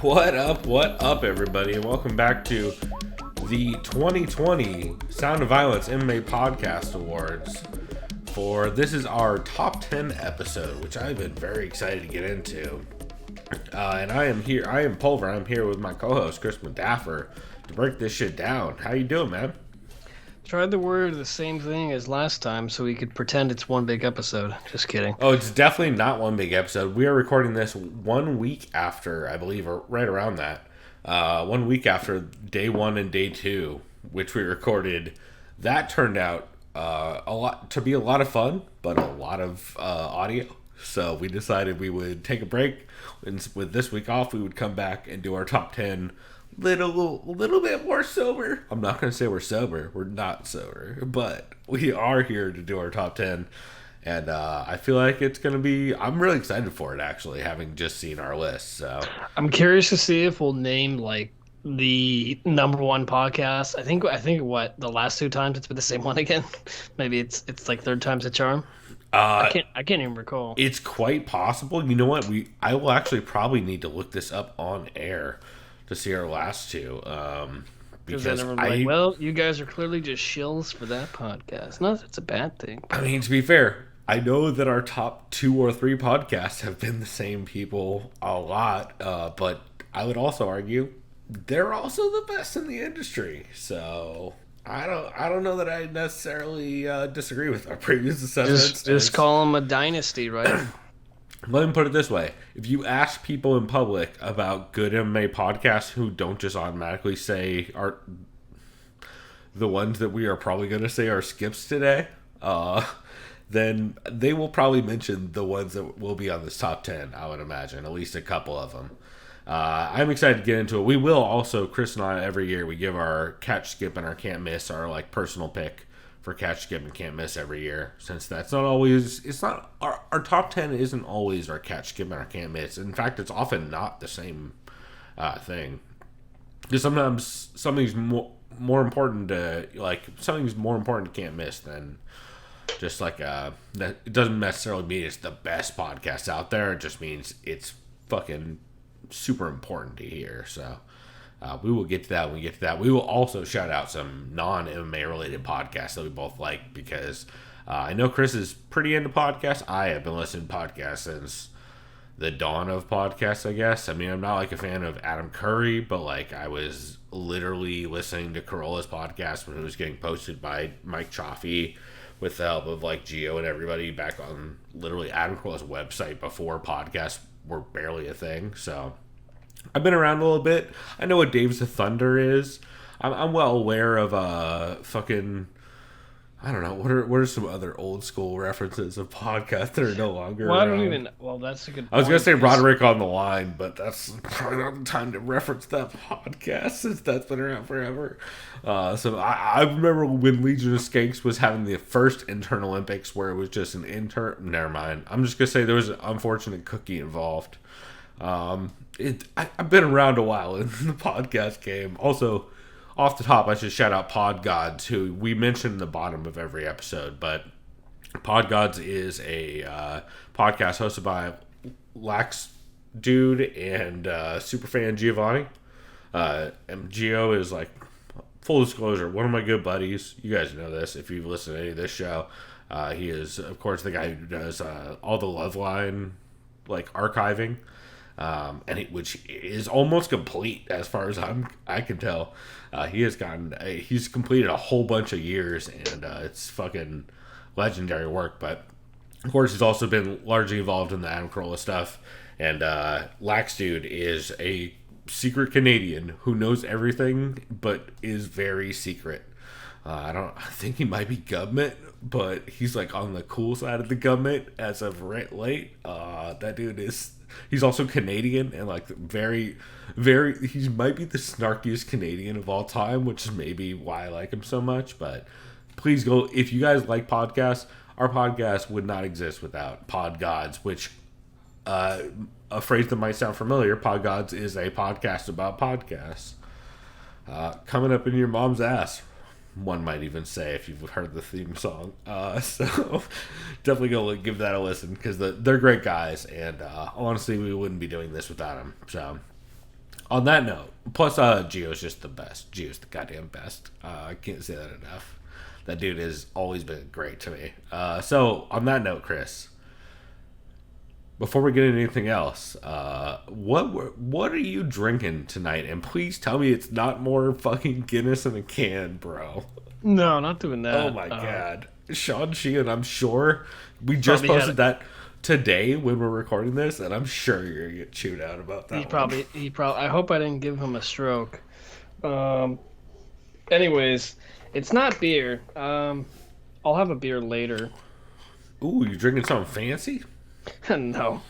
What up, everybody, and welcome back to the 2020 Sound of Violence MMA Podcast Awards. This is our top 10 episode, which I've been very excited to get into. And I am Pulver. I'm here with my co-host, Chris Medaffer, to break this shit down. How you doing, man? Tried to word the same thing as last time so we could pretend it's one big episode. Just kidding. Oh, it's definitely not one big episode. We are recording this 1 week after, I believe, or right around that. 1 week after day 1 and day 2, which we recorded. That turned out a lot of fun, but a lot of audio. So we decided we would take a break. And with this week off, we would come back and do our top 10 little bit more sober. I'm not going to say we're sober. We're not sober. But we are here to do our top 10. And I feel like it's going to be... I'm really excited for it, actually, having just seen our list. So I'm curious to see if we'll name, like, the number one podcast. I think what, the last 2 times it's been the same one again? Maybe it's like third time's a charm? I can't even recall. It's quite possible. You know what? I will actually probably need to look this up on air to see our last 2. Because well, you guys are clearly just shills for that podcast. Not that it's a bad thing. I mean, to be fair, I know that our top 2 or 3 podcasts have been the same people a lot, but I would also argue they're also the best in the industry. So I don't know that I necessarily disagree with our previous assessments. Just call them a dynasty, right? Let me put it this way. If you ask people in public about good MMA podcasts who don't just automatically say are the ones that we are probably going to say are skips today, then they will probably mention the ones that will be on this top 10, I would imagine. At least a couple of them. I'm excited to get into it. We will also, Chris and I, every year, we give our catch, skip, and our can't miss, our like personal pick for catch, skip, and can't miss every year. Since that's not always, it's not, our top 10 isn't always our catch, skip, and our can't miss. In fact, it's often not the same thing. Because sometimes something's more important to, something's more important to can't miss than just like, that. It doesn't necessarily mean it's the best podcast out there. It just means it's fucking super important to hear. So we will get to that when we get to that. We will also shout out some non-MMA related podcasts that we both like, because I know Chris is pretty into podcasts. I have been listening to podcasts since the dawn of podcasts, I guess. I mean, I'm not like a fan of Adam Curry, but like I was literally listening to Corolla's podcast when it was getting posted by Mike Chaffee with the help of like Gio and everybody back on literally Adam Carolla's website before podcasts were barely a thing. So I've been around a little bit. I know what Dave's the Thunder is. I'm well aware of fucking, I don't know, what are some other old school references of podcasts that are no longer around? That's a good point. I was going to say Roderick on the Line, but that's probably not the time to reference that podcast since that's been around forever. So I remember when Legion of Skanks was having the first Intern Olympics where it was just an intern. Never mind. I'm just going to say there was an unfortunate cookie involved. I've been around a while in the podcast game. Also, off the top, I should shout out Pod Gods, who we mention in the bottom of every episode. But Pod Gods is a podcast hosted by Lax Dude and Superfan Giovanni. And Gio is like, full disclosure, one of my good buddies. You guys know this if you've listened to any of this show. He is, of course, the guy who does all the Loveline like archiving. Which is almost complete as far as I can tell. He's completed a whole bunch of years, and it's fucking legendary work. But of course, he's also been largely involved in the Adam Carolla stuff. And Lax Dude is a secret Canadian who knows everything, but is very secret. I think he might be government, but he's like on the cool side of the government as of late. That dude is. He's also Canadian and like very, very. He might be the snarkiest Canadian of all time, which is maybe why I like him so much. But please go if you guys like podcasts. Our podcast would not exist without Pod Gods, which a phrase that might sound familiar. Pod Gods is a podcast about podcasts. Coming up in your mom's ass. One might even say if you've heard the theme song. So definitely go give that a listen because they're great guys, and honestly we wouldn't be doing this without them. So On that note, plus Gio's just the best. Gio's the goddamn best. I can't say that enough. That dude has always been great to me. So on that note, Chris, before we get into anything else, what are you drinking tonight? And please tell me it's not more fucking Guinness in a can, bro. No, not doing that. Oh my god, Sean Sheehan, I'm sure we just posted that today when we're recording this, and I'm sure you're gonna get chewed out about that. He probably. I hope I didn't give him a stroke. Anyways, it's not beer. I'll have a beer later. Ooh, you drinking something fancy? No,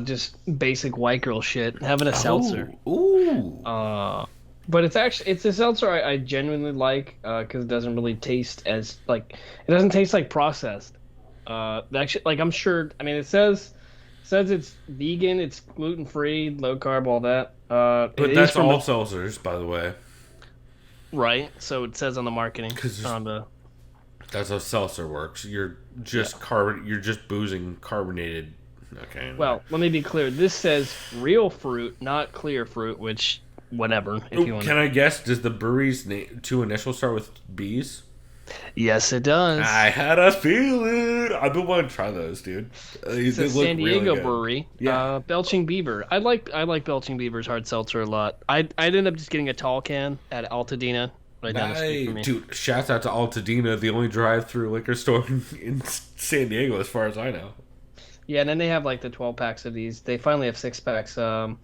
just basic white girl shit. Having a seltzer. Ooh. But it's a seltzer I genuinely like because it doesn't really taste as like it doesn't taste like processed. Actually, like I'm sure. I mean, it says it's vegan, it's gluten free, low carb, all that. But that's all seltzers, by the way. Right. So it says on the marketing. That's how seltzer works. You're just You're just boozing carbonated. Okay. Anyway. Well, let me be clear. This says real fruit, not clear fruit. Which, whatever. If you want. Can I guess? Does the brewery's two initials start with B's? Yes, it does. I had a feeling. I've been wanting to try those, dude. It's a San Diego brewery. Yeah. Belching Beaver. I like Belching Beaver's hard seltzer a lot. I ended up just getting a tall can at Altadena. Right down the street from me. Dude, shouts out to Altadena, the only drive-through liquor store in San Diego, as far as I know. Yeah, and then they have like the 12 packs of these. They finally have 6 packs. But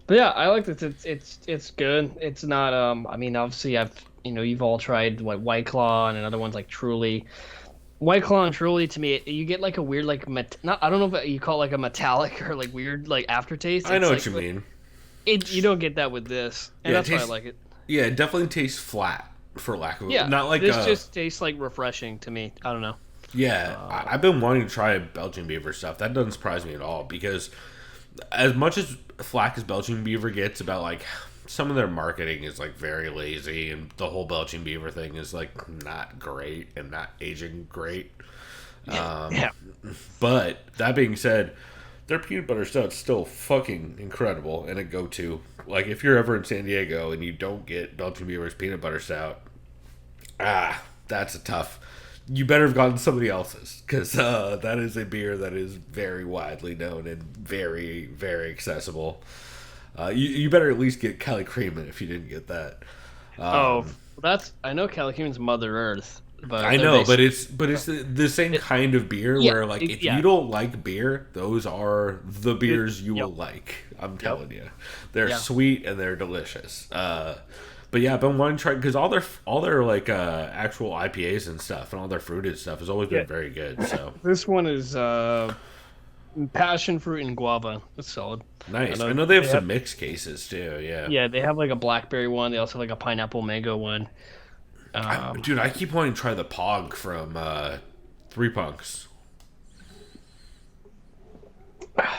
yeah, I like this. It's good. It's not. I mean, obviously, you've all tried White Claw and other ones like Truly. White Claw and Truly, to me, you get like a weird like I don't know if you call it like a metallic or like weird like aftertaste. I know what you mean. You don't get that with this, and that's why I like it. Yeah, it definitely tastes flat, for lack of not like this. Just tastes like refreshing to me. I don't know. Yeah, I've been wanting to try Belgian Beaver stuff. That doesn't surprise me at all because as much as flack as Belgian Beaver gets about like some of their marketing is like very lazy, and the whole Belgian Beaver thing is like not great and not aging great. But that being said, their peanut butter stout's still fucking incredible and a go-to. Like, if you're ever in San Diego and you don't get Belgian Beaver's peanut butter stout, that's a tough. You better have gotten somebody else's, because that is a beer that is very widely known and very, very accessible. You better at least get Cali Creamin' if you didn't get that. I know Cali Creamin's Mother Earth. But I know, but it's the same kind of beer where like if you don't like beer, those are the beers you will like. I'm telling you, they're sweet and they're delicious. But yeah, I've been wanting to try because all their like actual IPAs and stuff and all their fruited stuff has always been very good. So this one is passion fruit and guava. That's solid. Nice. I know they have some mixed cases too. Yeah. Yeah, they have like a blackberry one. They also have like a pineapple mango one. Dude, I keep wanting to try the Pog from Three Punks.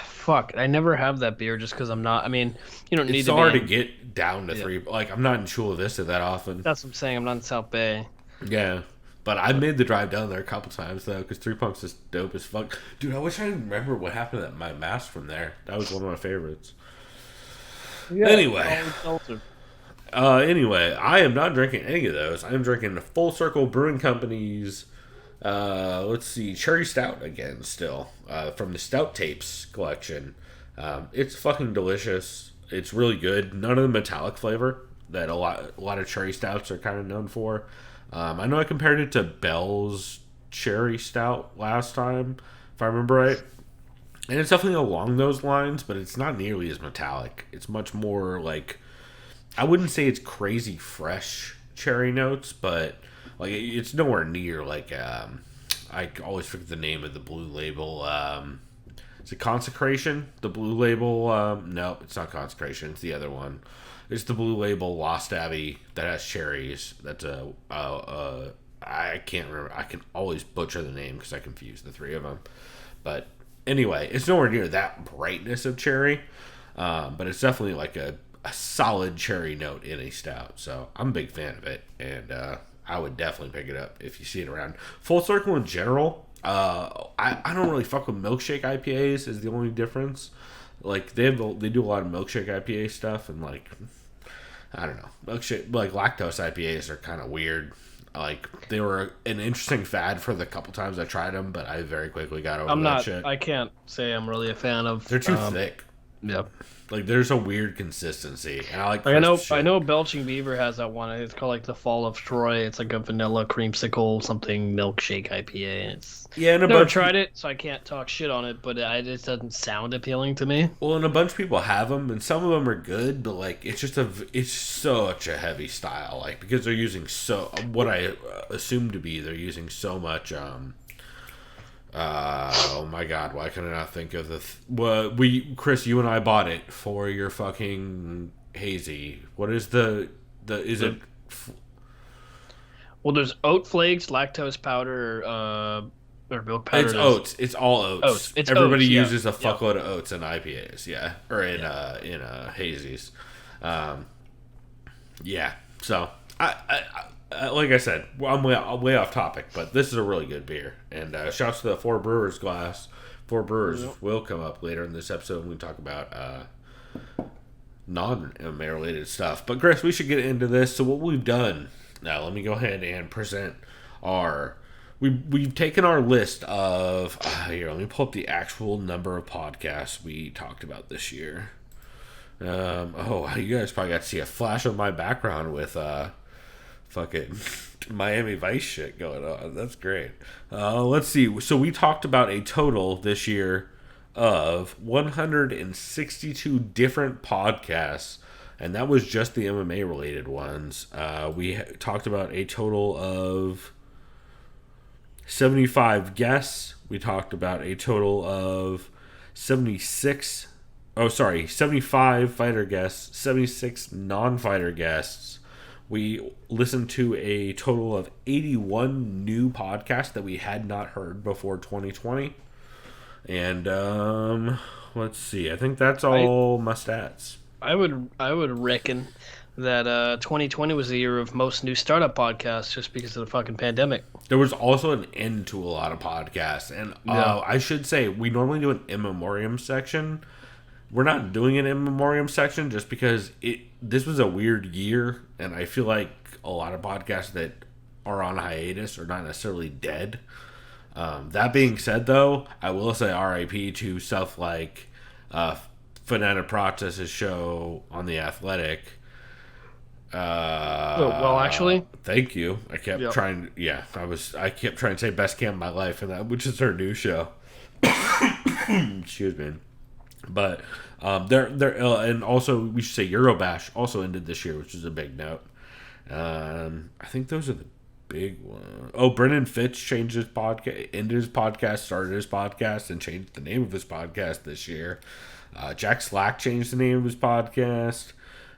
Fuck, I never have that beer just because I'm not. I mean, you don't need. It's hard to get down to Three. Like, I'm not in Chula Vista that often. That's what I'm saying. I'm not in South Bay. Yeah, but I made the drive down there a couple times though, because Three Punks is dope as fuck. Dude, I wish I remember what happened to my mask from there. That was one of my favorites. Yeah, anyway, I am not drinking any of those. I am drinking Full Circle Brewing Company's, let's see, Cherry Stout again still, from the Stout Tapes collection. It's fucking delicious. It's really good. None of the metallic flavor that a lot of cherry stouts are kind of known for. I know I compared it to Bell's Cherry Stout last time, if I remember right. And it's definitely along those lines, but it's not nearly as metallic. It's much more like, I wouldn't say it's crazy fresh cherry notes, but like it's nowhere near like I always forget the name of the Blue Label. Is it Consecration? The Blue Label? No, it's not Consecration. It's the other one. It's the Blue Label Lost Abbey that has cherries. That's I can't remember. I can always butcher the name because I confuse the three of them. But anyway, it's nowhere near that brightness of cherry, but it's definitely like a solid cherry note in a stout. So I'm a big fan of it, and I would definitely pick it up if you see it around. Full Circle in general, I don't really fuck with milkshake IPAs is the only difference. Like they do a lot of milkshake IPA stuff, and like I don't know, milkshake like lactose IPAs are kind of weird. Like they were an interesting fad for the couple times I tried them, but I very quickly got over that shit. I can't say I'm really a fan of. They're too thick. Yep. Like there's a weird consistency, and I like. I know. Belching Beaver has that one. It's called like the Fall of Troy. It's like a vanilla creamsicle something milkshake IPA. And I've never tried it, so I can't talk shit on it. But it just doesn't sound appealing to me. Well, and a bunch of people have them, and some of them are good, but like it's such a heavy style, like because they're using what I assume to be they're using so much. Oh my god, why can I not think of Chris, you and I bought it for your fucking hazy. What is it? Well, there's oat flakes, lactose powder, or milk powder. It's oats. It's all oats. Everybody uses a fuckload of oats in IPAs, or in hazies. So like I said, I'm way off topic, but this is a really good beer. And shouts to the Four Brewers glass. Four Brewers will come up later in this episode when we talk about non-MMA related stuff. But Chris, we should get into this. So what we've done now, let me go ahead and present we've taken our list of here. Let me pull up the actual number of podcasts we talked about this year. You guys probably got to see a flash of my background with fucking Miami Vice shit going on. That's great. Let's see. So we talked about a total this year of 162 different podcasts, and that was just the MMA related ones. We talked about a total of 75 guests. We talked about a total of 75 fighter guests, 76 non-fighter guests. We listened to a total of 81 new podcasts that we had not heard before 2020. And let's see. I think that's all my stats. I would reckon that 2020 was the year of most new startup podcasts just because of the fucking pandemic. There was also an end to a lot of podcasts. And I should say, we normally do an in memoriam section. We're not doing an in memoriam section just because this was a weird year, and I feel like a lot of podcasts that are on hiatus are not necessarily dead. That being said, though, I will say RIP to stuff like Fanatic Process's show on The Athletic. Actually, thank you. I kept trying. Yeah, I kept trying to say best camp of my life, and that which is her new show. Excuse me. But they're and also we should say Eurobash also ended this year, which is a big note. I think those are the big ones. Oh, Brendan Fitch changed his podcast, ended his podcast, started his podcast, and changed the name of his podcast this year. Jack Slack changed the name of his podcast.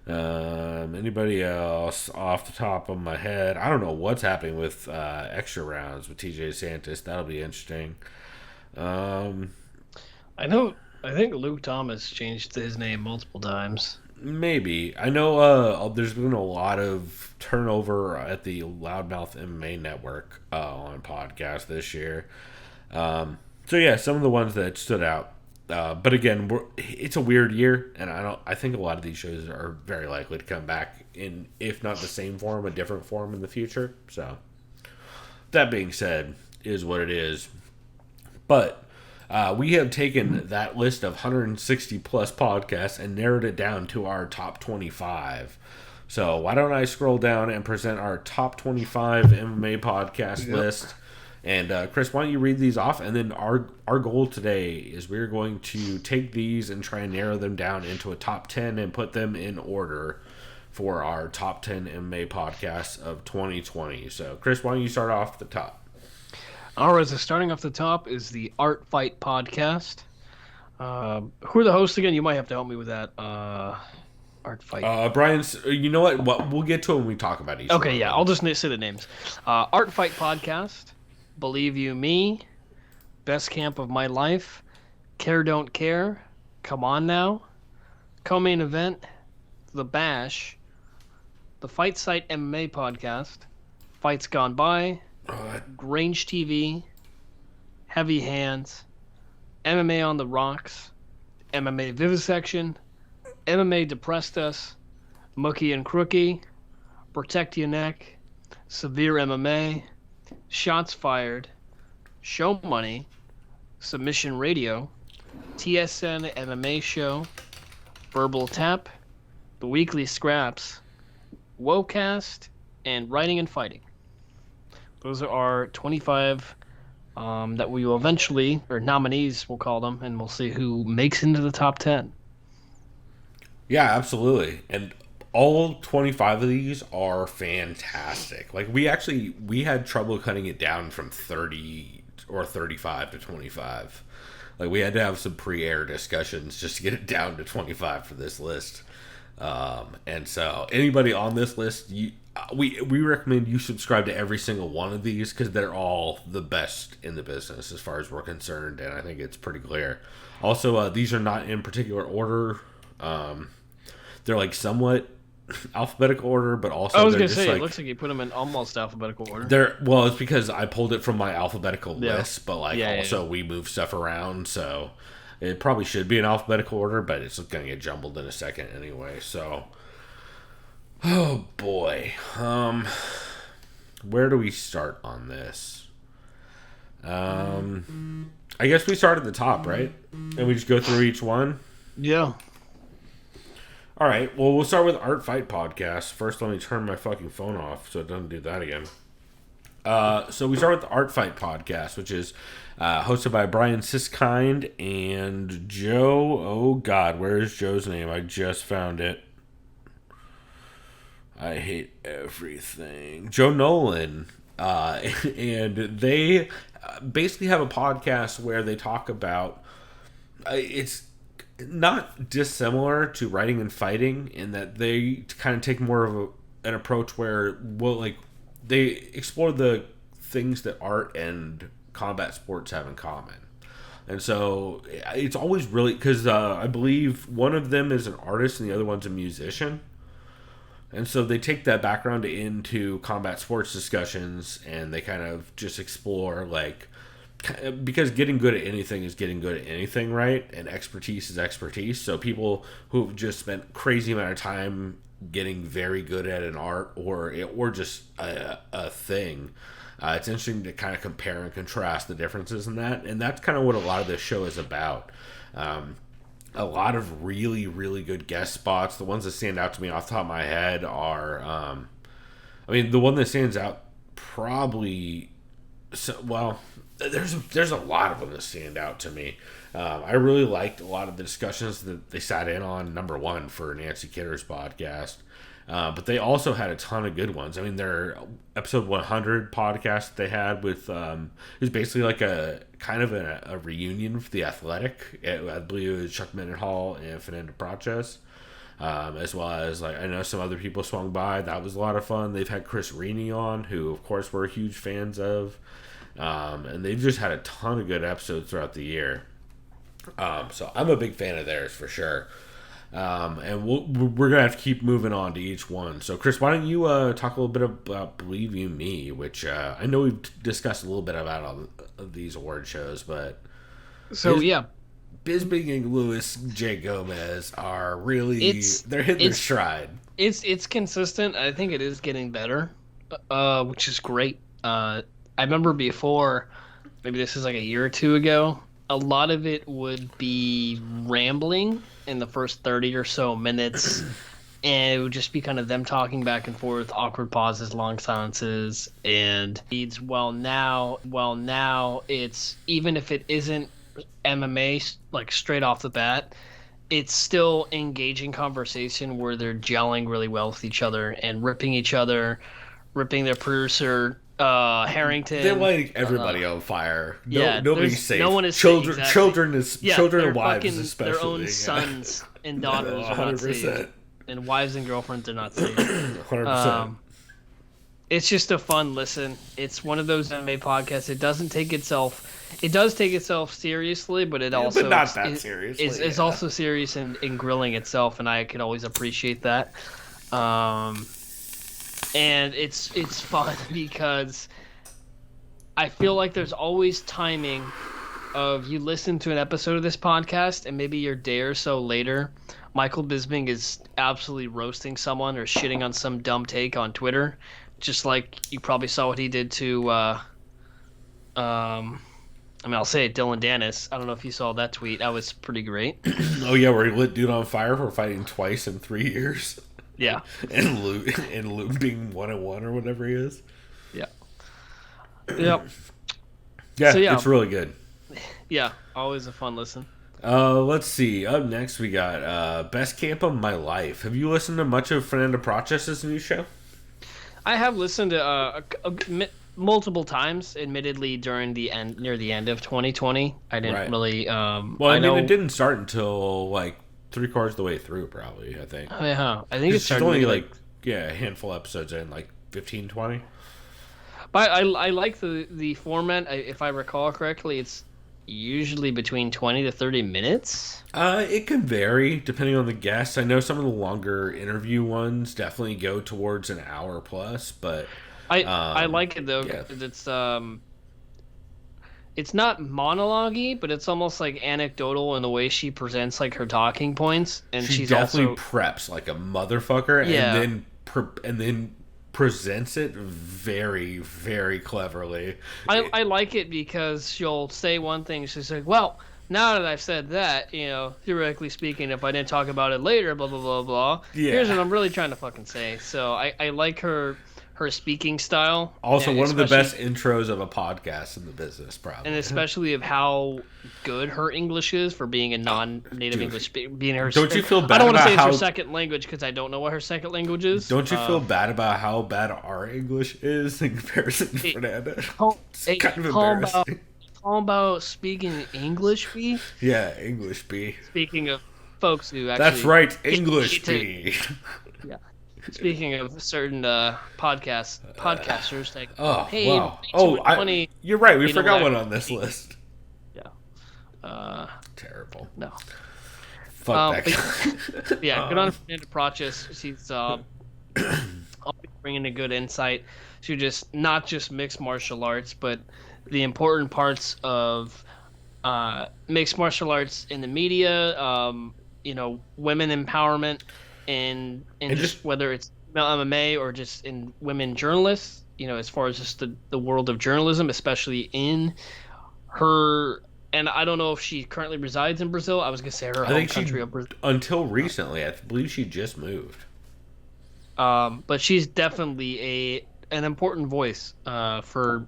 Anybody else off the top of my head? I don't know what's happening with extra rounds with TJ Santis. That'll be interesting. I think Luke Thomas changed his name multiple times. Maybe. I know there's been a lot of turnover at the Loudmouth MMA network on podcasts this year. So yeah, some of the ones that stood out. But again, it's a weird year, and I think a lot of these shows are very likely to come back in, if not the same form, a different form in the future. So that being said, is what it is. But we have taken that list of 160 plus podcasts and narrowed it down to our top 25. So why don't I scroll down and present our top 25 MMA podcast list? And Chris, why don't you read these off? And then our goal today is we're going to take these and try and narrow them down into a top 10 and put them in order for our top 10 MMA podcasts of 2020. So Chris, why don't you start off the top? All right, so starting off the top is the Art Fight podcast. Who are the hosts again? You might have to help me with that. Art Fight. Brian, you know what? We'll get to it when we talk about each one. Okay, yeah, I'll just say the names. Art Fight podcast, Believe You Me, Best Camp of My Life, Care Don't Care, Come On Now, Co-Main Event, The Bash, the Fight Site MMA podcast, Fights Gone By, Grange TV, Heavy Hands, MMA on the Rocks, MMA Vivisection, MMA Depressed Us, Milky and Crooky, Protect Your Neck, Severe MMA, Shots Fired, Show Money, Submission Radio, TSN MMA Show, Verbal Tap, The Weekly Scraps, Wocast, and Writing and Fighting. Those are our 25 that we will eventually, or nominees we'll call them, and we'll see who makes into the top 10. Yeah, absolutely. And all 25 of these are fantastic. Like, we had trouble cutting it down from 30 or 35 to 25. Like, we had to have some pre-air discussions just to get it down to 25 for this list. And so anybody on this list, we recommend you subscribe to every single one of these because they're all the best in the business as far as we're concerned, and I think it's pretty clear. Also, these are not in particular order. They're like somewhat alphabetical order, but also I was gonna just say like, it looks like you put them in almost alphabetical order. It's because I pulled it from my alphabetical list, but we move stuff around, so it probably should be in alphabetical order, but it's gonna get jumbled in a second anyway. So, oh boy, where do we start on this? I guess we start at the top, right? And we just go through each one. Yeah. All right, well, we'll start with Art Fight Podcast. First, let me turn my fucking phone off so it doesn't do that again. So we start with the Art Fight Podcast, which is hosted by Brian Siskind and Joe. Oh, God, where is Joe's name? I just found it. I hate everything. Joe Nolan. And they basically have a podcast where they talk about... it's not dissimilar to writing and fighting in that they kind of take more of an approach where they explore the things that art and combat sports have in common. And so it's always really, because I believe one of them is an artist and the other one's a musician, and so they take that background into combat sports discussions and they kind of just explore, because getting good at anything is getting good at anything, right? And expertise is expertise. So people who've just spent crazy amount of time getting very good at an art or just a thing, it's interesting to kind of compare and contrast the differences in that. And that's kind of what a lot of this show is about. A lot of really, really good guest spots. The ones that stand out to me off the top of my head are, the one that stands out probably... There's a lot of them that stand out to me. I really liked a lot of the discussions that they sat in on, number one, for Nancy Kidder's podcast. But they also had a ton of good ones. Their episode 100 podcast they had with, it was basically like a kind of a reunion for The Athletic. I believe it was Chuck Mendenhall and Fernando Praches. As well as, I know some other people swung by. That was a lot of fun. They've had Chris Rini on, who, of course, we're huge fans of. And they've just had a ton of good episodes throughout the year. So I'm a big fan of theirs for sure. And we're going to have to keep moving on to each one. So, Chris, why don't you talk a little bit about Believe You Me, which I know we've discussed a little bit about all of these award shows, but... Bisbing and Louis J. Gomez are really... they're hitting their stride. It's consistent. I think it is getting better, which is great. I remember before, maybe this is like a year or two ago, a lot of it would be rambling in the first 30 or so minutes, and it would just be kind of them talking back and forth, awkward pauses, long silences, and leads. Now it's, even if it isn't MMA, straight off the bat, it's still engaging conversation where they're gelling really well with each other and ripping their producer, Harrington. They light everybody on fire. Nobody's safe. No one is children. Safe, exactly. Children and wives, especially. Their own sons and daughters are not safe, and wives and girlfriends are not safe. 100%. It's just a fun listen. It's one of those MMA podcasts. It does take itself seriously, but but not that seriously. It's also serious in grilling itself, and I could always appreciate that. And it's fun because I feel like there's always timing of you listen to an episode of this podcast and maybe your day or so later, Michael Bisping is absolutely roasting someone or shitting on some dumb take on Twitter, just like you probably saw what he did to, I'll say it, Dylan Dennis. I don't know if you saw that tweet. That was pretty great. Oh yeah, where he lit dude on fire for fighting twice in 3 years. Yeah. and Luke being 1-1 or whatever he is. Yeah. Yep. Yeah, so, it's really good. Yeah, always a fun listen. Let's see. Up next, we got Best Camp of My Life. Have you listened to much of Fernando Proces's new show? I have listened to multiple times, admittedly, near the end of 2020. I didn't really. It didn't start until like 3/4 of the way through, probably. I think. Yeah, I think it's only a handful of episodes in, like 15, 20. But I like the format. If I recall correctly, it's usually between 20 to 30 minutes. It can vary depending on the guest. I know some of the longer interview ones definitely go towards an hour plus, but I like it though because it's not monologue-y, but it's almost like anecdotal in the way she presents like her talking points, and she's definitely also preps like a motherfucker, and then presents it very, very cleverly. I like it because she'll say one thing, she's like, well, now that I've said that, theoretically speaking, if I didn't talk about it later, blah, blah, blah, blah, here's what I'm really trying to fucking say. So I like her speaking style. Also, one of the best intros of a podcast in the business, probably. And especially of how good her English is for being a non-native English speaker. Don't you feel bad? I don't want to say it's her second language because I don't know what her second language is. Don't you feel bad about how bad our English is in comparison to Fernanda? It's kind of embarrassing. Talking about speaking English, B? Yeah, English, B. Speaking of folks who actually... That's right, English, B. Yeah. Speaking of certain podcasters, like, hey, wow. You're right. We forgot one on this list. Yeah. Terrible. No. Fuck that guy. Yeah, good on Fernanda Proches. She's always bringing a good insight to not just mixed martial arts, but the important parts of mixed martial arts in the media. Women empowerment. And just whether it's MMA or just in women journalists, as far as just the world of journalism, especially in her, and I don't know if she currently resides in Brazil. I was going to say her home country of Brazil. Until recently, I believe she just moved. But she's definitely an important voice for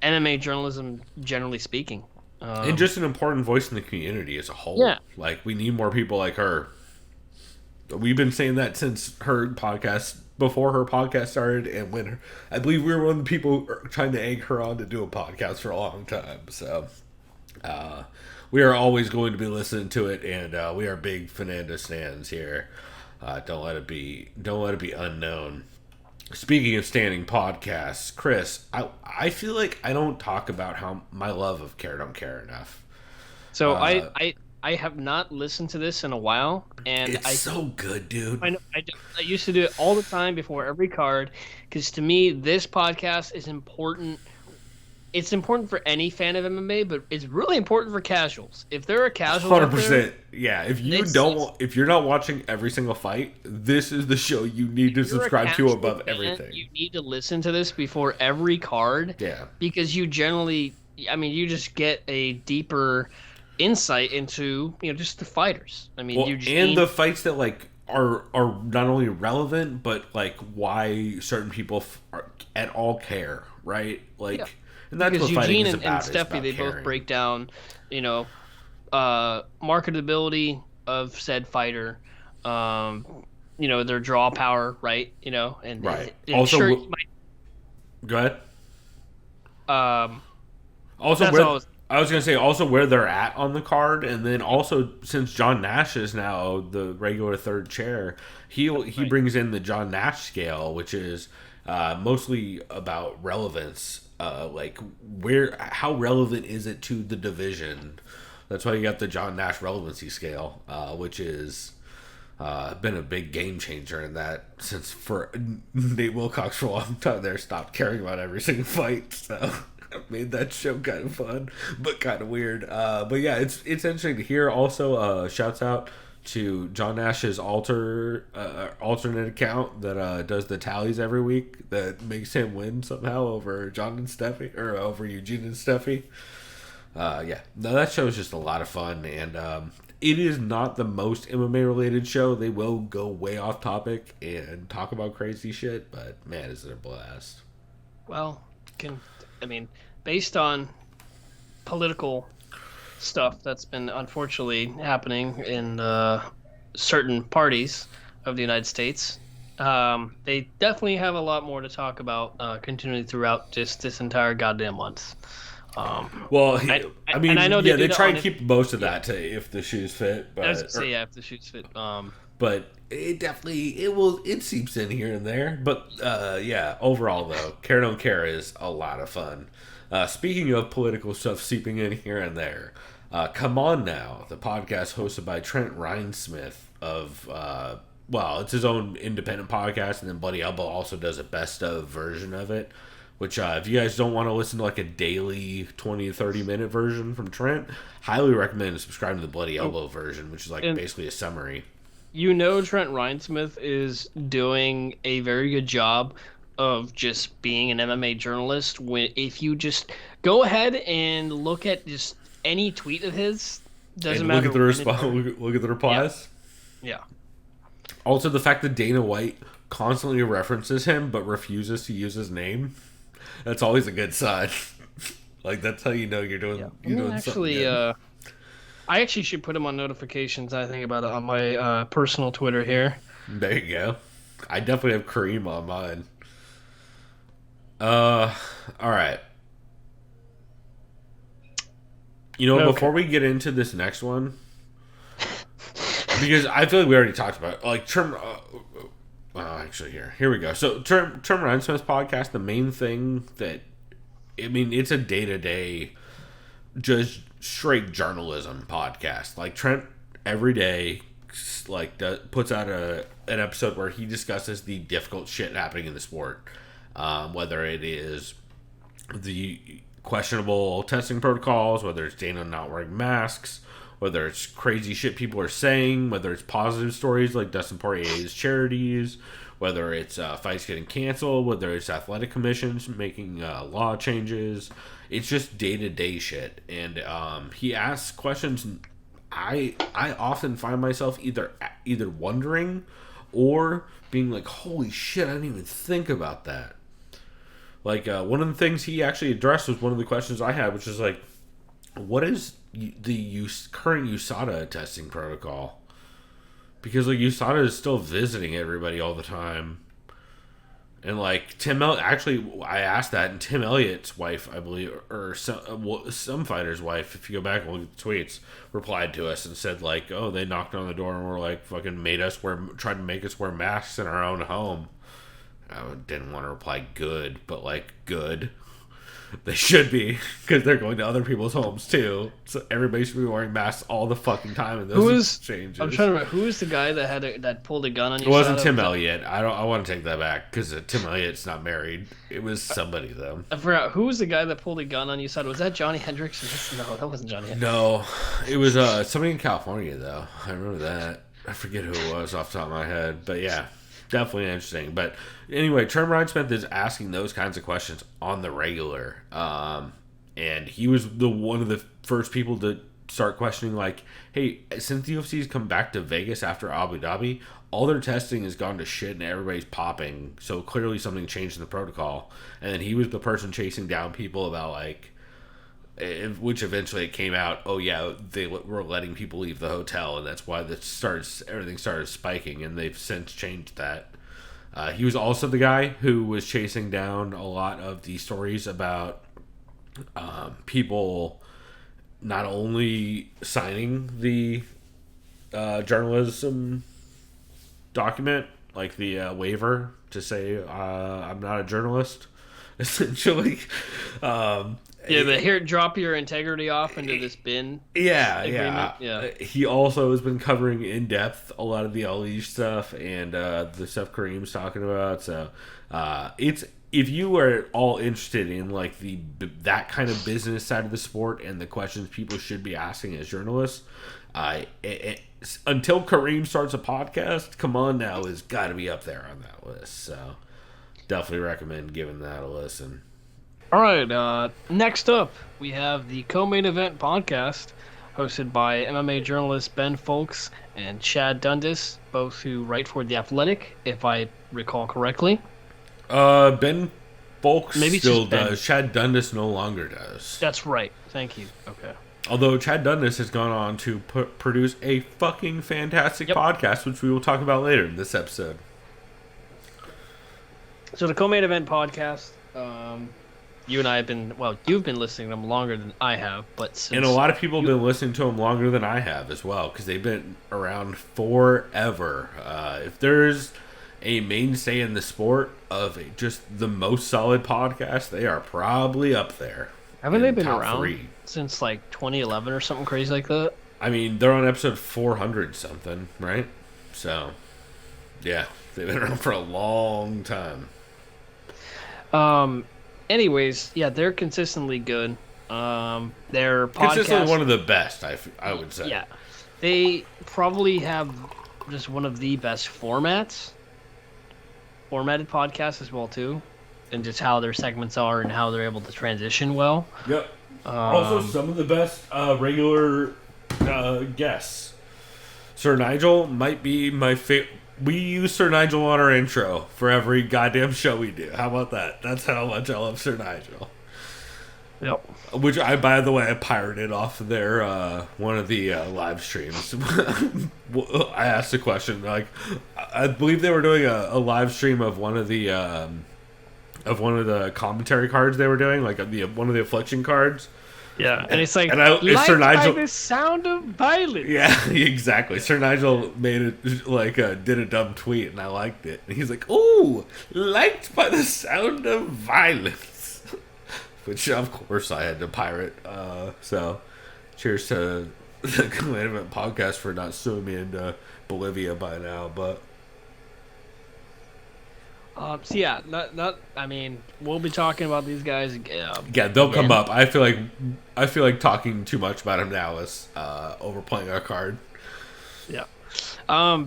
MMA journalism, generally speaking. And just an important voice in the community as a whole. Yeah. Like, we need more people like her. We've been saying that since her podcast, before her podcast started, and I believe we were one of the people trying to egg her on to do a podcast for a long time. So, we are always going to be listening to it, and we are big Fernanda stands here. Don't let it be unknown. Speaking of standing podcasts, Chris, I feel like I don't talk about how my love of Care Don't Care enough. So I have not listened to this in a while, and it's so good, dude. I used to do it all the time before every card, because to me, this podcast is important. It's important for any fan of MMA, but it's really important for casuals. If there are casuals, 100%. Yeah, if you're not watching every single fight, this is the show you need to subscribe to above everything. You need to listen to this before every card. Yeah, because you just get a deeper insight into just the fighters. The fights that are not only relevant, but why certain people at all care, right? And that's because what Eugene is about, and Steffi, they both break down marketability of said fighter, their draw power, right? And right. Also, go ahead. Also, I was going to say also where they're at on the card, and then also since John Nash is now the regular third chair, he brings in the John Nash scale, which is mostly about relevance, how relevant is it to the division. That's why you got the John Nash relevancy scale, which is been a big game changer in that, since for Nate Wilcox for a long time there stopped caring about every single fight. So. Made that show kind of fun, but kind of weird. But yeah, it's interesting to hear. Also, shouts out to John Nash's alternate account that does the tallies every week that makes him win somehow over John and Steffi, or over Eugene and Steffi. Yeah, no, that show is just a lot of fun, and it is not the most MMA related show. They will go way off topic and talk about crazy shit, but man, is it a blast. Well, based on political stuff that's been unfortunately happening in certain parties of the United States, they definitely have a lot more to talk about continuing throughout just this entire goddamn month. I know they try and keep most of that to if the shoes fit. But, if the shoes fit. But it seeps in here and there. But overall though, Care Don't Care is a lot of fun. Speaking of political stuff seeping in here and there, Come On Now, the podcast hosted by Trent Reinsmith of it's his own independent podcast, and then Bloody Elbow also does a best of version of it. Which, if you guys don't want to listen to like a daily 20 to 30 minute version from Trent, highly recommend subscribing to the Bloody Elbow version, which is basically a summary. Trent Reinsmith is doing a very good job of just being an MMA journalist. If you just go ahead and look at just any tweet of his, doesn't matter. Look at the replies. Yeah. Also, the fact that Dana White constantly references him but refuses to use his name. That's always a good sign. That's how you know you're doing. You're doing something good. I actually should put him on notifications. I think about it on my personal Twitter here. There you go. I definitely have Kareem on mine. All right. Before we get into this next one, because I feel like we already talked about it, actually, here we go. So, Trent Reinsmith's podcast, the main thing it's a day-to-day, just straight journalism podcast. Like, Trent, every day, puts out an episode where he discusses the difficult shit happening in the sport. Whether it is the questionable testing protocols, whether it's Dana not wearing masks, whether it's crazy shit people are saying, whether it's positive stories like Dustin Poirier's charities, whether it's fights getting canceled, whether it's athletic commissions making law changes. It's just day-to-day shit. And he asks questions I often find myself either wondering or being like, holy shit, I didn't even think about that. One of the things he actually addressed was one of the questions I had, which is what is the current USADA testing protocol? Because USADA is still visiting everybody all the time, and I asked that, and Tim Elliott's wife, I believe, or some fighter's wife, if you go back and look at the tweets, replied to us and said they knocked on the door and were fucking tried to make us wear masks in our own home. I didn't want to reply good, but good. They should be, because they're going to other people's homes too. So everybody should be wearing masks all the fucking time in those exchanges. I'm trying to remember who was the guy that pulled a gun on you. It wasn't Tim Elliott. I want to take that back because Tim Elliott's not married. It was somebody though. I forgot who was the guy that pulled a gun on you. Was that Johnny Hendricks? No, that wasn't Johnny Hendricks. No, it was somebody in California though. I remember that. I forget who it was off the top of my head, but yeah. Definitely interesting. But anyway, Trent Reinsmith is asking those kinds of questions on the regular. And he was one of the first people to start questioning, hey, since the UFC's come back to Vegas after Abu Dhabi, all their testing has gone to shit and everybody's popping. So clearly something changed in the protocol. And then he was the person chasing down people about, which eventually it came out, they were letting people leave the hotel, and that's why everything started spiking, and they've since changed that. He was also the guy who was chasing down a lot of the stories about people not only signing the journalism document, the waiver to say I'm not a journalist, essentially. Drop your integrity off into this bin. Yeah. He also has been covering in depth a lot of the Ali stuff and the stuff Kareem's talking about. So it's if you are all interested in like that kind of business side of the sport and the questions people should be asking as journalists, until Kareem starts a podcast, Come On Now has got to be up there on that list. So definitely recommend giving that a listen. All right, next up, we have the Co-Main Event podcast, hosted by MMA journalists Ben Folks and Chad Dundas, both who write for The Athletic, if I recall correctly. Ben Folks Maybe still does. Chad Dundas no longer does. That's right. Thank you. Okay. Although Chad Dundas has gone on to produce a fucking fantastic podcast, which we will talk about later in this episode. So the Co-Main Event podcast, you and I have been, you've been listening to them longer than I have, but and a lot of people have been listening to them longer than I have as well, because they've been around forever. If there's a mainstay in the sport of just the most solid podcast, they are probably up there. Haven't they been around since like 2011 or something crazy like that? I mean, they're on episode 400 something, right? So, yeah, they've been around for a long time. Anyways, yeah, they're consistently good. Their podcast, consistently one of the best, I would say. Yeah, they probably have just one of the best formatted podcasts as well too, and just how their segments are and how they're able to transition well. Yep. Also, some of the best regular guests. Sir Nigel might be my favorite. We use Sir Nigel on our intro for every goddamn show we do. How about that? That's how much I love Sir Nigel. Yep. Which by the way, I pirated off their one of the live streams. I asked a question, like, I believe they were doing a live stream of one of the commentary cards they were doing, like one of the affliction cards. Yeah, and it's like, it's Sir Nigel. By the sound of violence. Yeah, exactly. Sir Nigel made it like did a dumb tweet, and I liked it. And he's like, "Ooh, liked by the sound of violence," which of course I had to pirate. So, cheers to the Co-Main Event podcast for not suing me into Bolivia by now, but. So yeah, I mean, we'll be talking about these guys. Yeah, they'll come up. I feel like talking too much about them now is overplaying our card. Yeah. A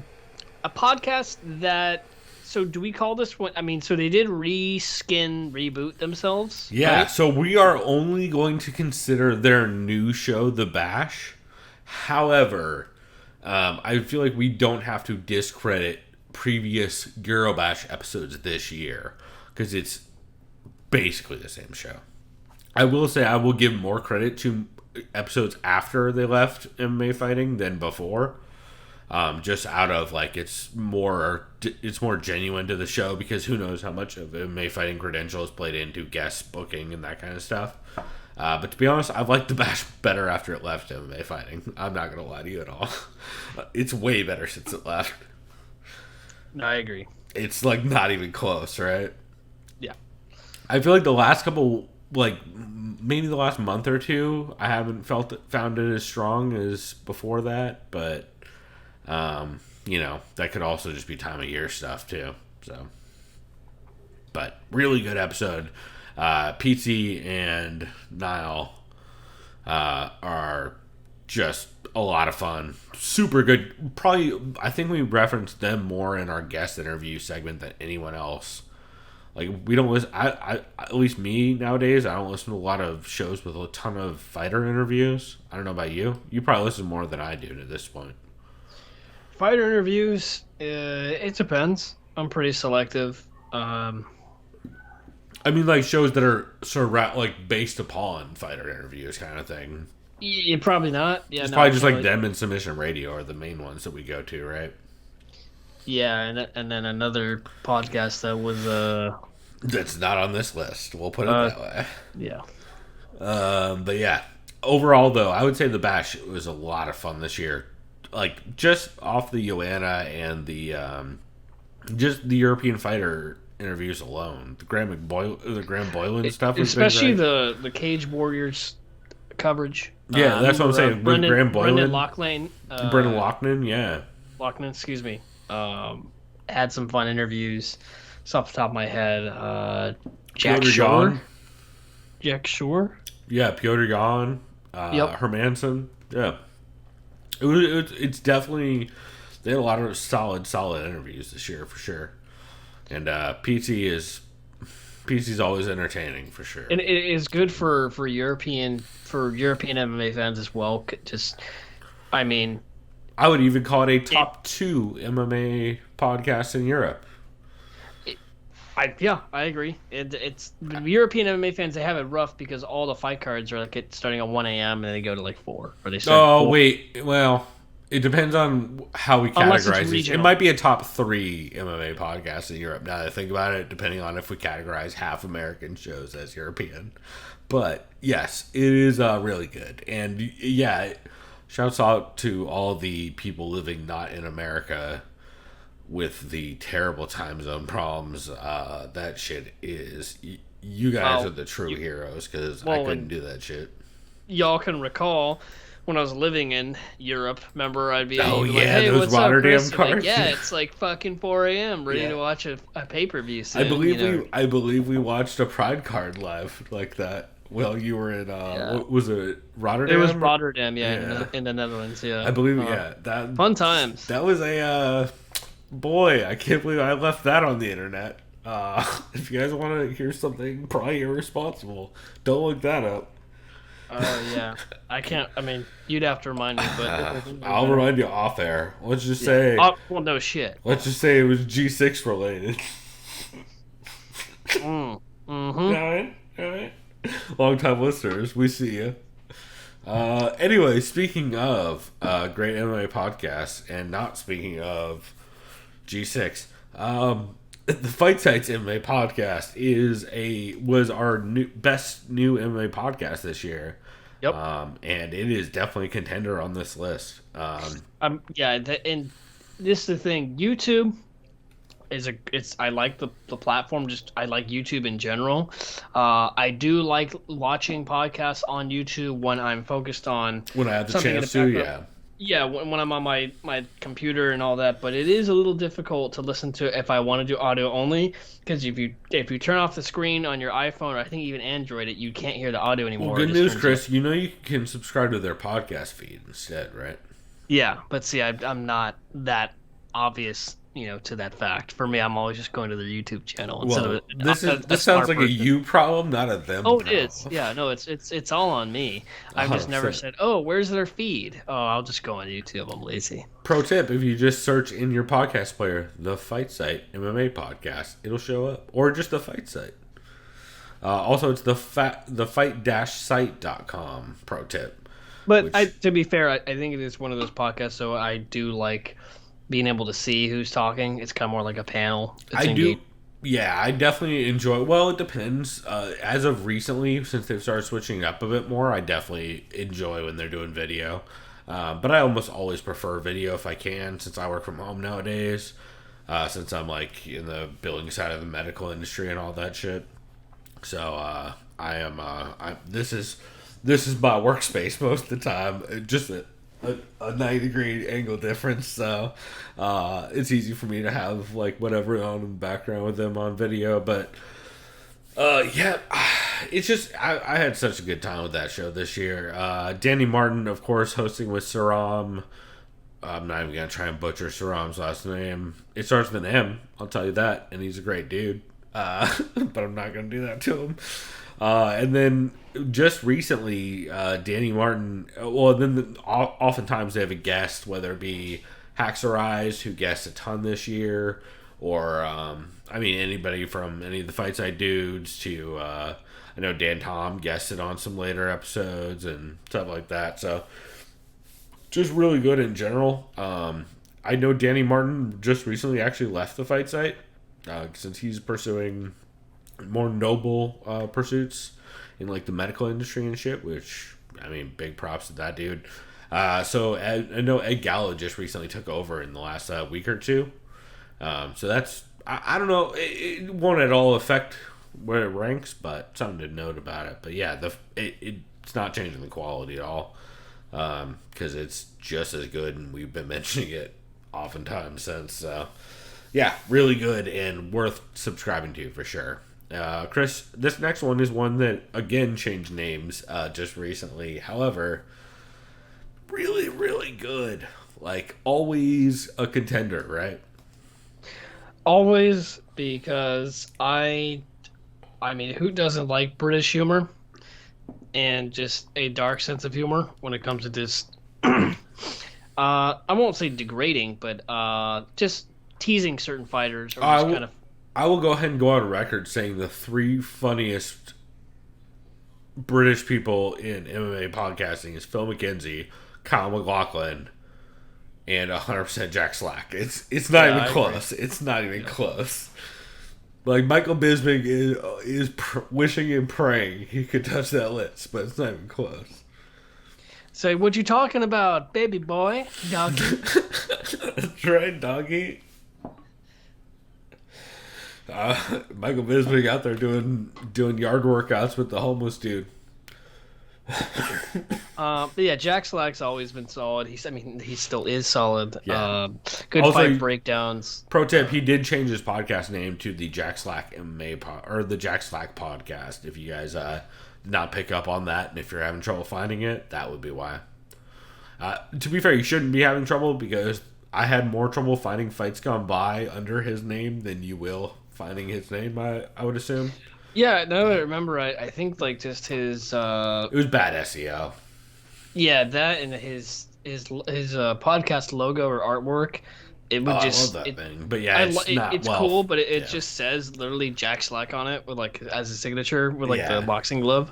podcast that. So do we call this one? I mean, so they did reboot themselves. Yeah. Right? So we are only going to consider their new show, The Bash. However, I feel like we don't have to discredit previous Eurobash episodes this year because it's basically the same show. I will say I will give more credit to episodes after they left MMA fighting than before, just out of like it's more genuine to the show, because who knows how much of MMA fighting credentials played into guest booking and that kind of stuff. But to be honest, I've liked The Bash better after it left MMA fighting. I'm not gonna lie to you at all. It's way better since it left. No, I agree. It's like not even close, right? Yeah. I feel like the last couple, like maybe the last month or two, I haven't found it as strong as before that, but that could also just be time of year stuff too. So, but really good episode. Pizzi and Niall are just a lot of fun. Super good. Probably, I think we referenced them more in our guest interview segment than anyone else. Like, we don't listen, I at least me nowadays, I don't listen to a lot of shows with a ton of fighter interviews. I don't know about you. You probably listen more than I do to this point. Fighter interviews, it depends. I'm pretty selective. I mean, like shows that are sort of like based upon fighter interviews kind of thing. Yeah, probably not. Yeah, it's probably just like them and Submission Radio are the main ones that we go to, right? Yeah, and then another podcast that was that's not on this list. We'll put it that way. Yeah. But yeah, overall though, I would say The Bash was a lot of fun this year. Like just off the Joanna and the just the European fighter interviews alone, the Graham Boylan stuff, was especially big, right? the Cage Warriors coverage. Yeah, that's what I'm saying. With Graham Boylan, Brendan Loughnane, yeah. Loughnane, excuse me. Had some fun interviews. It's off the top of my head. Jack Piotr Shore. Jan. Jack Shore. Yeah, Piotr Jan. Yep. Hermanson. Yeah. It's definitely, they had a lot of solid interviews this year for sure. And PC's always entertaining for sure. And it is good for European MMA fans as well. Just, I mean, I would even call it a top 2 MMA podcast in Europe. I agree. It's European MMA fans, they have it rough because all the fight cards are like starting at 1 a.m. and they go to like 4, or they start. Oh wait, well, it depends on how we categorize these. It might be a top 3 MMA podcast in Europe. Now that I think about it, depending on if we categorize half American shows as European. But yes, it is really good, and yeah, shouts out to all the people living not in America with the terrible time zone problems. That shit is, you guys are the true heroes, because I couldn't do that shit. Y'all can recall when I was living in Europe, remember I'd be like, hey, those what's Rotterdam up, Chris? cards. Like, yeah, it's like fucking 4 a.m. ready to watch a pay-per-view soon, I believe we watched a Pride card live like that. Well, you were in what was it, Rotterdam? It was Rotterdam, in the Netherlands, yeah. I believe, that fun times. That was a boy, I can't believe I left that on the internet. If you guys want to hear something probably irresponsible, don't look that up. Oh, yeah. I can't, I mean, you'd have to remind me, but... I'll remind you off air. Let's just say... well, no shit. Let's just say it was G6 related. Alright. Long-time listeners, we see you. Anyway, speaking of great MMA podcasts, and not speaking of G6, the Fight Sites MMA podcast was our best new MMA podcast this year. Yep. And it is definitely a contender on this list. And this is the thing. YouTube I like the platform. Just I like YouTube in general. I do like watching podcasts on YouTube when I'm focused on when I have the chance to. Yeah, when I'm on my computer and all that, but it is a little difficult to listen to if I want to do audio only, because if you turn off the screen on your iPhone, or I think even Android, you can't hear the audio anymore. Well, good news, Chris. You know you can subscribe to their podcast feed instead, right? Yeah, but see, I'm not that obvious, to that fact. For me, I'm always just going to their YouTube channel instead of this sounds like a you problem, not a them. Oh, it is. Yeah, no, it's all on me. I've just never said, "Oh, where's their feed?" Oh, I'll just go on YouTube. I'm lazy. Pro tip: if you just search in your podcast player the Fight Site MMA podcast, it'll show up, or just the Fight Site. Also, it's the fight-site.com. Pro tip. But to be fair, I think it is one of those podcasts, so I do like being able to see who's talking. It's kind of more like a panel. Yeah, I definitely enjoy. Well, it depends. As of recently, since they've started switching up a bit more, I definitely enjoy when they're doing video. But I almost always prefer video if I can, since I work from home nowadays. Since I'm like in the billing side of the medical industry and all that shit. So I am. This is my workspace most of the time. Just a 90-degree angle difference, so it's easy for me to have like whatever on in the background with them on video. But it's just I had such a good time with that show this year. Danny Martin, of course, hosting with Saram. I'm not even gonna try and butcher Saram's last name. It starts with an M, I'll tell you that, and he's a great dude. But I'm not gonna do that to him. And then just recently, Danny Martin. Well, then oftentimes they have a guest, whether it be Haxerized, who guests a ton this year, or anybody from any of the Fight Side dudes to I know Dan Tom guested on some later episodes and stuff like that. So just really good in general. I know Danny Martin just recently actually left the Fight Site since he's pursuing more noble pursuits in like the medical industry and shit, which big props to that dude. So I know Ed Gallo just recently took over in the last week or two. So that's I don't know, it won't at all affect where it ranks, but something to note about it. But yeah, it's not changing the quality at all, because it's just as good, and we've been mentioning it oftentimes since. Yeah, really good and worth subscribing to for sure. Chris, this next one is one that, again, changed names just recently. However, really, really good. Like, always a contender, right? Always, because I mean, who doesn't like British humor and just a dark sense of humor when it comes to this? I won't say degrading, but just teasing certain fighters or just kind of. I will go ahead and go on record saying the 3 funniest British people in MMA podcasting is Phil McKenzie, Kyle McLaughlin, and 100% Jack Slack. It's not even close. It's not even close. Like, Michael Bisping is wishing and praying he could touch that list, but it's not even close. Say, what you talking about, baby boy, doggy? That's right, doggy. Michael Bisping out there doing yard workouts with the homeless dude. But yeah, Jack Slack's always been solid. He still is solid. Yeah. Good Also, fight breakdowns. Pro tip: he did change his podcast name to the Jack Slack MMA or the Jack Slack podcast. If you guys did not pick up on that, and if you're having trouble finding it, that would be why. To be fair, you shouldn't be having trouble because I had more trouble finding fights gone by under his name than you will finding his name. I would assume. Yeah, now that I remember, I think like just his. It was bad SEO. Yeah, that and his podcast logo or artwork. It would just. I love that thing, but yeah, it's cool, but it just says literally Jack Slack on it with like as a signature with like the boxing glove.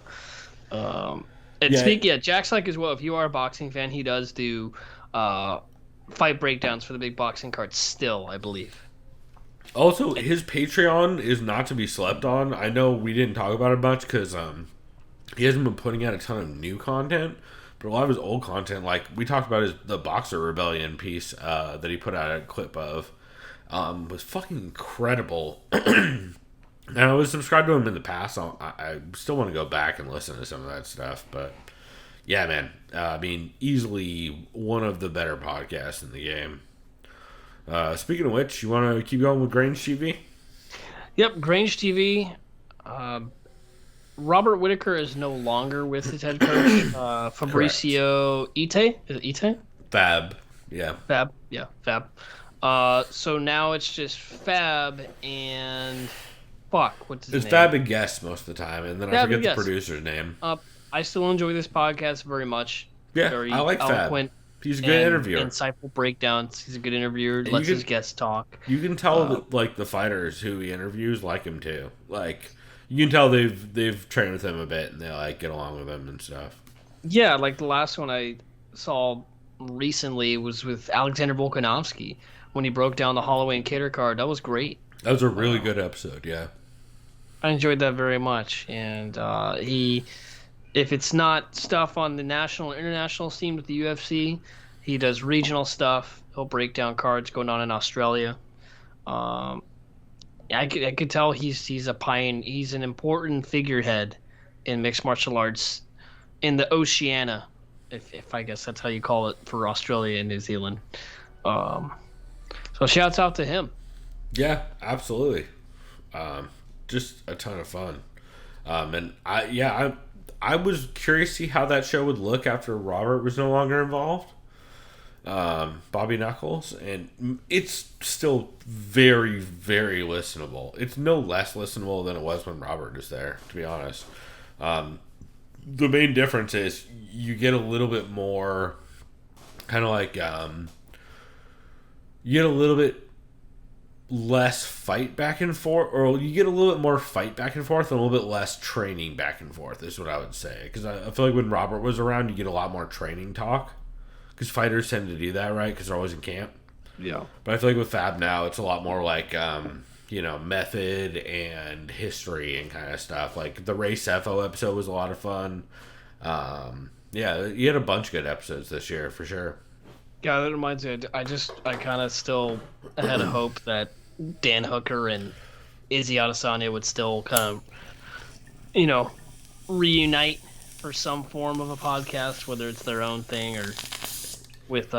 Jack Slack as well. If you are a boxing fan, he does do fight breakdowns for the big boxing cards still, I believe. Also, his Patreon is not to be slept on. I know we didn't talk about it much because he hasn't been putting out a ton of new content, but a lot of his old content, like we talked about the Boxer Rebellion piece that he put out a clip of, was fucking incredible. And I was subscribed to him in the past. So I still want to go back and listen to some of that stuff, but yeah, man. I mean, easily one of the better podcasts in the game. Speaking of which, you want to keep going with Grange TV? Yep, Grange TV. Robert Whittaker is no longer with his head coach. Fabricio Ite? Is it Ite? Fab. Yeah. Fab. Yeah, Fab. So now it's just Fab and... Fuck, what's his name? It's Fab and Guest most of the time, and then I forget the producer's name. I still enjoy this podcast very much. Yeah, I like Fab. He's a good interviewer. Insightful breakdowns. He's a good interviewer. Lets his guests talk. You can tell that, like, the fighters who he interviews like him too. Like, you can tell they've trained with him a bit and they like get along with him and stuff. Yeah, like the last one I saw recently was with Alexander Volkanovski when he broke down the Holloway and Cater card. That was great. That was a really good episode. Yeah, I enjoyed that very much. And if it's not stuff on the national or international scene with the UFC, he does regional stuff. He'll break down cards going on in Australia. I could tell he's a pioneer. He's an important figurehead in mixed martial arts in the Oceania, if I guess that's how you call it for Australia and New Zealand. So shouts out to him. Yeah, absolutely. Just a ton of fun. And I was curious to see how that show would look after Robert was no longer involved. Bobby Knuckles, and it's still very, very listenable. It's no less listenable than it was when Robert was there, to be honest. The main difference is you get a little bit more kind of like you get a little bit less fight back and forth, or you get a little bit more fight back and forth and a little bit less training back and forth is what I would say, because I feel like when Robert was around you get a lot more training talk, because fighters tend to do that, right, because they're always in camp. Yeah, but I feel like with Fab now it's a lot more like method and history and kind of stuff. Like the Ray Sefo episode was a lot of fun. Yeah, you had a bunch of good episodes this year for sure. Yeah, that reminds me. I kind of still had a hope that Dan Hooker and Izzy Adesanya would still kind of, reunite for some form of a podcast, whether it's their own thing or with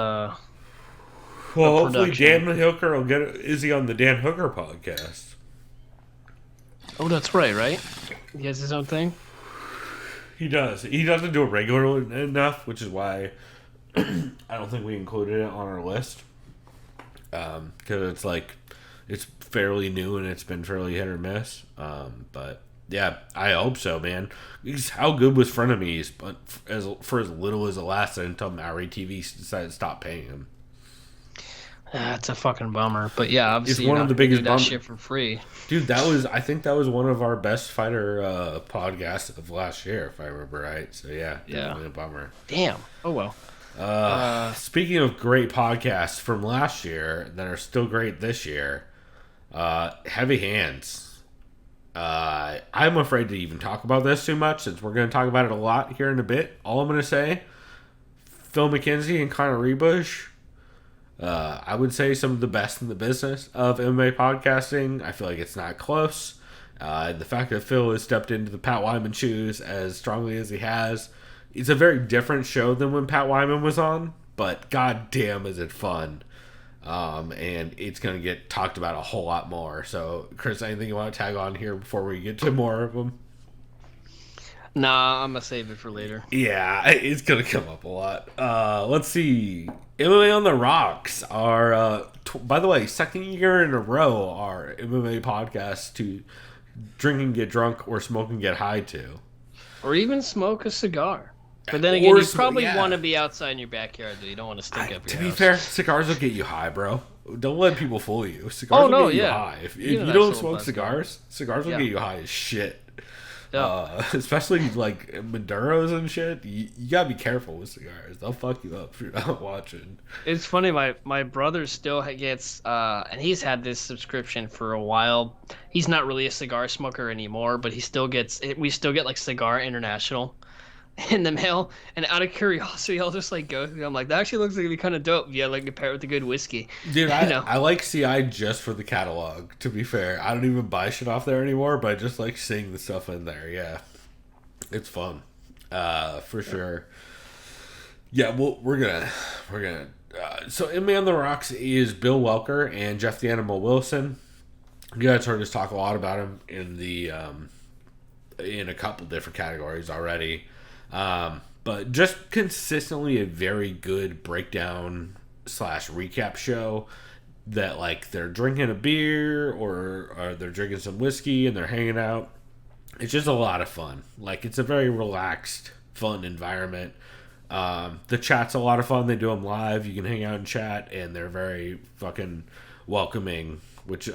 Well, hopefully Dan Hooker will get Izzy on the Dan Hooker podcast. Oh, that's right? He has his own thing? He does. He doesn't do it regularly enough, which is why I don't think we included it on our list. Because it's fairly new and it's been fairly hit or miss. But yeah, I hope so, man. Because how good was Frenemies? But for as little as it lasted until Maori TV decided to stop paying him. That's a fucking bummer. But yeah, obviously it's one of the biggest bummers. Shit for free, dude. I think that was one of our best fighter podcasts of last year, if I remember right. So yeah, definitely a bummer. Damn. Oh well. Speaking of great podcasts from last year that are still great this year, Heavy Hands. I'm afraid to even talk about this too much since we're going to talk about it a lot here in a bit. All I'm going to say, Phil McKenzie and Connor Rebush, I would say some of the best in the business of MMA podcasting. I feel like it's not close. The fact that Phil has stepped into the Pat Wyman shoes as strongly as he has, it's a very different show than when Pat Wyman was on, but goddamn is it fun. And it's going to get talked about a whole lot more. So, Chris, anything you want to tag on here before we get to more of them? Nah, I'm going to save it for later. Yeah, it's going to come up a lot. Let's see. MMA on the Rocks are, by the way, second year in a row, our MMA podcast to drink and get drunk or smoke and get high to. Or even smoke a cigar. But then again, you probably want to be outside in your backyard, though. You don't want to stink up your house. To be fair, cigars will get you high, bro. Don't let people fool you. Cigars will get you high. If you don't smoke cigars will get you high as shit. Yeah. Especially like Maduros and shit. You gotta be careful with cigars. They'll fuck you up if you're not watching. It's funny. My brother still gets, and he's had this subscription for a while. He's not really a cigar smoker anymore, but he still gets. We still get like Cigar International in the mail, and out of curiosity I'll just like go through. I'm like, that actually looks like it'd be kind of dope. Yeah, like compare it with a good whiskey. Dude, I like CI just for the catalog, to be fair. I don't even buy shit off there anymore, but I just like seeing the stuff in there. Yeah, it's fun, for sure. Yeah, well, we're gonna so MMA on the Rocks is Bill Welker and Jeff the Animal Wilson. You guys heard us talk a lot about him in the in a couple different categories already. But just consistently a very good breakdown / recap show that like they're drinking a beer or they're drinking some whiskey and they're hanging out. It's just a lot of fun. Like it's a very relaxed, fun environment. The chat's a lot of fun. They do them live. You can hang out and chat and they're very fucking welcoming, which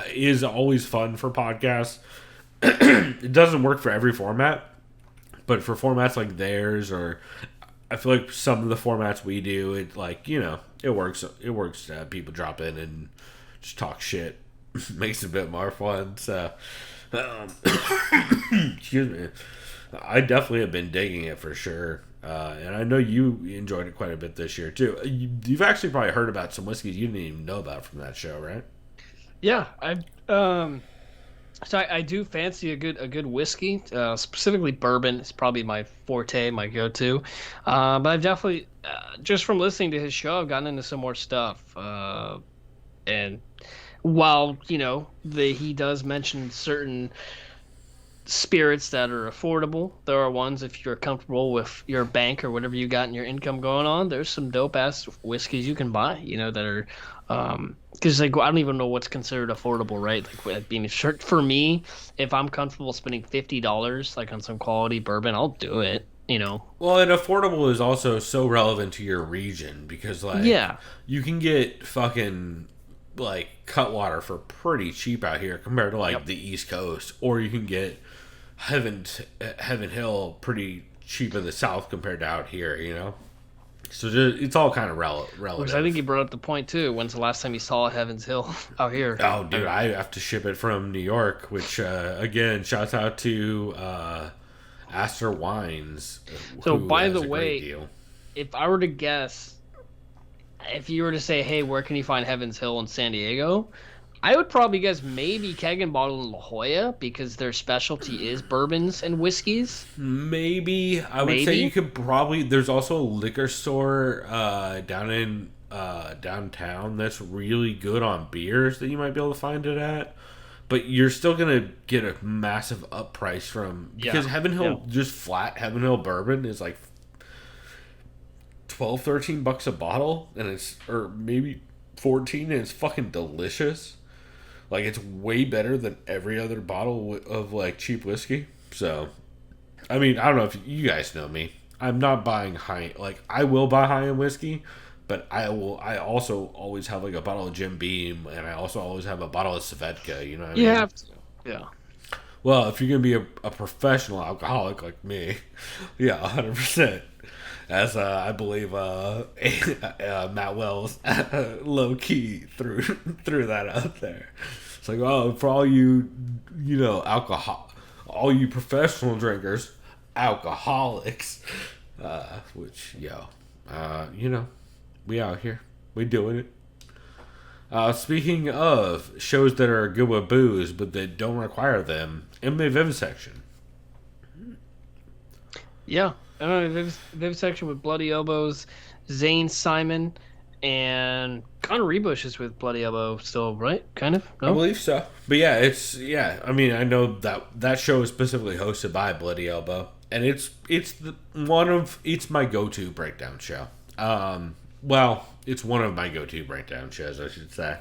is always fun for podcasts. It doesn't work for every format. But for formats like theirs, or I feel like some of the formats we do, it like, you know, it works. It works to have people drop in and just talk shit. Makes it a bit more fun. So, excuse me. I definitely have been digging it for sure. And I know you enjoyed it quite a bit this year too. You've actually probably heard about some whiskeys you didn't even know about from that show, right? Yeah, So I do fancy a good whiskey, specifically bourbon. It's probably my forte, my go-to. But I've definitely, just from listening to his show, I've gotten into some more stuff. And while, you know, he does mention certain spirits that are affordable, there are ones, if you're comfortable with your bank or whatever you got in your income going on, there's some dope-ass whiskeys you can buy, you know, that are... because like I don't even know what's considered affordable, right? Like being for me, if I'm comfortable spending $50 like on some quality bourbon, I'll do it. You know. Well, and affordable is also so relevant to your region because like you can get fucking like Cutwater for pretty cheap out here compared to like the East Coast, or you can get Heaven Hill pretty cheap in the South compared to out here. You know. So it's all kind of relative. Because I think you brought up the point, too. When's the last time you saw Heaven's Hill out here? Oh, dude, I have to ship it from New York, which, again, shouts out to Astor Wines. So, by the way, if I were to guess, if you were to say, hey, where can you find Heaven's Hill in San Diego? I would probably guess maybe Keg and Bottle in La Jolla because their specialty is bourbons and whiskeys. Maybe. I would say you could probably... There's also a liquor store down in downtown that's really good on beers that you might be able to find it at. But you're still gonna get a massive up price from because Heaven Hill just flat Heaven Hill bourbon is like $12-13 a bottle, and it's or maybe 14, and it's fucking delicious. Like it's way better than every other bottle of like cheap whiskey. So, I mean, I don't know if you guys know me. I'm not buying high. Like I will buy high end whiskey. But I also always have like a bottle of Jim Beam, and I also always have a bottle of Svedka. You know what I mean? You have to. Yeah. Well, if you're gonna be a professional alcoholic like me, yeah, 100%. As I believe Matt Wells low key threw that out there. It's like, oh, for all you all you professional drinkers, alcoholics, which we out here. We doing it. Speaking of shows that are good with booze, but that don't require them, MMA Vivisection. Yeah. Vivisection with Bloody Elbows, Zane Simon, and Connor Rebush is with Bloody Elbow still, right? Kind of? No? I believe so. But yeah, I mean, I know that show is specifically hosted by Bloody Elbow, and it's my go-to breakdown show. Well, it's one of my go-to breakdown shows, I should say.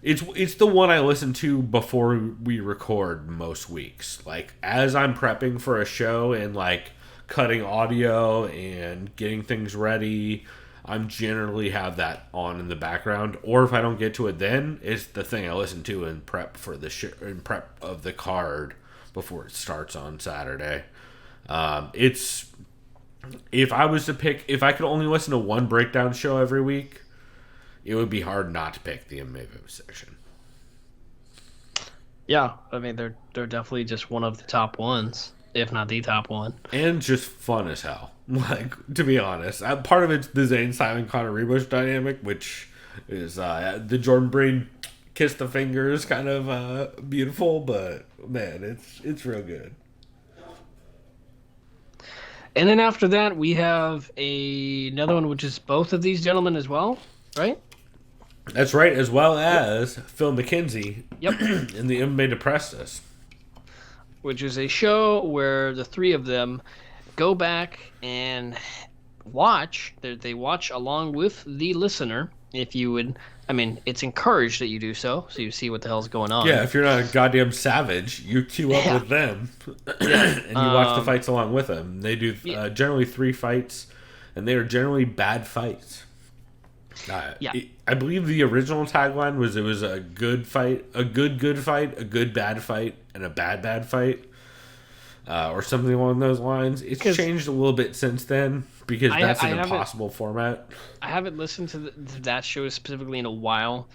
It's the one I listen to before we record most weeks. Like, as I'm prepping for a show and, like, cutting audio and getting things ready, I'm generally have that on in the background. Or if I don't get to it then, it's the thing I listen to in prep for the in prep of the card before it starts on Saturday. If I could only listen to one breakdown show every week, it would be hard not to pick the MMA section. Yeah, I mean they're definitely just one of the top ones, if not the top one, and just fun as hell. Like, to be honest, part of it's the Zane Simon Connor Rebush dynamic, which is the Jordan Breen kiss the fingers kind of beautiful, but man, it's real good. And then after that, we have another one, which is both of these gentlemen as well, right? That's right, as well as Phil McKenzie. Yep. In the MMA Depressus. Which is a show where the three of them go back and watch. They watch along with the listener, if you would. I mean, it's encouraged that you do so you see what the hell's going on. Yeah, if you're not a goddamn savage, you queue up with them, and you watch the fights along with them. They do generally 3 fights, and they are generally bad fights. I believe the original tagline was it was a good fight, a good fight, a good bad fight, and a bad fight, or something along those lines. It's changed a little bit since then. Because that's an impossible format. I haven't listened to that show specifically in a while.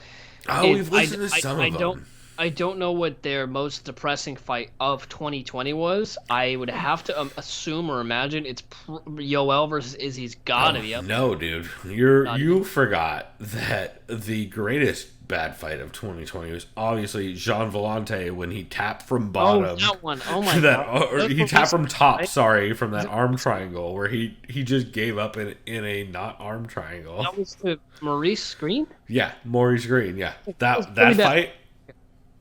Oh, we've listened to some of them. I don't know what their most depressing fight of 2020 was. I would have to assume or imagine it's Yoel versus Izzy's gotta be up. No, dude. You forgot that the greatest bad fight of 2020 was obviously Jean Vellante when he tapped from bottom. Oh, that one. Oh my god. Or he tapped from top, from that arm triangle where he just gave up in a not arm triangle. That was to Maurice Green? Yeah, Maurice Green, yeah. That fight,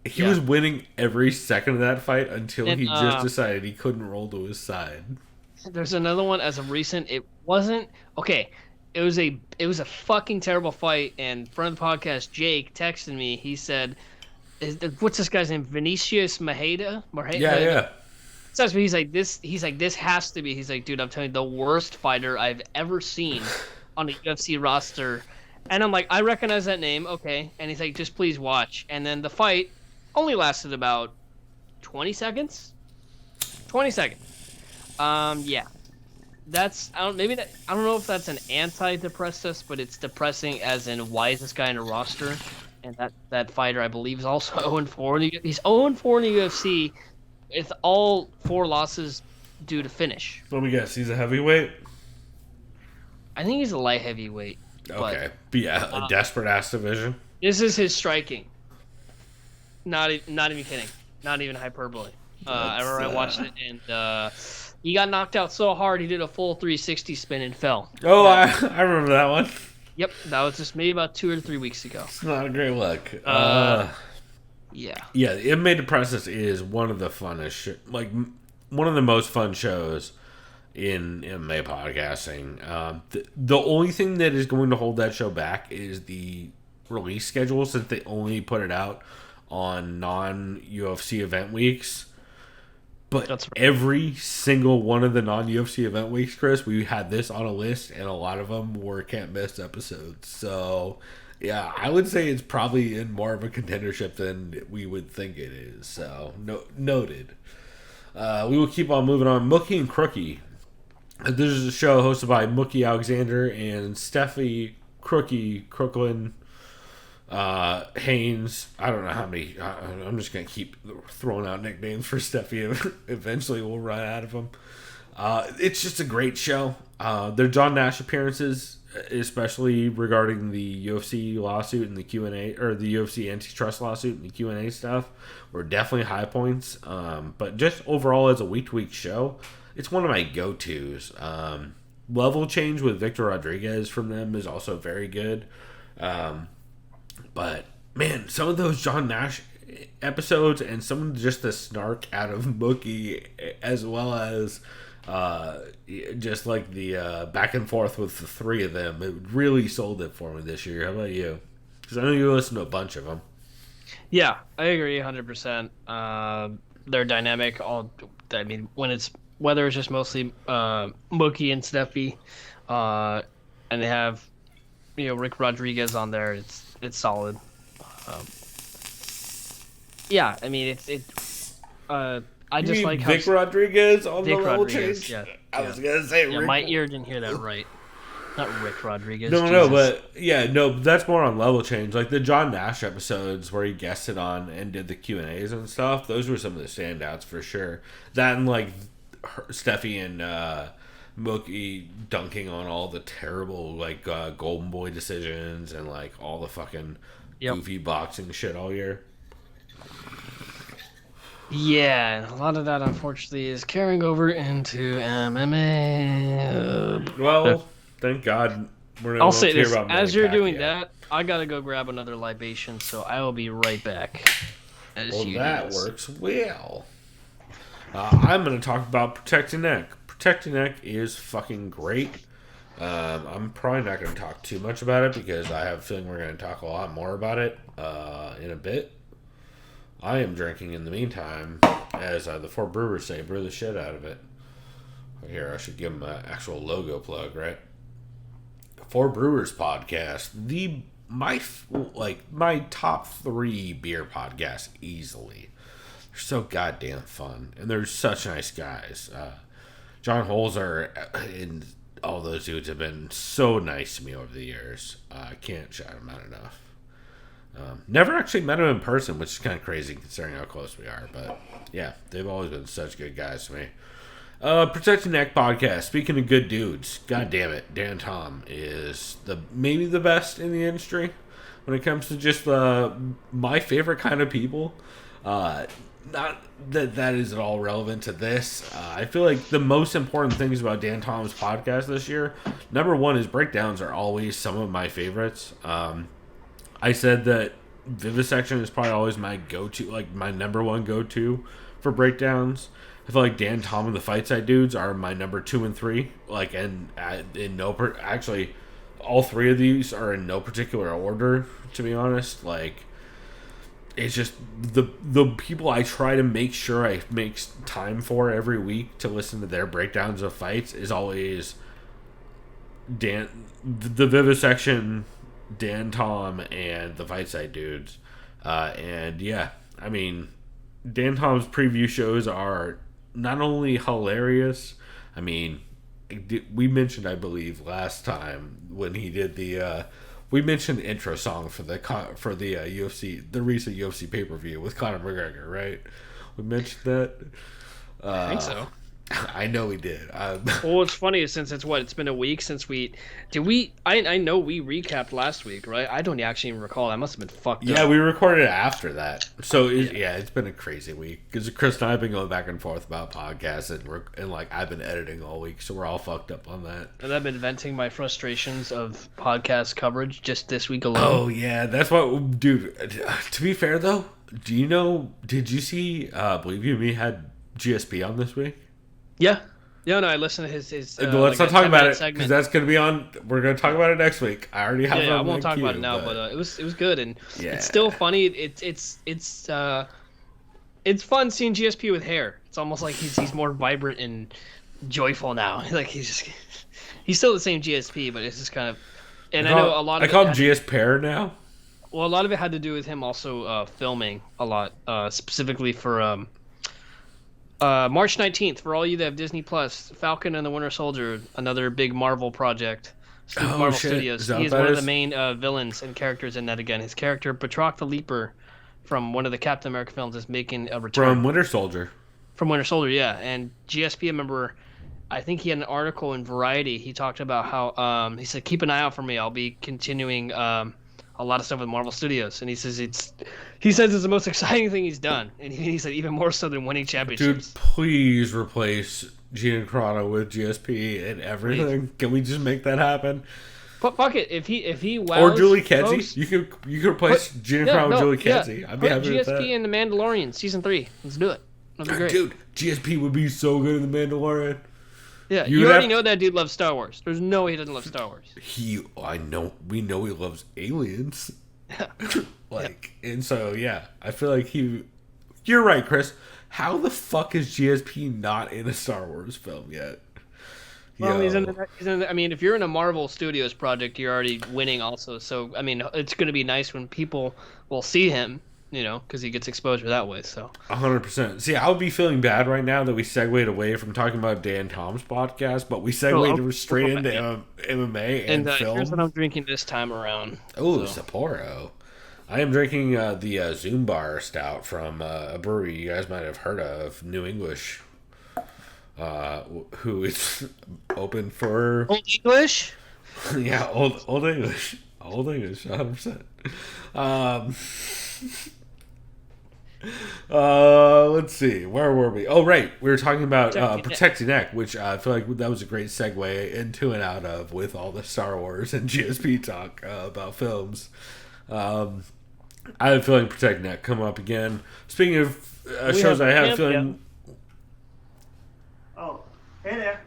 he was winning every second of that fight until he just decided he couldn't roll to his side. There's another one as of recent. It wasn't... Okay, it was a fucking terrible fight, and friend of the podcast, Jake, texted me. He said, "What's this guy's name? Vinicius Maheda?" Yeah. So he's like, this has to be. He's like, dude, I'm telling you, the worst fighter I've ever seen on a UFC roster. And I'm like, I recognize that name, okay. And he's like, just please watch. And then the fight only lasted about 20 seconds. 20 seconds. Yeah. I don't know if that's an anti-depressist, but it's depressing as in why is this guy in a roster? And that fighter, I believe, is also 0-4. He's 0-4 in the UFC with all 4 losses due to finish. Let me guess, he's a heavyweight? I think he's a light heavyweight. Okay. But yeah, a desperate ass division. This is his striking. Not even kidding. Not even hyperbole. I remember I watched it, and he got knocked out so hard he did a full 360 spin and fell. Oh, I remember that one. Yep, that was just maybe about 2 or 3 weeks ago. It's not a great look. Yeah. Yeah, MMA Depressus is one of the funnest, one of the most fun shows in MMA podcasting. The only thing that is going to hold that show back is the release schedule, since they only put it out on non-UFC event weeks. But That's right. every single one of the non-UFC event weeks, Chris, we had this on a list, and a lot of them were can't-miss episodes. So, yeah, I would say it's probably in more of a contendership than we would think it is. So, noted. We will keep on moving on. Milky and Crooky. This is a show hosted by Mookie Alexander and Steffi Crooklyn Haynes. I don't know how many. I'm just going to keep throwing out nicknames for Steffi. Eventually we'll run out of them. It's just a great show. Their John Nash appearances, especially regarding the UFC lawsuit and the Q&A, or the UFC antitrust lawsuit and the Q&A stuff, were definitely high points. But just overall as a week-to-week show, it's one of my go-tos. Level Change with Victor Rodriguez from them is also very good. But, man, some of those John Nash episodes and some of just the snark out of Mookie, as well as just like the back and forth with the three of them, it really sold it for me this year. How about you? Because I know you listen to a bunch of them. Yeah, I agree 100%. They're dynamic. Whether it's just mostly Mookie and Steffi, and they have Rick Rodriguez on there, it's solid. Yeah, I mean I just like Vic Rodriguez on Vic the level Rodriguez, change. yeah, I was gonna say Rick. my ear didn't hear that right. Not Rick Rodriguez. No, but that's more on level change. Like the John Nash episodes where he guested on and did the Q&As and stuff. Those were some of the standouts for sure. That and like Steffi and Mookie dunking on all the terrible like Golden Boy decisions and like all the fucking goofy boxing shit all year. Yeah, a lot of that unfortunately is carrying over into MMA. Well, thank God we're not I'll say this: about as you're doing that, I gotta go grab another libation, so I will be right back. That works well. I'm going to talk about Protecting Neck. Protecting Neck is fucking great. I'm probably not going to talk too much about it because I have a feeling we're going to talk a lot more about it in a bit. I am drinking in the meantime, as the four brewers say, brew the shit out of it. Here, I should give them an actual logo plug, right? Four Brewers Podcast, my top 3 beer podcasts easily. They're so goddamn fun, and they're such nice guys. John Holzer and all those dudes have been so nice to me over the years. I can't shout them out enough. Never actually met them in person, which is kind of crazy considering how close we are. But yeah, they've always been such good guys to me. Protecting Neck Podcast. Speaking of good dudes, god damn it, Dan Tom is maybe the best in the industry when it comes to just my favorite kind of people. Not that is at all relevant to this. I feel like the most important things about Dan Tom's podcast this year, number one, is breakdowns are always some of my favorites. I said that Vivisection is probably always my go-to, like my number one go-to for breakdowns. I feel like Dan Tom and the Fight Side Dudes are my number 2 and 3. Like, and actually, all 3 of these are in no particular order. To be honest, like, it's just the people I try to make sure I make time for every week to listen to their breakdowns of fights is always the Vivisection, Dan Tom, and the Fight Side Dudes. And yeah, I mean, Dan Tom's preview shows are not only hilarious. I mean, we mentioned, I believe, last time when he did we mentioned the intro song for the UFC, the recent UFC pay-per-view with Conor McGregor, right? We mentioned that. I think so. I know we did. Well, what's funny is since it's been a week since I know we recapped last week, right? I don't actually even recall. I must have been fucked up. Yeah, we recorded it after that. So, it's been a crazy week. Because Chris and I have been going back and forth about podcasts, and like, I've been editing all week, so we're all fucked up on that. And I've been venting my frustrations of podcast coverage just this week alone. Oh, yeah. That's what... Dude, to be fair, though, did you see Believe You Me had GSP on this week? Yeah. Yeah, no, I listened to his let's not talk about it, because that's going to be on... We're going to talk about it next week. I already have it on I won't talk queue, about it now, but it was good, and it's still funny. It's fun seeing GSP with hair. It's almost like he's more vibrant and joyful now. Like, he's still the same GSP, but it's just kind of... And I know a lot of... I call him GS Pear now. Well, a lot of it had to do with him also filming a lot, specifically for... March 19th, for all you that have Disney Plus, Falcon and the Winter Soldier, another big Marvel project. Marvel Studios. He is one of the main villains and characters in that again. His character, Batroc the Leaper, from one of the Captain America films, is making a return. From Winter Soldier. From Winter Soldier, yeah. And GSP, I remember, I think he had an article in Variety. He talked about how, he said, keep an eye out for me. I'll be continuing a lot of stuff with Marvel Studios, and he says it's the most exciting thing he's done, and he said even more so than winning championships. Dude, please replace Gina Carano with GSP and everything. Please. Can we just make that happen? But fuck it, if he wows, or Julie Kedzie, you could replace Gina Carano with Julie Kedzie. I'd be happy with that. GSP in The Mandalorian season 3. Let's do it. That'd be great. Dude, GSP would be so good in The Mandalorian. Yeah, you already know that dude loves Star Wars. There's no way he doesn't love Star Wars. We know he loves aliens. And so, yeah, I feel like you're right, Chris. How the fuck is GSP not in a Star Wars film yet? Well, he's in I mean, if you're in a Marvel Studios project, you're already winning also. So, I mean, it's going to be nice when people will see him, because he gets exposure that way. So 100%. See, I would be feeling bad right now that we segued away from talking about Dan Tom's podcast, but we segued straight into MMA and film. Here's what I'm drinking this time around. Oh, Sapporo. I am drinking the Zoom Bar Stout from a brewery you guys might have heard of, New English, who is open for... Old English? Yeah, Old English. Old English, 100%. Let's see, where were we? Oh, right, we were talking about Protect Your Neck, which I feel like that was a great segue into and out of with all the Star Wars and GSP talk about films. I have a feeling Protect Neck come up again. Speaking of shows, I have a feeling. Oh, hey there.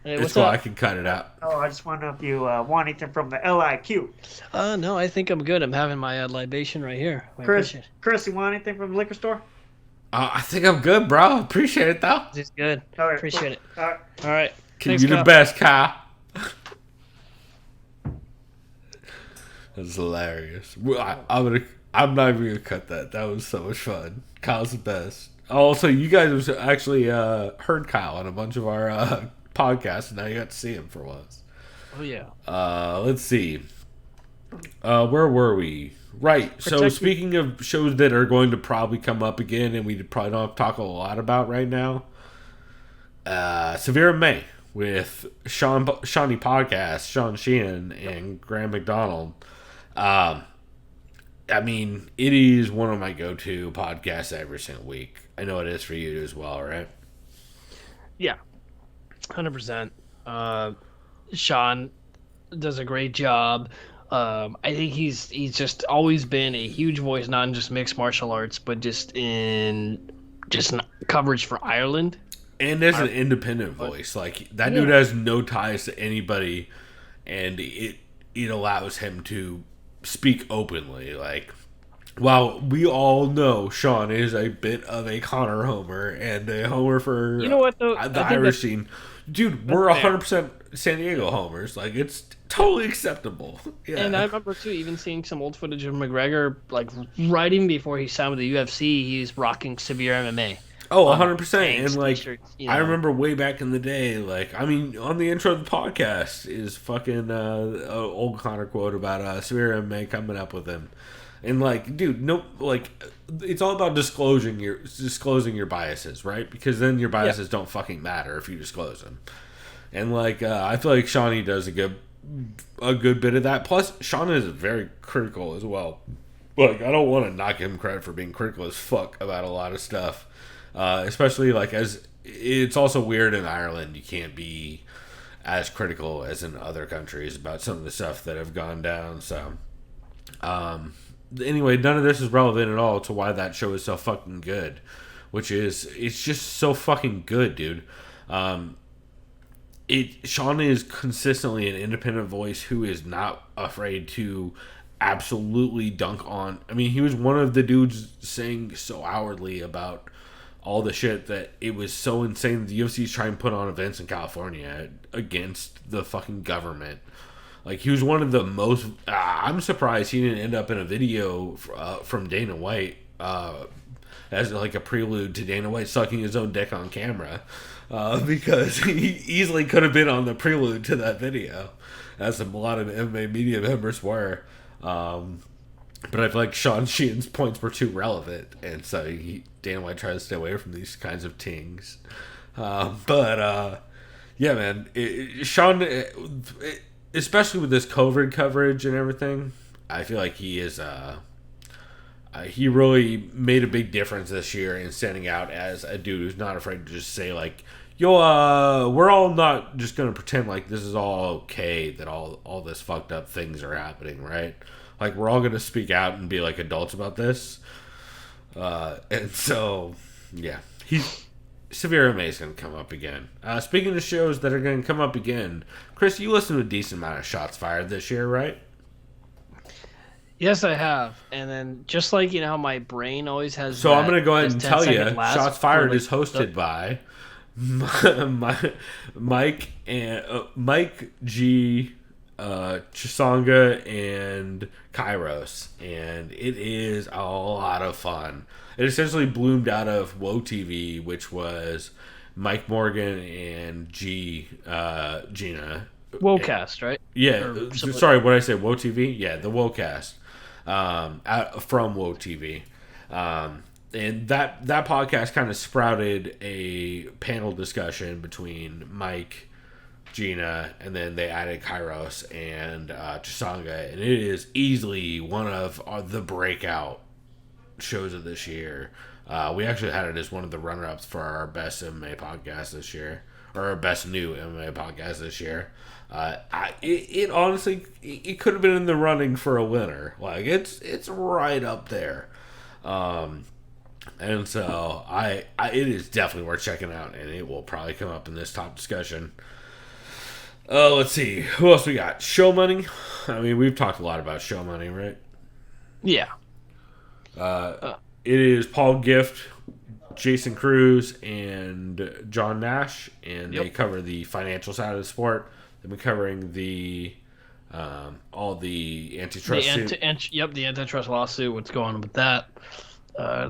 Hey, it's cool. I can cut it out. Oh, I just wonder if you want anything from the LIQ. No, I think I'm good. I'm having my libation right here. Chris, you want anything from the liquor store? I think I'm good, bro. Appreciate it, though. This is good. All right, appreciate cool. it. All right. Thanks, you the best, Kyle. That's hilarious. I'm not even gonna cut that. That was so much fun. Kyle's the best. Also, you guys actually heard Kyle on a bunch of our podcasts, and now you got to see him for once. Oh yeah. Let's see. Where were we? Right. So speaking of shows that are going to probably come up again, and we probably don't have to talk a lot about right now. Severe May with Shawnee Podcast, Sean Sheehan, and Graham McDonald. I mean, it is one of my go-to podcasts every single week. I know it is for you as well, right? Yeah, 100%. Sean does a great job. I think he's just always been a huge voice, not in just mixed martial arts, but just in coverage for Ireland. And as an independent voice, like that dude has no ties to anybody, and it allows him to speak openly. Like, while we all know Sean is a bit of a Connor homer and a homer for the Irish scene, dude, we're 100% San Diego homers. Like, it's totally acceptable. Yeah. And I remember too, even seeing some old footage of McGregor, like right even before he signed with the UFC, he's rocking Severe MMA. Oh, 100%. And like, I remember way back in the day, like, I mean, on the intro of the podcast is fucking old Connor quote about Severe MMA coming up with him. And like, dude, no, like, it's all about disclosing your biases, right? Because then your biases don't fucking matter if you disclose them. And like, I feel like Shawnee does a good bit of that. Plus, Sean is very critical as well. Like, I don't want to knock him credit for being critical as fuck about a lot of stuff, especially like as it's also weird in Ireland. You can't be as critical as in other countries about some of the stuff that have gone down. So, anyway, none of this is relevant at all to why that show is so fucking good, which is it's just so fucking good, dude. Sean is consistently an independent voice who is not afraid to absolutely dunk on. I mean, he was one of the dudes saying so outwardly about all the shit that it was so insane that the UFC's trying to put on events in California against the fucking government. Like, he was one of the most... I'm surprised he didn't end up in a video from Dana White as like a prelude to Dana White sucking his own dick on camera. Because he easily could have been on the prelude to that video, as a lot of MMA media members were. But I feel like Sean Sheehan's points were too relevant, and so Dana White tries to stay away from these kinds of tings. Yeah, man, Sean, especially with this COVID coverage and everything, I feel like he is... he really made a big difference this year in standing out as a dude who's not afraid to just say, like, yo, we're all not just going to pretend like this is all okay, that all this fucked up things are happening, right? Like, we're all going to speak out and be, like, adults about this. And so, yeah. Severe MMA is going to come up again. Speaking of shows that are going to come up again, Chris, you listened to a decent amount of Shots Fired this year, right? Yes, I have. And then, just like, you know how my brain always has... So I'm going to go ahead and tell you, Shots Fired is hosted by Mike G, Chisanga, and Kairos, and it is a lot of fun. It essentially bloomed out of Woe TV, which was Mike Morgan and Gina. Wocast, right? Yeah, sorry, what did I say? Woe TV? Yeah, the Wocast, from Woe TV. And that podcast kind of sprouted a panel discussion between Mike, Gina, and then they added Kairos and Chisanga, and it is easily one of the breakout shows of this year. We actually had it as one of the runner-ups for our best MMA podcast this year, or our best new MMA podcast this year. It honestly, it could have been in the running for a winner. Like, it's right up there. And so it is definitely worth checking out, and it will probably come up in this top discussion. Let's see. Who else we got? Show Money. I mean, we've talked a lot about Show Money, right? Yeah. It is Paul Gift, Jason Cruz, and John Nash, and they cover the financial side of the sport. They've been covering the all the antitrust the antitrust lawsuit, what's going on with that.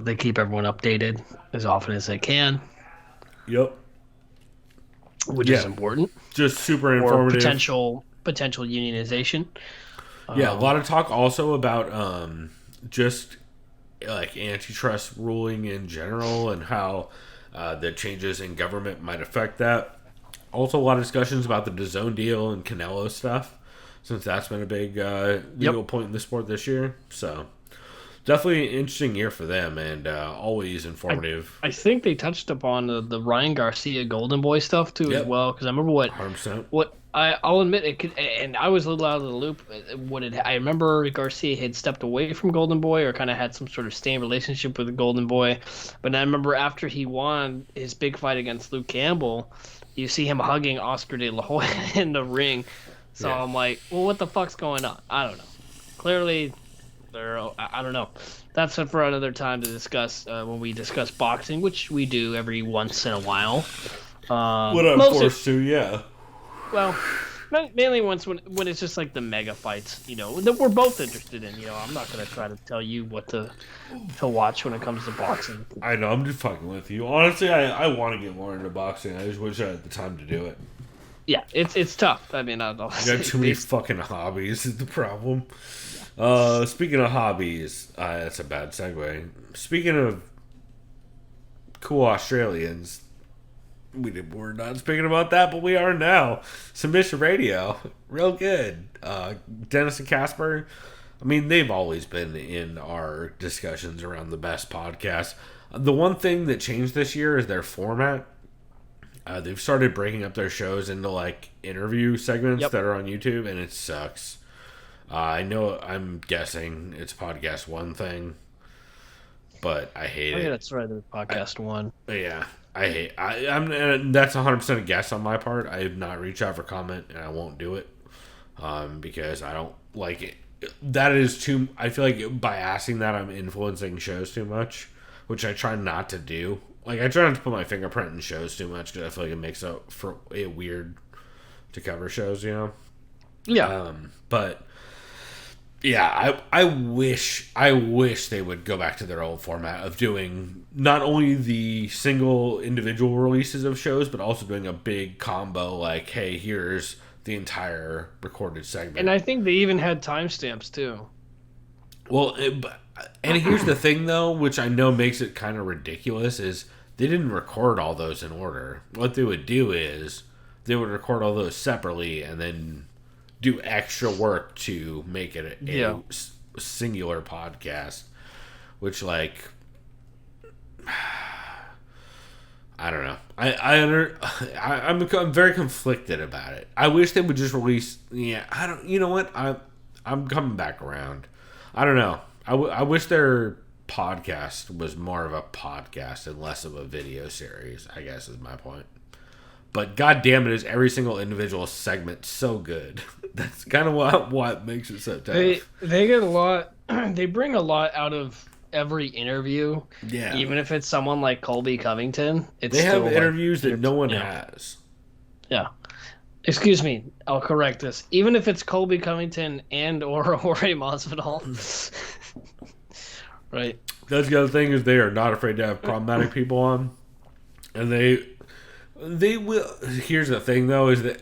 They keep everyone updated as often as they can. Yep. Which is important. Just super informative. Or potential unionization. Yeah, a lot of talk also about just like antitrust ruling in general and how the changes in government might affect that. Also, a lot of discussions about the DAZN deal and Canelo stuff, since that's been a big legal point in the sport this year. So, definitely an interesting year for them, and always informative. I think they touched upon the Ryan Garcia Golden Boy stuff too as well, because I remember 100%. I'll admit it could, and I was a little out of the loop. I remember Garcia had stepped away from Golden Boy, or kind of had some sort of strained relationship with the Golden Boy. But I remember after he won his big fight against Luke Campbell, you see him hugging Oscar De La Hoya in the ring. So I'm like, well, what the fuck's going on? I don't know. Clearly, I don't know. That's for another time to discuss when we discuss boxing, which we do every once in a while. What I'm forced to, yeah. Well, mainly once when it's just like the mega fights, you know, that we're both interested in. You know, I'm not gonna try to tell you what to watch when it comes to boxing. I know, I'm just fucking with you. Honestly, I want to get more into boxing. I just wish I had the time to do it. Yeah, it's tough. I mean, I don't know. You got too many fucking hobbies is the problem. Speaking of hobbies, that's a bad segue. Speaking of cool Australians, we're not speaking about that, but we are now. Submission Radio, real good. Dennis and Casper, I mean, they've always been in our discussions around the best podcasts. The one thing that changed this year is their format. They've started breaking up their shows into like interview segments that are on YouTube, and it sucks. I know, I'm guessing it's podcast one thing, but I hate it. Yeah, that's right. The podcast one. Yeah, I'm that's 100% a guess on my part. I have not reached out for comment, and I won't do it because I don't like it. That is too. I feel like by asking that, I'm influencing shows too much, which I try not to do. Like, I try not to put my fingerprint in shows too much because I feel like it makes it weird to cover shows, you know. Yeah. But yeah, I wish they would go back to their old format of doing not only the single individual releases of shows, but also doing a big combo. Like, hey, here's the entire recorded segment. And I think they even had timestamps too. Well, and here's the thing though, which I know makes it kind of ridiculous, is they didn't record all those in order. What they would do is they would record all those separately and then do extra work to make it a singular podcast, which, like, I don't know. I'm very conflicted about it. I wish they would just release. Yeah, I don't. You know what? I'm coming back around. I don't know. I wish their podcast was more of a podcast and less of a video series, I guess is my point. But god damn it, is every single individual segment so good. That's kind of what makes it so tough. They get a lot. They bring a lot out of every interview. Yeah. Even if it's someone like Colby Covington, they have interviews that no one has. Yeah. Excuse me, I'll correct this. Even if it's Colby Covington and or Jorge Masvidal. Right. That's the other thing, is they are not afraid to have problematic people on. And they will. Here's the thing, though, is that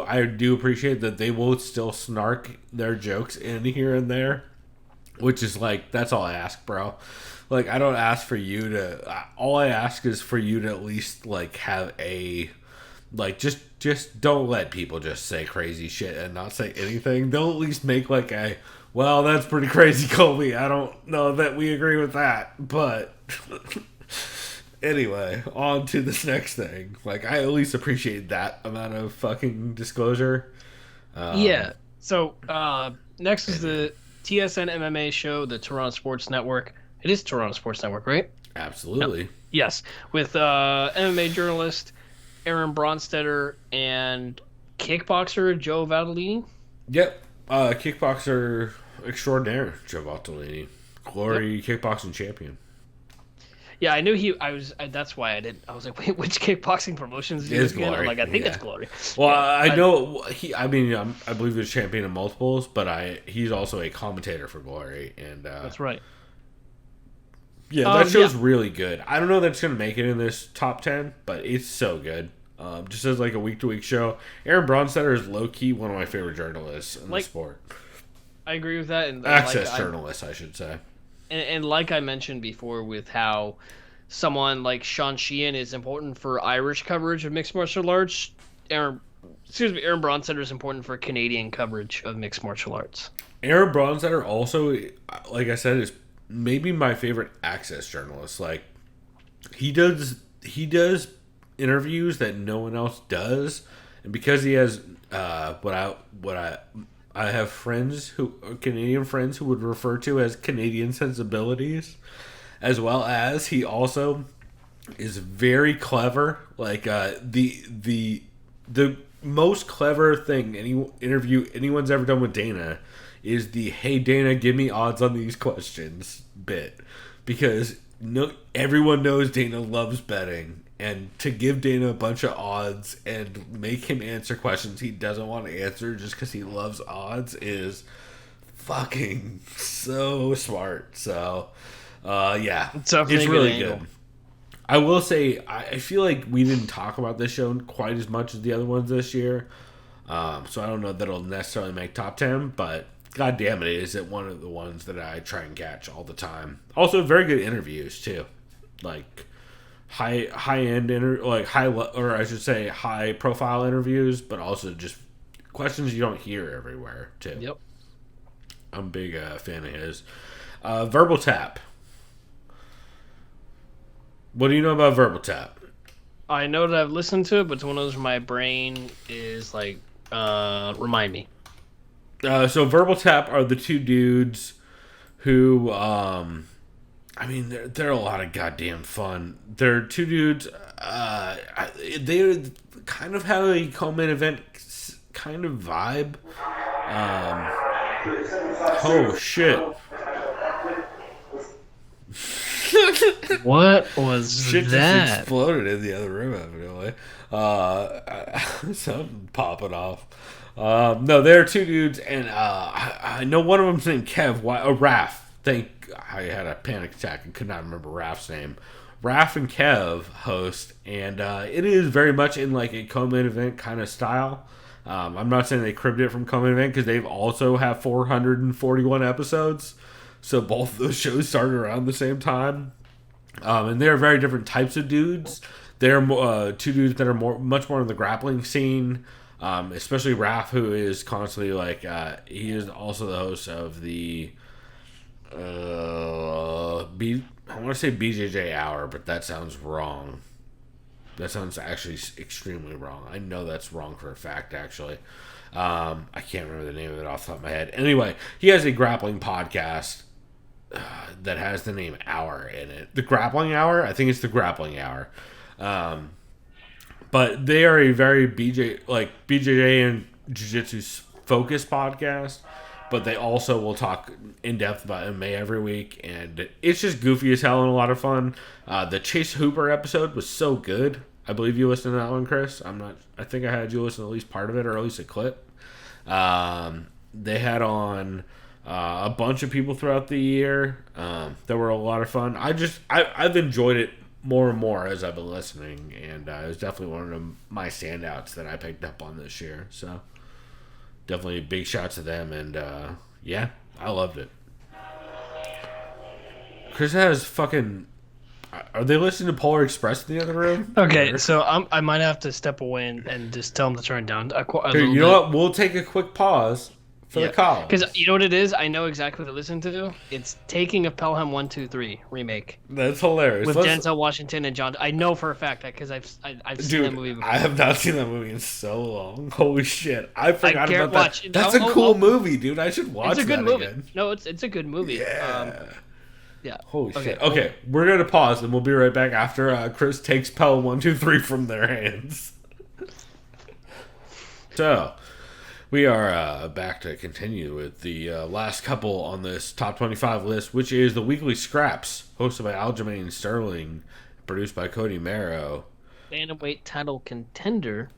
I do appreciate that they will still snark their jokes in here and there, which is like, that's all I ask, bro. Like, I don't ask for you to. All I ask is for you to at least like have a, like, just don't let people just say crazy shit and not say anything. They'll at least make like a, well, that's pretty crazy, Colby. I don't know that we agree with that, but. Anyway, on to this next thing. Like, I at least appreciate that amount of fucking disclosure. Yeah. So, next is the TSN MMA show, the Toronto Sports Network. It is Toronto Sports Network, right? Absolutely. No. Yes. With MMA journalist Aaron Bronstetter and kickboxer Joe Valtellini. Yep. Kickboxer extraordinaire Joe Valtellini. Glory kickboxing champion. Yeah, I knew that's why I didn't. I was like, wait, which kickboxing promotions is he again? I'm like, I think it's Glory. Well, I know I believe he's champion in multiples, but he's also a commentator for Glory, and that's right. Yeah, that show's really good. I don't know that it's gonna make it in this top 10, but it's so good. Just as like a week-to-week show. Aaron Bronstetter is low-key one of my favorite journalists in the sport. I agree with that. And access journalists, I should say. And like I mentioned before, with how someone like Sean Sheehan is important for Irish coverage of mixed martial arts, Aaron Bronstetter is important for Canadian coverage of mixed martial arts. Aaron Bronstetter also, like I said, is maybe my favorite access journalist. Like, he does interviews that no one else does, and because he has I have Canadian friends who would refer to as Canadian sensibilities, as well as he also is very clever. Like, the most clever thing anyone's ever done with Dana is the "Hey Dana, give me odds on these questions" bit, because everyone knows Dana loves betting. And to give Dana a bunch of odds and make him answer questions he doesn't want to answer just because he loves odds is fucking so smart. So, yeah, it's really good. I will say, I feel like we didn't talk about this show quite as much as the other ones this year. So I don't know that it'll necessarily make top 10, but god damn it, is it one of the ones that I try and catch all the time. Also, very good interviews too, like high profile interviews, but also just questions you don't hear everywhere too. Yep. I'm a big fan of his. Verbal Tap. What do you know about Verbal Tap? I know that I've listened to it, but it's one of those where my brain is like, remind me. So Verbal Tap are the two dudes who, I mean, they're a lot of goddamn fun. They're two dudes. They kind of have a co-main event kind of vibe. Oh shit! What was Shit that? just exploded in the other room, evidently. Something popping off. No, they're two dudes, and I know one of them's named Kev. Raph. I had a panic attack and could not remember Raph's name. Raph and Kev host, and it is very much in like a co-main event kind of style. I'm not saying they cribbed it from co-main event because they've also have 441 episodes. So both of those shows started around the same time. And they're very different types of dudes. They're two dudes that are much more in the grappling scene. Especially Raph, who is constantly like, he is also the host of the, I want to say BJJ Hour, but that sounds wrong. That sounds actually extremely wrong. I know that's wrong for a fact, actually. I can't remember the name of it off the top of my head. Anyway, he has a grappling podcast that has the name Hour in it. The Grappling Hour? I think it's the Grappling Hour. But they are a very BJJ and Jiu-Jitsu focused podcast. But they also will talk in depth about MMA every week. And it's just goofy as hell and a lot of fun. The Chase Hooper episode was so good. I believe you listened to that one, Chris. I think I had you listen to at least part of it, or at least a clip. They had on a bunch of people throughout the year that were a lot of fun. I've enjoyed it more and more as I've been listening, and it was definitely one of my standouts that I picked up on this year. So definitely big shouts to them, and yeah, I loved it. Chris has fucking. Are they listening to Polar Express in the other room? Okay, so I might have to step away and just tell them to turn it down. Here, you know what? We'll take a quick pause for the call. Because you know what it is? I know exactly what to listen to. It's Taking of Pelham 1-2-3 remake. That's hilarious. With Denzel Washington and John. I know for a fact that because I've seen that movie before. I have not seen that movie in so long. Holy shit. I forgot about watch. that. That's a cool movie, dude. I should watch that. It's a good movie. Again. No, it's a good movie. Yeah. Yeah. Holy shit. Okay, we're going to pause and we'll be right back after Chris takes Pelham 1-2-3 from their hands. So, we are back to continue with the last couple on this top 25 list, which is the Weekly Scraps, hosted by Aljamain Sterling, produced by Cody Marrow. Bantamweight title contender.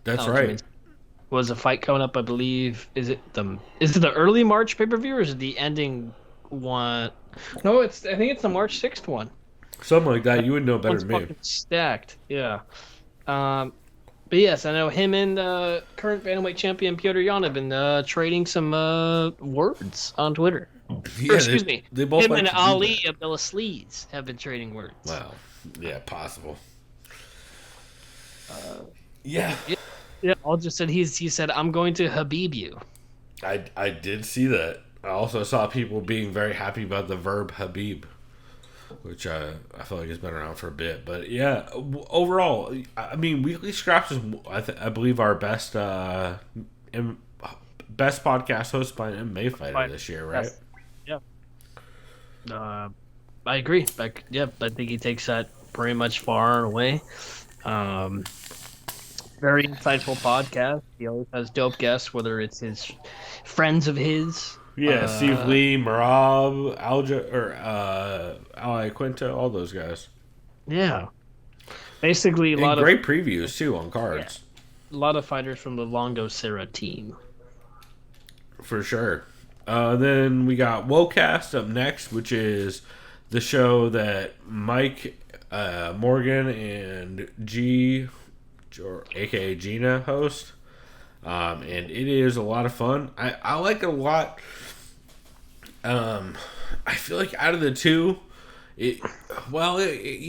That's right. Was a fight coming up, I believe. Is it the early March pay-per-view or is it the ending one? No, I think it's the March 6th one. Something like that. You would know better than me. Fucking stacked, yeah. But yes, I know him and current bantamweight champion Piotr Jan have been trading some words on Twitter. Yeah, excuse me. They both him like and to Ali Abdelaziz have been trading words. Wow. Yeah, possible. Yeah. Yeah, I'll just said he said I'm going to Habib you. I did see that. I also saw people being very happy about the verb Habib, which I feel like has been around for a bit. But yeah, overall, I mean, Weekly Scraps is, I believe, our best podcast hosted by an MMA fighter this year, right? Yes. Yeah. I agree. I think he takes that pretty much far and away. Very insightful podcast. He always has dope guests, whether it's his friends of his. Yeah, Steve Lee, Marab, Ali Quinto, all those guys. Yeah. Basically, a lot great previews, too, on cards. Yeah, a lot of fighters from the Longo Serra team. For sure. Then we got WoCast up next, which is the show that Mike Morgan and G, or aka Gina, host. And it is a lot of fun. I like it a lot. I feel like out of the two, you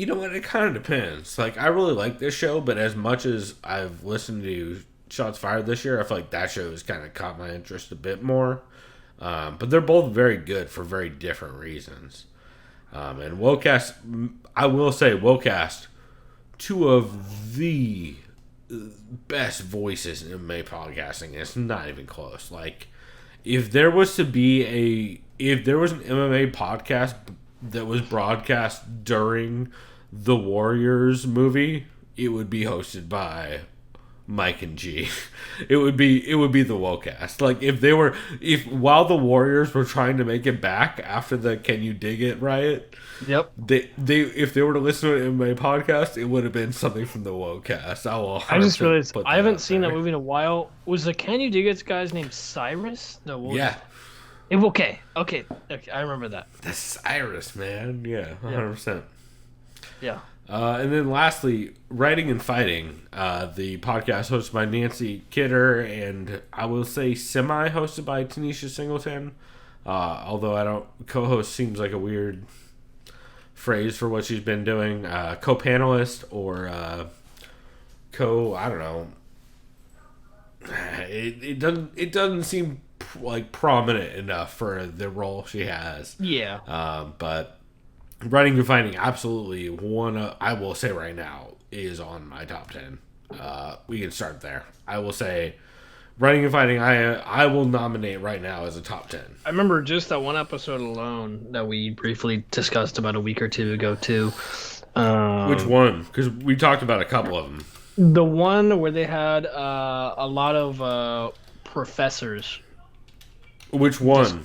know what? It kind of depends. Like, I really like this show, but as much as I've listened to Shots Fired this year, I feel like that show has kind of caught my interest a bit more. But they're both very good for very different reasons. And Wocast, I will say, Wocast, two of the best voices in MMA podcasting. It's not even close. Like, if there was an MMA podcast that was broadcast during the Warriors movie, it would be hosted by Mike and G. It would be the Wocast. Like, if while the Warriors were trying to make it back after the Can You Dig It riot, Yep. If they were to listen to an MMA podcast, it would have been something from the Wocast. I just realized I haven't seen that movie in a while. Was the Can You Dig It guy's name Cyrus? No. Yeah. Okay. I remember that. That's Cyrus, man. Yeah, 100%. Yeah. And then lastly, Writing and Fighting, the podcast hosted by Nancy Kidder, and I will say semi-hosted by Tanisha Singleton, although I don't, co-host seems like a weird phrase for what she's been doing. Co-panelist or I don't know. It doesn't seem like prominent enough for the role she has. Yeah. But Writing and Fighting, absolutely I will say right now, is on my top 10. We can start there. I will say Writing and Fighting, I will nominate right now as a top 10. I remember just that one episode alone that we briefly discussed about a week or two ago, too. Which one? Because we talked about a couple of them. The one where they had a lot of professors. Which one?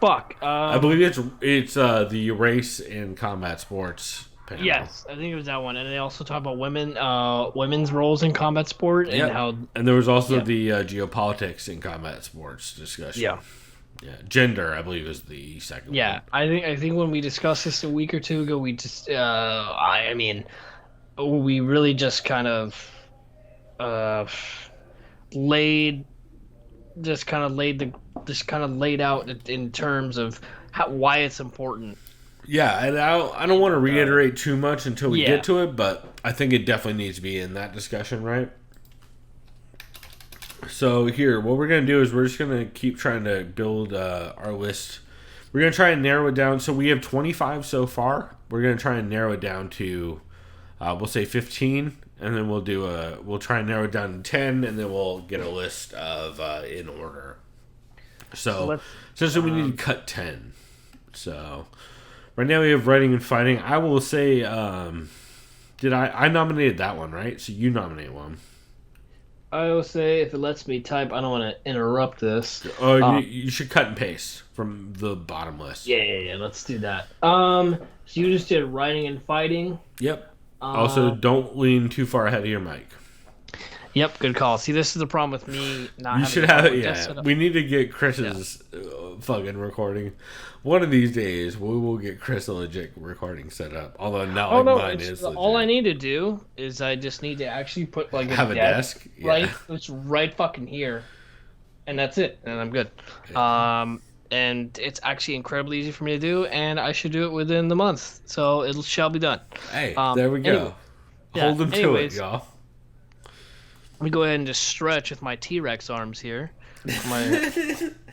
Fuck. I believe it's the race in combat sports panel. Yes, I think it was that one. And they also talk about women's roles in combat sport and how. And there was also the geopolitics in combat sports discussion. Yeah. Yeah, gender, I believe, is the second one. Yeah, I think when we discussed this a week or two ago, we just we really just kind of laid out in terms of why it's important. Yeah, and I don't want to reiterate too much until we get to it, but I think it definitely needs to be in that discussion, right? So here, what we're going to do is we're just going to keep trying to build our list. We're going to try and narrow it down. So we have 25 so far. We're going to try and narrow it down to, we'll say 15, and then we'll try and narrow it down to 10, and then we'll get a list of in order. So essentially we need to cut 10. So right now we have Writing and Fighting. I will say, I nominated that one, right? So you nominate one. I will say, if it lets me type, I don't want to interrupt this. Oh, you should cut and paste from the bottom list. Yeah. Let's do that. So you just did Writing and Fighting. Yep. Also, don't lean too far ahead of your mic. Yep, good call. See, this is the problem with me not. You should have it. Yeah, we need to get Chris's fucking recording. One of these days, we will get Chris a legit recording set up. Although mine is legit. All I need to do is I just need to actually put like a desk. Right, it's right fucking here, and that's it, and I'm good. Yeah. And it's actually incredibly easy for me to do, and I should do it within the month, so it shall be done. Hey, there we go. Hold them to it, y'all. Let me go ahead and just stretch with my T-Rex arms here.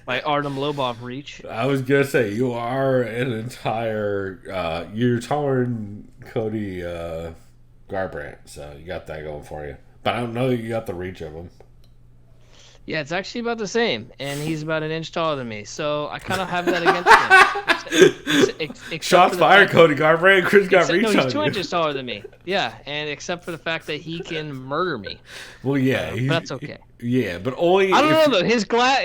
My Artem Lobov reach. I was going to say, you are an entire... you're taller than Cody Garbrandt, so you got that going for you. But I don't know that you got the reach of him. Yeah, it's actually about the same, and he's about an inch taller than me, so I kind of have that against him. Shots fired, Cody Garbrandt. Chris got reach on you. No, he's 2 inches taller than me. Yeah, and except for the fact that he can murder me. Well, yeah. But that's okay. Yeah, but only... I don't know, though.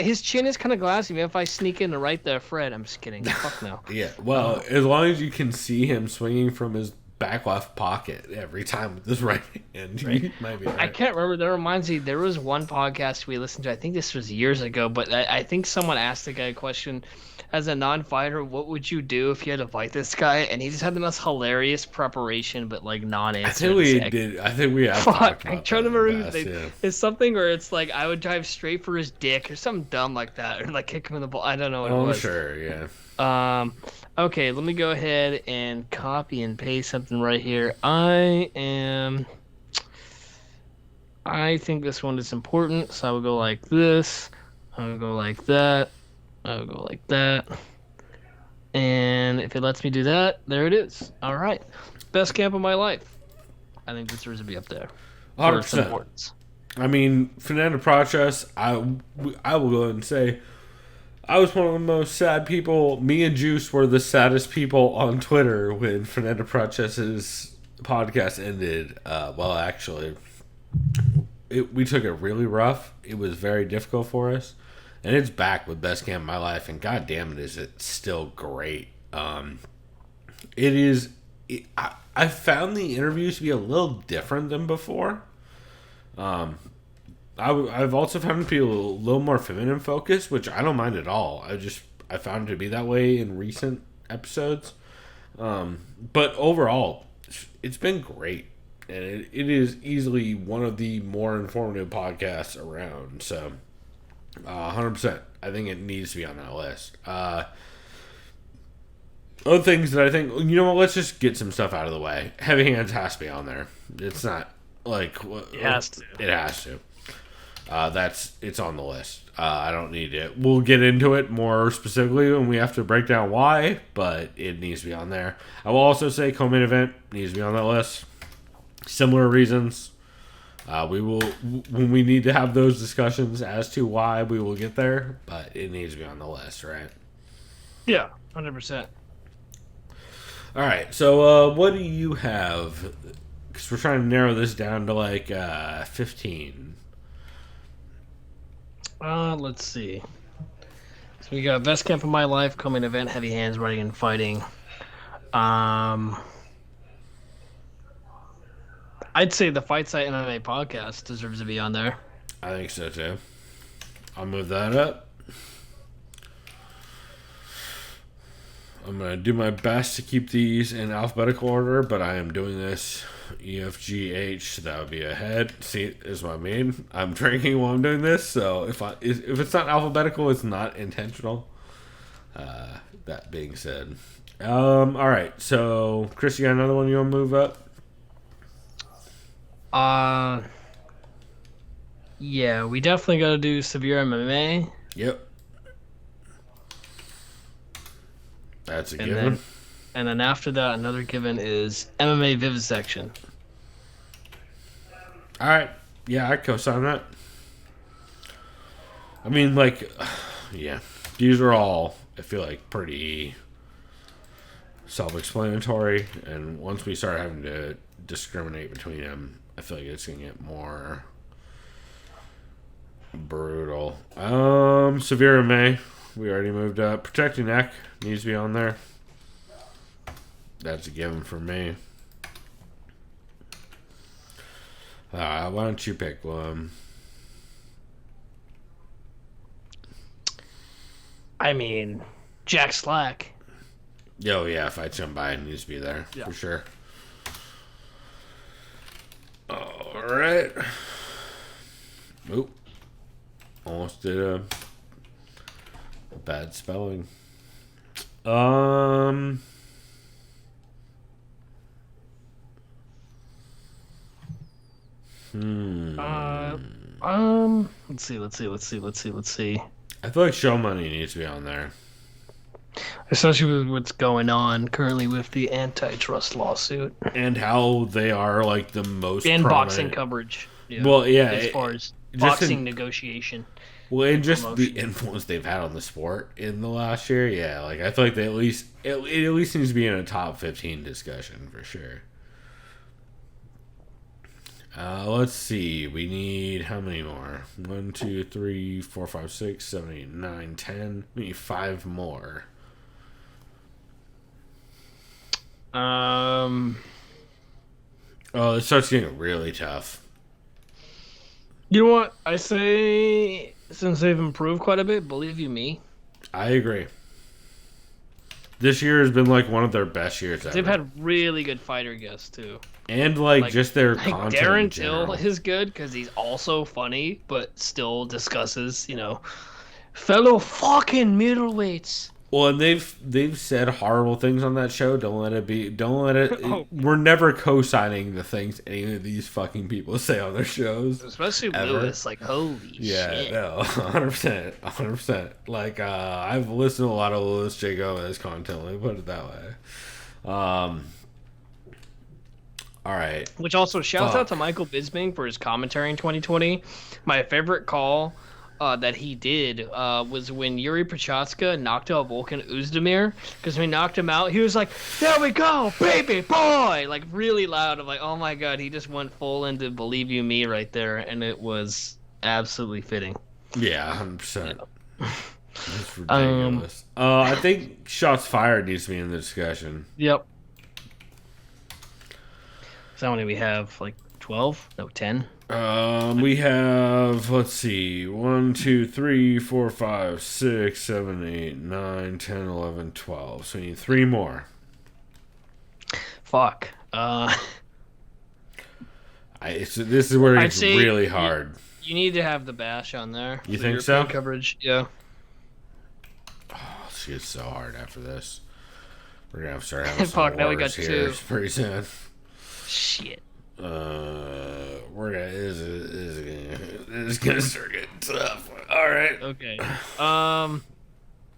His chin is kind of glassy. Maybe if I sneak in right there, Fred, I'm just kidding. Fuck no. Yeah, well, as long as you can see him swinging from his back left pocket every time with his right hand. Right. Might be right. I can't remember. That reminds me, there was one podcast we listened to. I think this was years ago, but I think someone asked the guy a question. As a non-fighter, what would you do if you had to fight this guy? And he just had the most hilarious preparation, but like non-answer. I think we have talked about I'm trying to remember. It's something where it's like I would drive straight for his dick or something dumb like that, or like kick him in the ball. I don't know what it was. Oh, sure, yeah. Okay, let me go ahead and copy and paste something right here. I think this one is important, so I will go like this. I will go like that. I will go like that. And if it lets me do that, there it is. All right. Best camp of my life. I think this deserves to be up there. 100%. I mean, Fernando Prochas, I will go ahead and say, I was one of the most sad people. Me and Juice were the saddest people on Twitter when Fernando Prochas' podcast ended. Well, actually, we took it really rough. It was very difficult for us. And it's back with Best Camp of My Life, and goddamn it, is it still great. It is. I found the interviews to be a little different than before. I've also found it to be a little more feminine focused, which I don't mind at all. I found it to be that way in recent episodes. But overall, it's been great, and it is easily one of the more informative podcasts around. So. 100%. I think it needs to be on that list. Other things that I think, you know what, let's just get some stuff out of the way. Heavy Hands has to be on there. It's not like... It has to. It has to. It's on the list. I don't need it. We'll get into it more specifically when we have to break down why, but it needs to be on there. I will also say co-main event needs to be on that list. Similar reasons. We will, when we need to have those discussions as to why, we will get there, but it needs to be on the list, right? Yeah, 100%. All right, so what do you have? Because we're trying to narrow this down to like 15. Let's see. So we got Best Camp of My Life, co-main event, Heavy Hands, Writing and Fighting. I'd say the Fight Site MMA podcast deserves to be on there. I think so too. I'll move that up. I'm going to do my best to keep these in alphabetical order, but I am doing this EFGH, so that would be ahead. See, is what I mean. I'm drinking while I'm doing this, so if it's not alphabetical, it's not intentional. That being said. All right, so Chris, you got another one you want to move up? Yeah, we definitely got to do Severe MMA. Yep. That's a given. And then after that, another given is MMA Vivisection. All right. Yeah, I co-sign that. I mean, like, yeah, these are all, I feel like, pretty self-explanatory. And once we start having to discriminate between them, I feel like it's going to get more brutal. Severe MMA, we already moved up. Protect Your Neck needs to be on there. That's a given for me. Why don't you pick one? I mean, Jack Slack. Oh, yeah, Fight Somebody needs to be there, for sure. All right. Oop. Almost did a bad spelling. Let's see. I feel like Show Money needs to be on there. Especially with what's going on currently with the antitrust lawsuit. And how they are like the most and prominent. Boxing coverage. Yeah, well, yeah. As far as boxing negotiation. Well, and just promotion. The influence they've had on the sport in the last year. Yeah, like I feel like they it at least needs to be in a top 15 discussion for sure. Let's see. We need how many more? 1, 2, 3, 4, 5, 6, 7, 8, 9, 10. We need 5 more. Oh, it starts getting really tough. You know what? I say, since they've improved quite a bit, believe you me. I agree. This year has been like one of their best years ever. They've had really good fighter guests too. And like just their content. Darren Till is good because he's also funny, but still discusses, fellow fucking middleweights. Well, and they've said horrible things on that show. Don't let it be. Don't let it. We're never co-signing the things any of these fucking people say on their shows. Especially Lewis. Like, holy shit. Yeah, no, 100%, 100%. Like, I've listened to a lot of Louis J. Gomez content. Let me put it that way. All right. Which also shouts out to Michael Bisping for his commentary in 2020. My favorite call that he did was when Yuri Prochazka knocked out Volkan Oezdemir, because when he knocked him out, he was like, "There we go, baby boy!" Like really loud. I'm like, oh my god, he just went full into "Believe You Me" right there, and it was absolutely fitting. Yeah, 100%. That's ridiculous. I think shots fired needs to be in the discussion. Yep. So how many we have? Like 12? No, 10. We have, let's see, 1, 2, 3, 4, 5, 6, 7, 8, 9, 10, 11, 12. So we need 3 more. Fuck. This is where it's really hard. You need to have the Bash on there. You think so? Coverage, yeah. Oh, shit's so hard after this. We're gonna have to start having Fuck, some now we got here 2. pretty soon. Shit. It's gonna start getting tough. All right. Okay.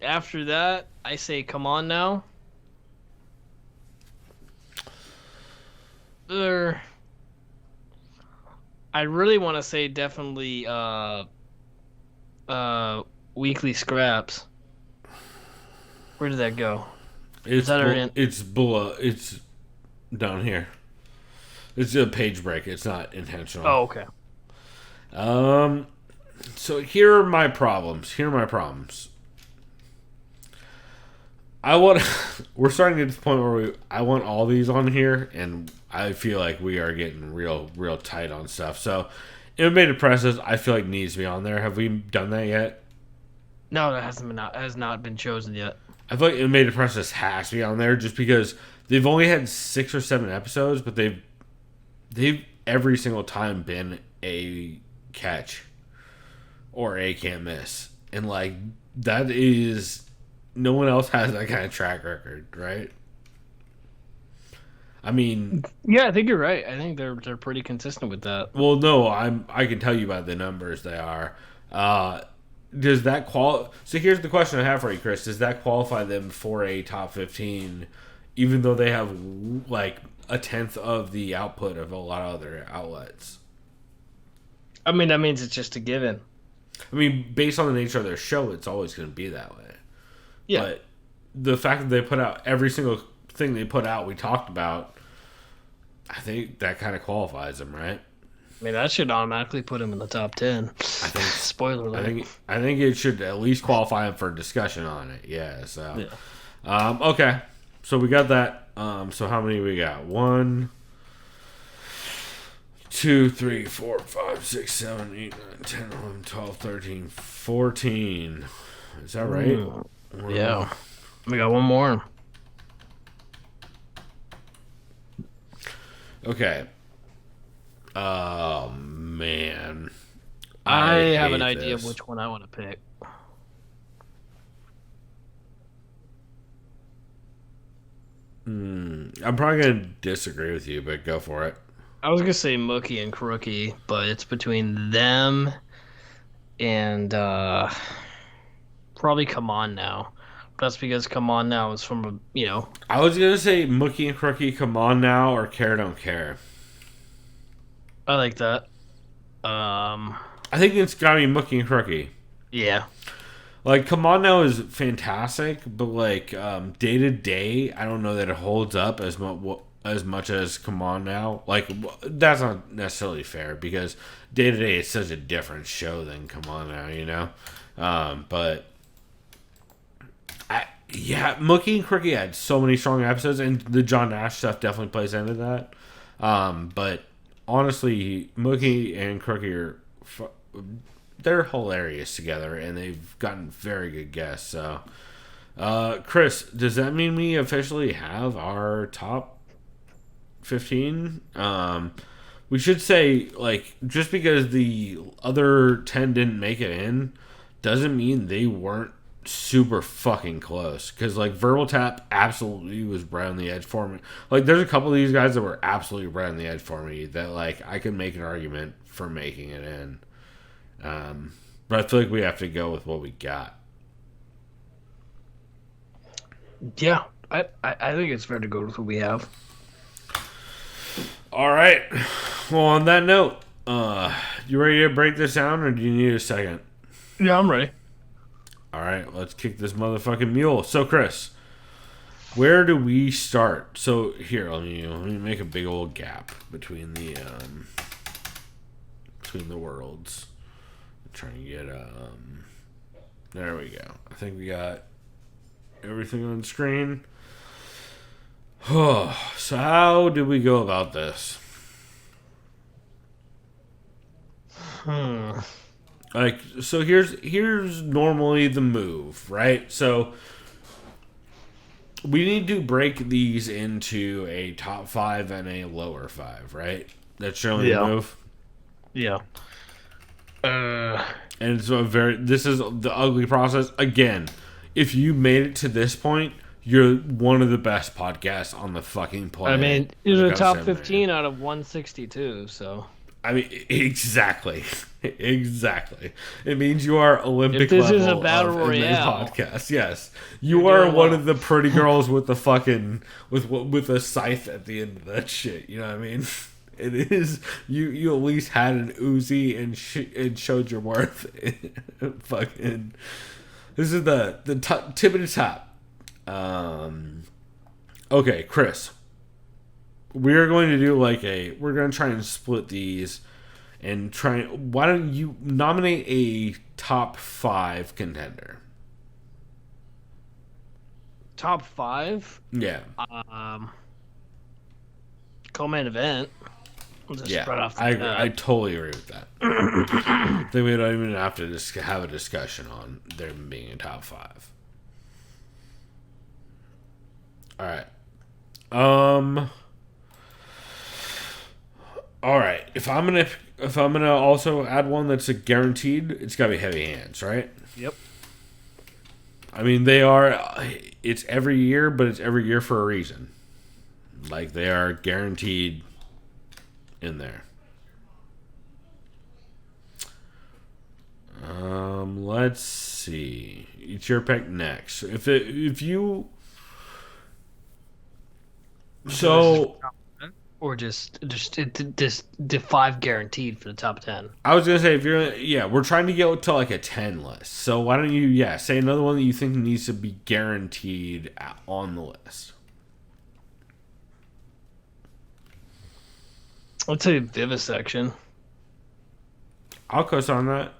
After that, I say, come on now. I really want to say definitely weekly scraps. Where did that go? It's below. It's down here. It's a page break. It's not intentional. Oh, okay. So here are my problems. We're starting to get to the point where I want all these on here, and I feel like we are getting real tight on stuff. So MMA Depresses, I feel like needs to be on there. Have we done that yet? No, that has not been chosen yet. I feel like MMA Depresses has to be on there just because they've only had 6 or 7 episodes, but they've every single time been a catch or a can't miss. And like that is, no one else has that kind of track record, right? I mean, yeah, I think you're right. I think they're pretty consistent with that. Well, no, I can tell you by the numbers they are. Does that So here's the question I have for you, Chris. Does that qualify them for a top 15, even though they have like a tenth of the output of a lot of other outlets? I mean, that means it's just a given. I mean, based on the nature of their show, it's always going to be that way. Yeah. But the fact that they put out every single thing they put out, we talked about, I think that kind of qualifies them, right? I mean, that should automatically put him in the top 10. I think. Spoiler alert. I think it should at least qualify him for discussion on it. Yeah. So. Yeah. Okay. So we got that. So how many we got? 1, 2, 3, 4, 5, 6, 7, 8, 9, 10, 11, 12, 13, 14. Is that right? Yeah. We got one more. Okay. Oh, man. I have an idea of which one I want to pick. I'm probably going to disagree with you, but go for it. I was going to say Milky and Crooky, but it's between them and probably Come On Now. That's because Come On Now is from I was going to say Milky and Crooky, Come On Now, or Care Don't Care. I like that. I think it's got to be Milky and Crooky. Yeah. Like, Come On Now is fantastic, but like day to day, I don't know that it holds up as much as Come On Now. Like, that's not necessarily fair because day to day it's such a different show than Come On Now, you know. But Milky and Crooky had so many strong episodes, and the John Nash stuff definitely plays into that. But honestly, Milky and Crooky are they're hilarious together, and they've gotten very good guests. So, Chris, does that mean we officially have our top 15? We should say, like, just because the other 10 didn't make it in doesn't mean they weren't super fucking close. Because, like, Verbal Tap absolutely was right on the edge for me. Like, there's a couple of these guys that were absolutely right on the edge for me that, like, I could make an argument for making it in. But I feel like we have to go with what we got. Yeah, I think it's fair to go with what we have. All right. Well, on that note, you ready to break this down, or do you need a second? Yeah, I'm ready. All right, let's kick this motherfucking mule. So, Chris, where do we start? So, here, let me make a big old gap between the worlds. I'm trying to get there we go. I think we got everything on the screen. So how do we go about this? Like, so here's normally the move, right? So we need to break these into a top 5 and a lower 5, right? That's generally the move. Yeah. And so this is the ugly process. Again, if you made it to this point, you're one of the best podcasts on the fucking planet. I mean, you're the top 15 out of 162, so. I mean, exactly. Exactly. It means you are Olympic if this level is a battle of royale podcast. Yes. You are one of the pretty girls with the fucking with a scythe at the end of that shit. You know what I mean? It is you at least had an Uzi and showed your worth. Fucking this is the tip of the top. Okay, Chris. We're going to do we're going to try and split these and why don't you nominate a top 5 contender? Top 5? Yeah. Co-main event. Yeah, I totally agree with that. I think we don't even have to have a discussion on them being in top 5. All right. All right. If I'm gonna also add one that's a guaranteed, it's gotta be Heavy Hands, right? Yep. I mean, they are. It's every year, but it's every year for a reason. Like, they are guaranteed in there. Let's see. It's your pick next. If you. So. Or just the 5 guaranteed for the top 10. I was gonna say we're trying to get to like a 10 list. So why don't you say another one that you think needs to be guaranteed on the list? I'd say Vivisection. I'll co-sign that.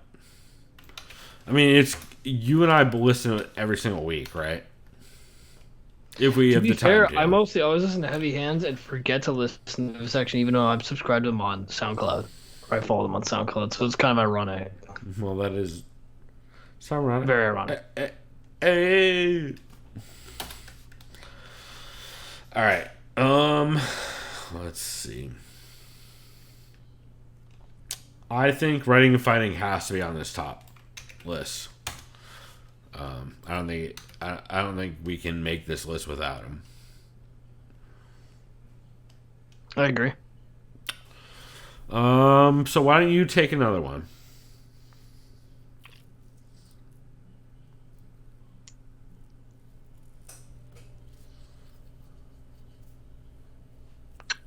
I mean, it's you and I listen to it every single week, right? If we have the time. To be fair, I mostly always listen to Heavy Hands and forget to listen to Vivisection, even though I'm subscribed to them on SoundCloud. Or I follow them on SoundCloud, so it's kind of ironic. Well, that is. It's ironic. Very ironic. Hey. All right. Let's see. I think Writing and Fighting has to be on this top list. I don't think we can make this list without him. I agree. So why don't you take another one?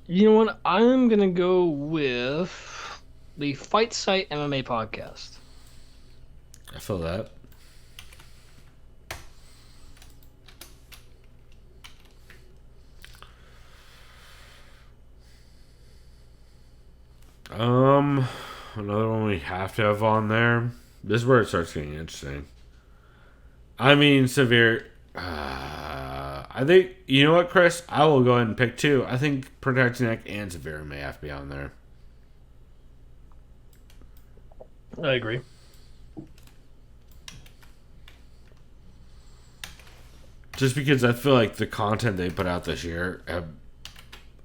You know what? I'm gonna go with the Fight Site MMA podcast. I feel that. Another one we have to have on there. This is where it starts getting interesting. I mean, Severe. I I think, you know what, Chris? I will go ahead and pick 2. I think Protect Your Neck and Severe may have to be on there. I agree. Just because I feel like the content they put out this year have,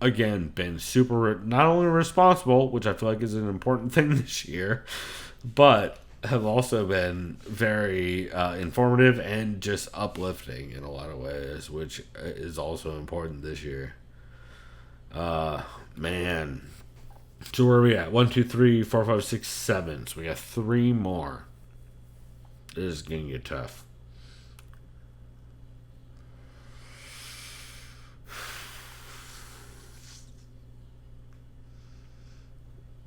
again, been super, not only responsible, which I feel like is an important thing this year, but have also been very informative and just uplifting in a lot of ways, which is also important this year. Man. So where are we at? 1, 2, 3, 4, 5, 6, 7. So we got 3 more. This is going to get tough.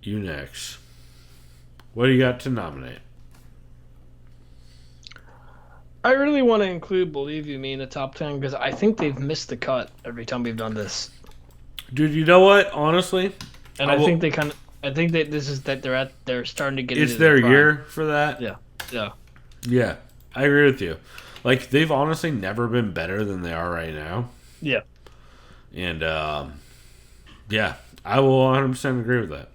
You next. What do you got to nominate? I really want to include Believe You Me in the top 10 because I think they've missed the cut every time we've done this. Dude, you know what? Honestly, and I think they kind of. I think that this is that they're starting to get. It's their year for that. Yeah. I agree with you. Like, they've honestly never been better than they are right now. Yeah. And yeah, I will 100% agree with that.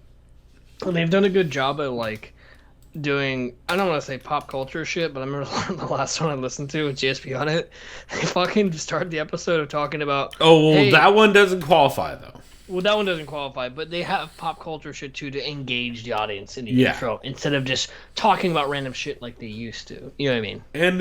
Well, they've done a good job at like doing. I don't want to say pop culture shit, but I remember the last one I listened to with GSP on it. They fucking started the episode of talking about. Oh well, that one doesn't qualify though. Well, that one doesn't qualify, but they have pop culture shit too to engage the audience in the intro instead of just talking about random shit like they used to. You know what I mean? And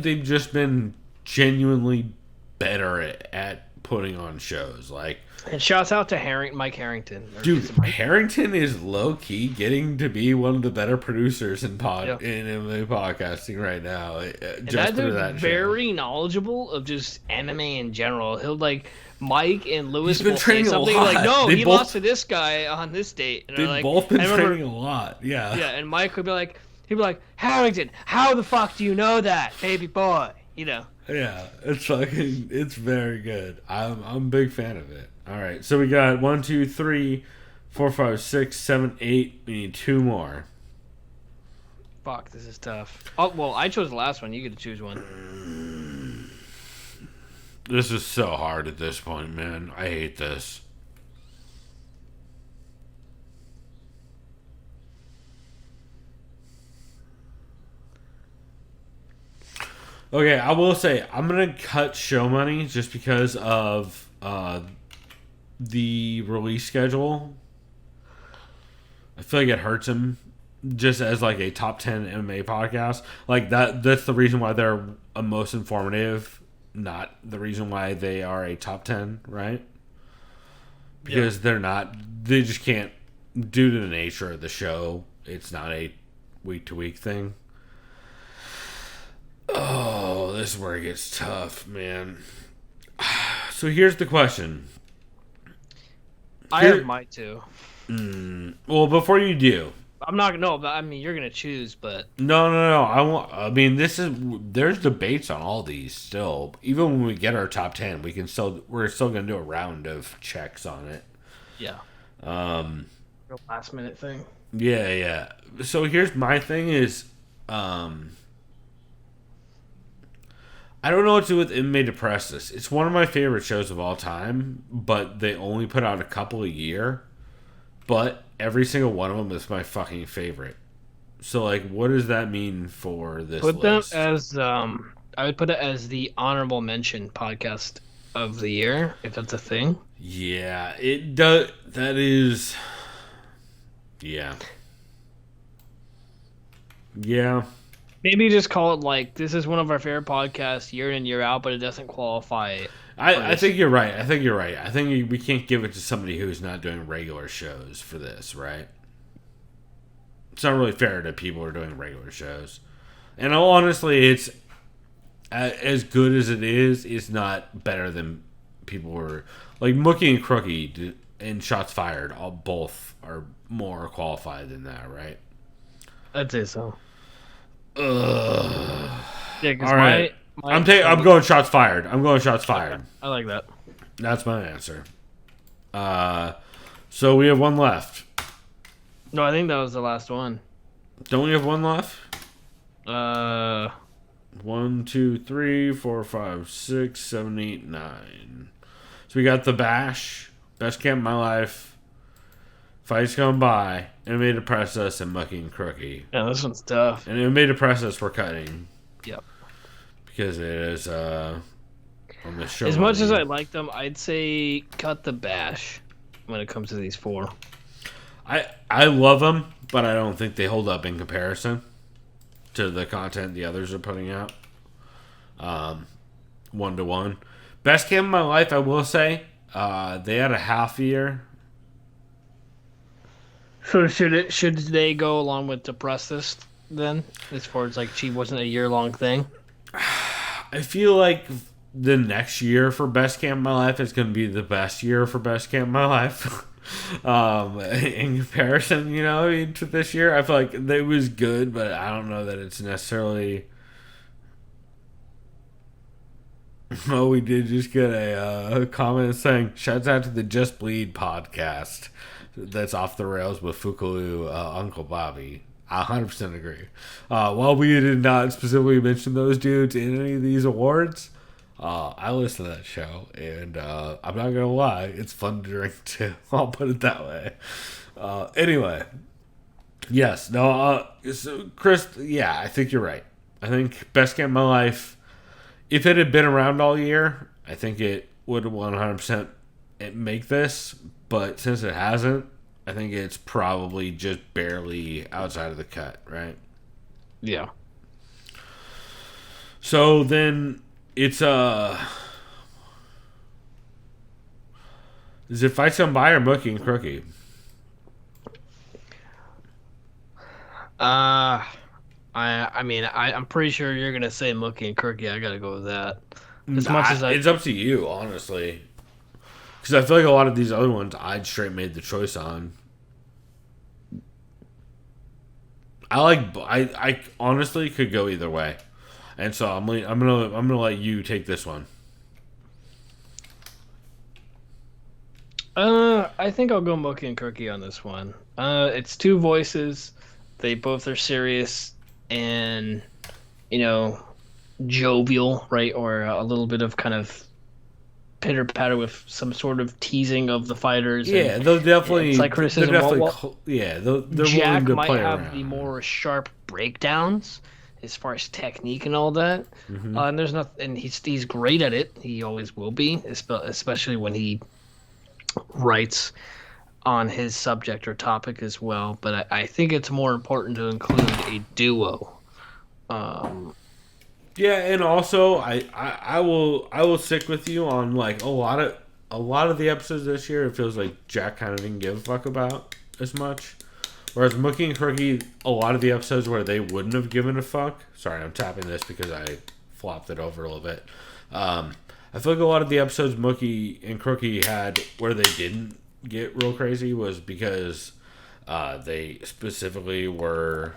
they've just been genuinely better at putting on shows. Like, and shouts out to Mike Harrington. Dude, Harrington is low key getting to be one of the better producers in MMA podcasting right now. Just through that very knowledgeable of just MMA in general. He'll like. Mike and Lewis will say something like, "No, he lost to this guy on this date." And they've both been training a lot. Yeah. Yeah, and Mike would be like, "Harrington, how the fuck do you know that, baby boy?" You know. Yeah, it's very good. I'm a big fan of it. All right, so we got 1, 2, 3, 4, 5, 6, 7, 8. We need 2 more. Fuck, this is tough. Oh well, I chose the last one. You get to choose one. This is so hard at this point, man. I hate this. Okay, I will say I'm gonna cut Show Money just because of the release schedule. I feel like it hurts him just as like a top 10 MMA podcast. Like that's the reason why they're most informative. Not the reason why they are a top 10, right? Because they're not. They just can't, due to the nature of the show, it's not a week-to-week thing. Oh, this is where it gets tough, man. So here's the question. I have mine too. Well, before you do, I'm not no, but I mean you're gonna choose, but no. I mean, there's debates on all these still. Even when we get our top 10, we're still gonna do a round of checks on it. Yeah. Real last minute thing. Yeah. So here's my thing is, I don't know what to do with MMA Depressus. It's one of my favorite shows of all time, but they only put out a couple a year. But every single one of them is my fucking favorite. So, like, what does that mean for this list? Them as, I would put it as the honorable mention podcast of the year, if that's a thing. Yeah, it does. That is... Yeah. Yeah. Maybe just call it, like, this is one of our favorite podcasts year in, year out, but it doesn't qualify it. I think you're right. I think we can't give it to somebody who's not doing regular shows for this, right? It's not really fair to people who are doing regular shows. And honestly, it's as good as it is. It's not better than people who are like Milky and Crooky and Shots Fired. Both are more qualified than that, right? I'd say so. Ugh. Yeah, because all right. I'm going Shots Fired. Okay. I like that. That's my answer. So we have one left. No, I think that was the last one. Don't we have one left? 1, 2, 3, 4, 5, 6, 7, 8, 9. So we got The Bash, Best Camp of My Life, Fights Gone By, MMA to Press Us, and Milky and Crooky. Yeah, this one's tough. And MMA to Press Us we're cutting. Yep. Because it is on the show. As much as I like them, I'd say cut The Bash when it comes to these four. I love them, but I don't think they hold up in comparison to the content the others are putting out. 1-to-1. Best Camp of My Life, I will say, they had a half year. So should they go along with Depress This then? As far as like she wasn't a year-long thing? I feel like the next year for Best Camp of My Life is going to be the best year for Best Camp of My Life. In comparison, to this year, I feel like it was good, but I don't know that it's necessarily. Oh, we did just get a comment saying, "Shouts out to the Just Bleed podcast. That's off the rails with Fukalu, Uncle Bobby." I 100% agree. While we did not specifically mention those dudes in any of these awards, I listen to that show, and I'm not gonna lie, it's fun to drink too. I'll put it that way. Anyway, yes, no, so Chris, yeah, I think you're right. I think Best Camp of My Life, if it had been around all year, I think it would 100% make this. But since it hasn't, I think it's probably just barely outside of the cut, right? Yeah. So then. It's is it Fights Gone By or Milky and Crooky? I'm pretty sure you're gonna say Milky and Crooky. I gotta go with that. As much as it's up to you, honestly. Because I feel like a lot of these other ones, I'd straight made the choice on. I honestly could go either way. And so I'm gonna let you take this one. I think I'll go Milky and Crooky on this one. It's two voices. They both are serious and, jovial, right? Or a little bit of kind of pitter patter with some sort of teasing of the fighters. Yeah, they'll definitely. It's like criticism. They're Jack willing to might play have around. the more sharp breakdowns as far as technique and all that. And there's nothing, and he's great at it. He always will be, especially when he writes on his subject or topic as well. But I think it's more important to include a duo. Yeah, and also I will stick with you on like a lot of the episodes this year. It feels like Jack kind of didn't give a fuck about as much. Whereas Milky and Crooky, a lot of the episodes where they wouldn't have given a fuck. Sorry, I'm tapping this because I flopped it over a little bit. I feel like a lot of the episodes Milky and Crooky had where they didn't get real crazy was because they specifically were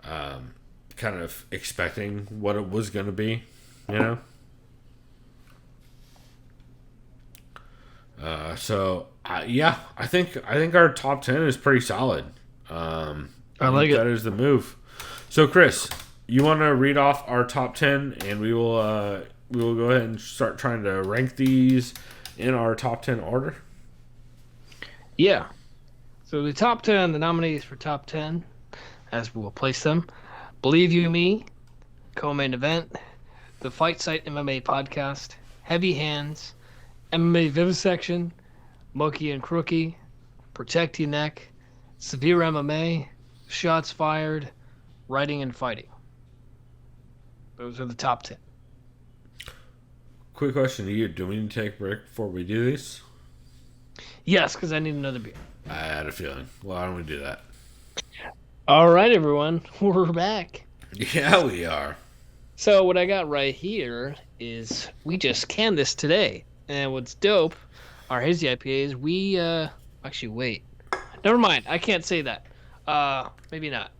kind of expecting what it was going to be, I think our top 10 is pretty solid. I like it. That is the move. So, Chris, you want to read off our top 10, and we will go ahead and start trying to rank these in our top 10 order. Yeah. So the top 10, the nominees for top 10, as we will place them: Believe You Me, co-main event, the Fight Site MMA podcast, Heavy Hands, MMA Vivisection, Milky and Crooky, Protect Your Neck, Severe MMA, Shots Fired, Writing and Fighting. Those are the top 10. Quick question to you. Do we need to take a break before we do these? Yes, because I need another beer. I had a feeling. Well, why don't we do that? All right, everyone. We're back. Yeah, we are. So what I got right here is we just canned this today. And what's dope are his IPAs. We, actually, wait. Never mind. I can't say that. Maybe not.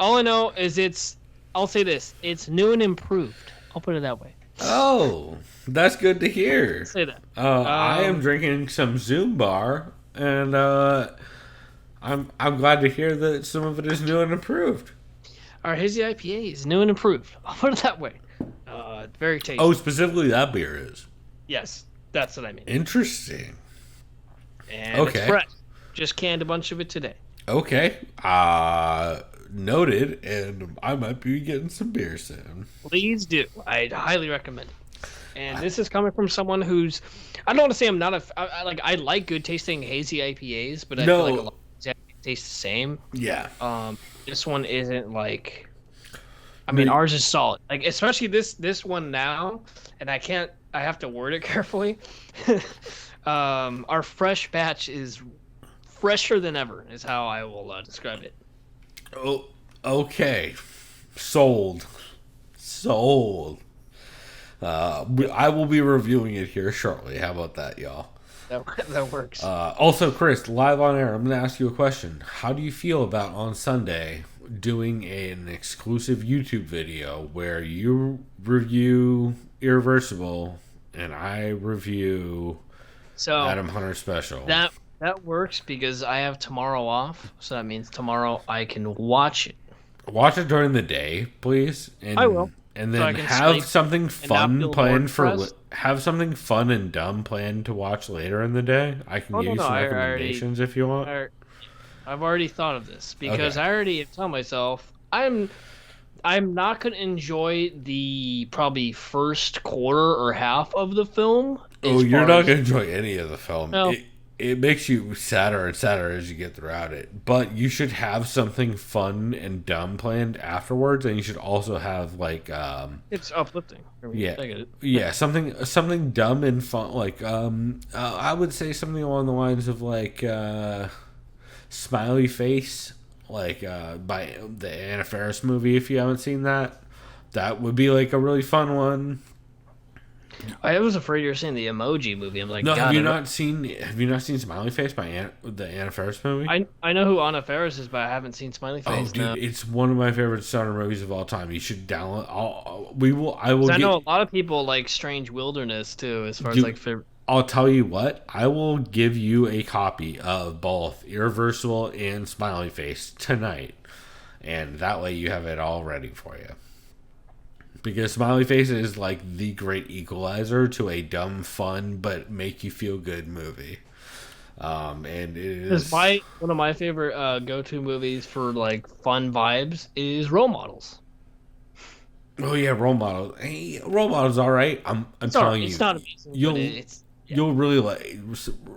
All I know is I'll say this. It's new and improved. I'll put it that way. Oh, that's good to hear. I'll say that. I am drinking some Zoom Bar, and I'm glad to hear that some of it is new and improved. Our hazy IPA is new and improved. I'll put it that way. Very tasty. Oh, specifically that beer is. Yes, that's what I mean. Interesting. And it's fresh. Just canned a bunch of it today. Okay. Noted, and I might be getting some beer soon. Please do. I'd highly recommend it. And this is coming from someone who's, I don't want to say I'm not I like good tasting hazy IPAs, but I feel like a lot of them taste the same. Yeah. This one isn't like, I mean, ours is solid. Like, especially this one now, and I have to word it carefully. Our fresh batch is fresher than ever, is how I will describe it. Oh, okay. Sold. I will be reviewing it here shortly. How about that, y'all? That works. Also, Chris, live on air, I'm going to ask you a question. How do you feel about on Sunday doing an exclusive YouTube video where you review Irreversible and I review Adam Hunter Special? That works because I have tomorrow off, so that means tomorrow I can watch it. Watch it during the day, please. And, I will. And then have something fun planned have something fun and dumb planned to watch later in the day. I can give you some recommendations if you want. I've already thought of this because I already tell myself I'm not going to enjoy the probably first quarter or half of the film. Oh, you're not going to enjoy any of the film. No. It makes you sadder and sadder as you get throughout it. But you should have something fun and dumb planned afterwards, and you should also have like it's uplifting. Yeah, something dumb and fun. Like I would say something along the lines of like Smiley Face, like by the Anna Faris movie. If you haven't seen that, that would be like a really fun one. I was afraid you were saying the Emoji movie. I'm like, no. Have you not seen Smiley Face by the Anna Faris movie? I know who Anna Faris is, but I haven't seen Smiley Face. Oh, dude, no. It's one of my favorite stoner movies of all time. You should download. I know a lot of people like Strange Wilderness too, as far as like favorite. I'll tell you what. I will give you a copy of both Irreversible and Smiley Face tonight, and that way you have it all ready for you. Because Smiley Face is like the great equalizer to a dumb, fun, but make you feel good movie. And it is one of my favorite go-to movies for like fun vibes is Role Models. Oh yeah, Role Models. Hey, Role Models, all right. I'm telling you, it's not amazing. You'll really like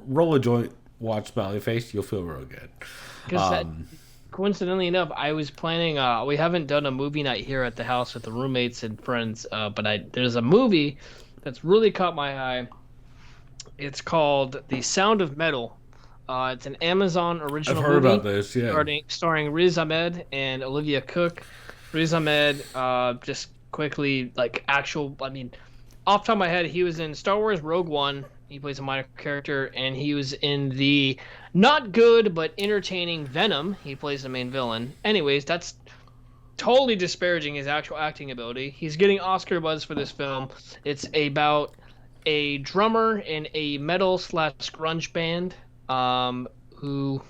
roll a joint, watch Smiley Face. You'll feel real good. Coincidentally enough, I was planning. We haven't done a movie night here at the house with the roommates and friends, but there's a movie that's really caught my eye. It's called The Sound of Metal. It's an Amazon original movie. I've heard about this, yeah. Starring Riz Ahmed and Olivia Cook. Riz Ahmed, just quickly, like actual. I mean, off the top of my head, he was in Star Wars Rogue One. He plays a minor character, and he was in the not good but entertaining Venom. He plays the main villain. Anyways, that's totally disparaging his actual acting ability. He's getting Oscar buzz for this film. It's about a drummer in a metal/grunge band who...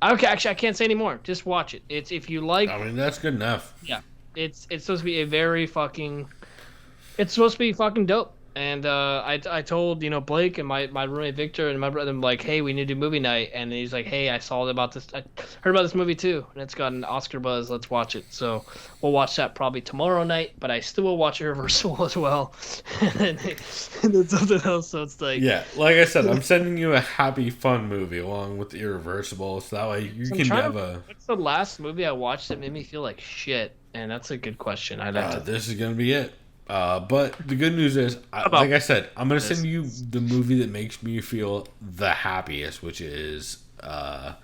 Okay, actually, I can't say anymore. Just watch it. It's if you like... I mean, that's good enough. Yeah. It's supposed to be a very fucking... It's supposed to be fucking dope. And I told, Blake and my roommate Victor and my brother, I'm like, hey, we need to do movie night. And he's like, hey, I heard about this movie too. And it's got an Oscar buzz. Let's watch it. So we'll watch that probably tomorrow night. But I still will watch Irreversible as well. and then something else. So it's like... Yeah, like I said, I'm sending you a happy, fun movie along with Irreversible. So that way you can have a... What's the last movie I watched that made me feel like shit? And that's a good question. This is going to be it. But the good news is, like I said, I'm going to send you the movie that makes me feel the happiest, which is the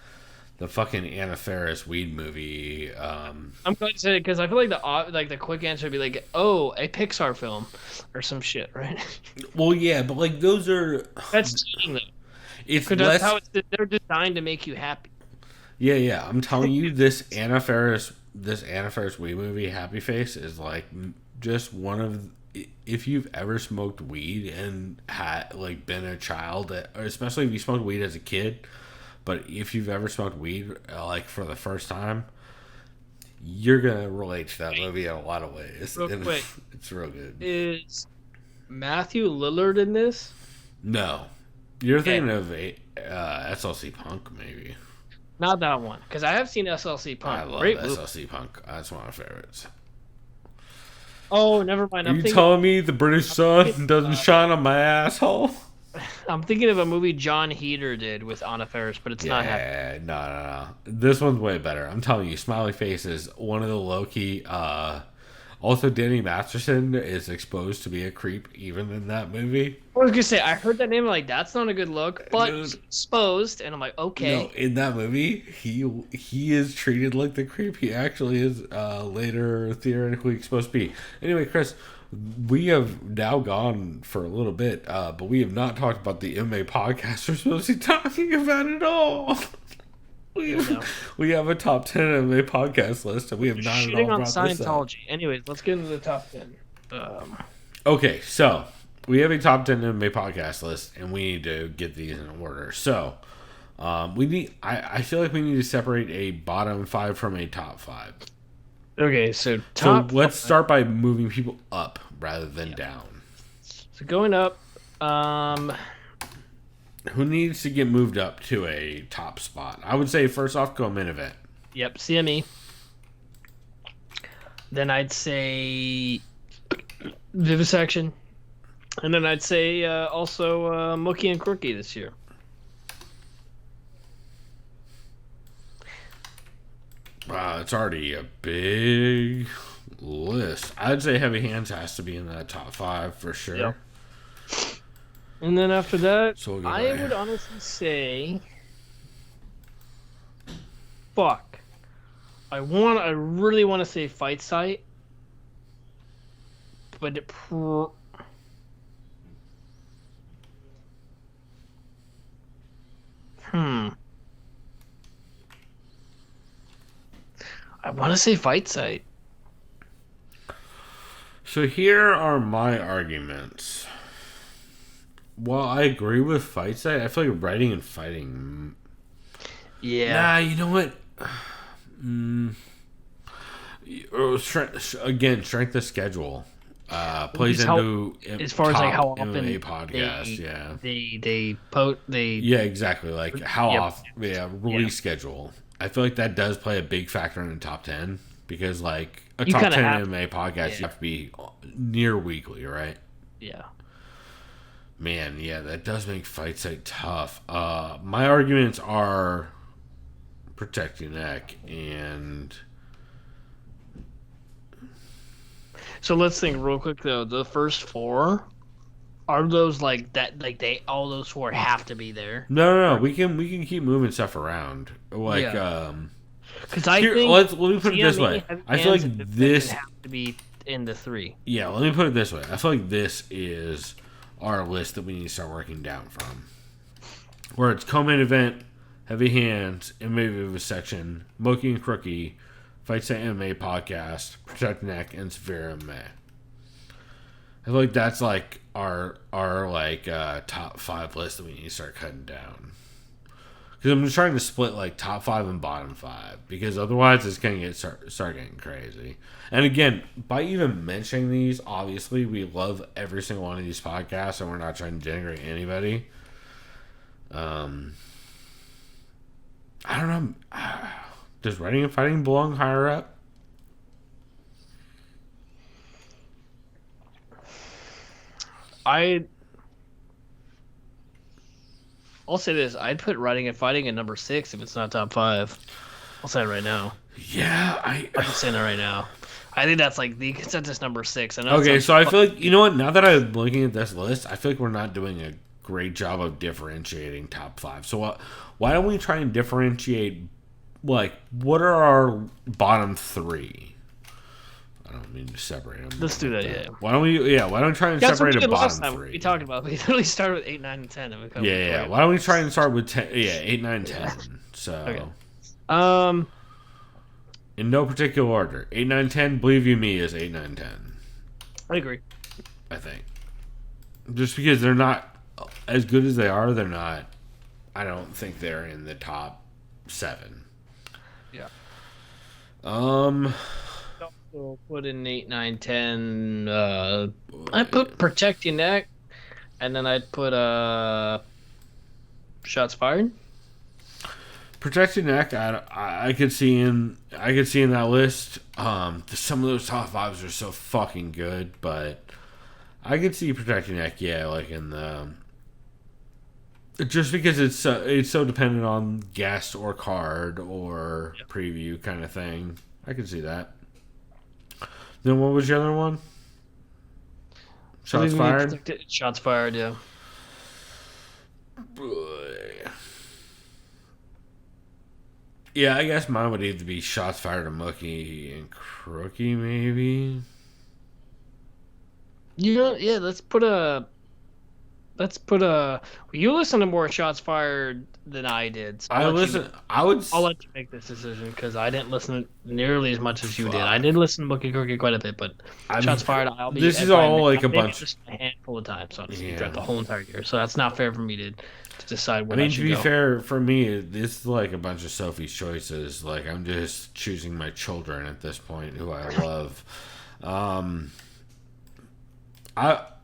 fucking Anna Faris weed movie. I'm going to say it because I feel like the quick answer would be like, oh, a Pixar film or some shit, right? Well, yeah, but like those are... That's cheating, though. It's less... That's how they're designed to make you happy. Yeah. I'm telling you, this Anna Faris weed movie, Happy Face, is like... just one of, if you've ever smoked weed and had like been a child, or especially if you smoked weed as a kid, but if you've ever smoked weed like for the first time, you're gonna relate to that movie in a lot of ways. Real quick, it's real good. Is Matthew Lillard in this? No, you're thinking of SLC Punk, maybe. Not that one, because I have seen SLC Punk. I love Great SLC movie. Punk. That's one of my favorites. Oh, never mind. Are you telling me the British sun doesn't shine on my asshole? I'm thinking of a movie John Heder did with Anna Faris, but it's not happening. No. This one's way better. I'm telling you, Smiley Face is one of the low-key... also, Danny Masterson is exposed to be a creep even in that movie. I was going to say, I heard that name, like, that's not a good look, but he's exposed, and I'm like, okay. No, in that movie, he is treated like the creep he actually is later theoretically supposed to be. Anyway, Chris... We have now gone for a little bit, but we have not talked about the MMA podcast we're supposed to be talking about at all. We have a top 10 MMA podcast list, and we have not at all brought this up. Scientology. Anyways, let's get into the top 10. Okay, so we have a top 10 MMA podcast list, and we need to get these in order. So we need. I feel like we need to separate a bottom 5 from a top 5. Okay, so let's start by moving people up rather than down. So going up, who needs to get moved up to a top spot? I would say first off, go main event. Yep, CME. Then I'd say Vivisection, and then I'd say also Milky and Crooky this year. Wow, it's already a big list. I'd say Heavy Hands has to be in that top 5 for sure. Yep. And then after that, so I would honestly say, fuck. I really want to say Fight Site, but I want to say Fight Site. So here are my arguments. While I agree with Fight Site, I feel like writing and fighting. Yeah. Nah, you know what? Strength of schedule plays into as far as like how often MMA podcast. they exactly, like how often release schedule. I feel like that does play a big factor in the top 10 because like a top 10 MMA podcast you have to be near weekly, right? Yeah. Man, yeah, that does make Fight Site tough. My arguments are Protect Your Neck and... So let's think real quick though. The first 4 are those like that? Like all those 4 have to be there? No. We can keep moving stuff around. Like, because I think let me put it this way. I feel like this have to be in the 3. Yeah, let me put it this way. I feel like this is our list that we need to start working down from. Where it's co-main event, Heavy Hands, MMA Vivisection, Milky and Crooky, Fight Site MMA podcast, Protect Neck, and Severe MMA. I feel like that's like our like top 5 list that we need to start cutting down. Because I'm just trying to split like top 5 and bottom 5. Because otherwise it's going to start getting crazy. And again, by even mentioning these, obviously we love every single one of these podcasts and we're not trying to denigrate anybody. I don't know. Does writing and fighting belong higher up? I'll say this. I'd put writing and fighting at number 6 if it's not top 5. I'll say it right now. Yeah, I'm just saying that right now. I think that's like the consensus number 6. Okay, so I feel like, you know what? Now that I'm looking at this list, I feel like we're not doing a great job of differentiating top 5. So why don't we try and differentiate, like, what are our bottom 3? I don't mean to separate them. Let's do that, yeah. Why don't we try and separate a bottom 3? We talked about. We literally started with 8, 9, and 10. And yeah. Why don't we try and start with 10? Yeah, 8, 9, 10. So. Okay. In no particular order. 8, 9, 10, believe you me, is 8, 9, 10. I agree. I think. Just because they're not as good as they are, they're not. I don't think they're in the top 7. Yeah. Also put in 8, 9, 10. I put Protect Your Neck, and then I'd put Shots Fired. Protect Your Neck, I could see in that list. Some of those top fives are so fucking good, but I could see Protect Your Neck, yeah, like in the just because it's so dependent on guest or card or preview kind of thing. I could see that. Then what was the other one? Shots Fired? Shots Fired, yeah. Yeah, I guess mine would either be Shots Fired or Milky and Crooky, maybe. Yeah, let's put a. You listen to more Shots Fired than I did. So I'll let you make this decision because I didn't listen nearly as much as you did. I did listen to Milky and Crooky quite a bit, but Shots Fired, I'll be. This is all like a bunch. Just a handful of times, so throughout the whole entire year. So that's not fair for me to decide what I mean, to be fair, for me, this is like a bunch of Sophie's choices. Like, I'm just choosing my children at this point, who I love. Fuck.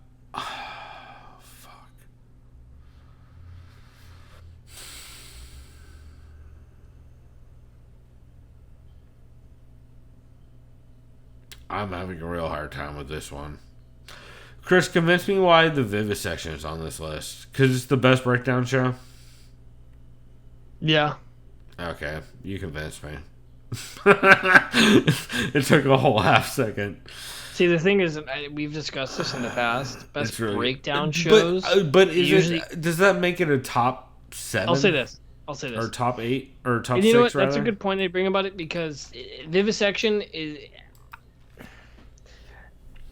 I'm having a real hard time with this one. Chris, convince me why the Vivisection is on this list. Because it's the best breakdown show? Yeah. Okay, you convinced me. It took a whole half second. See, the thing is, we've discussed this in the past. Best breakdown shows. But does that make it a top 7? I'll say this. Or top 8? Or top 6, you know what? rather? That's a good point they bring about it because Vivisection is...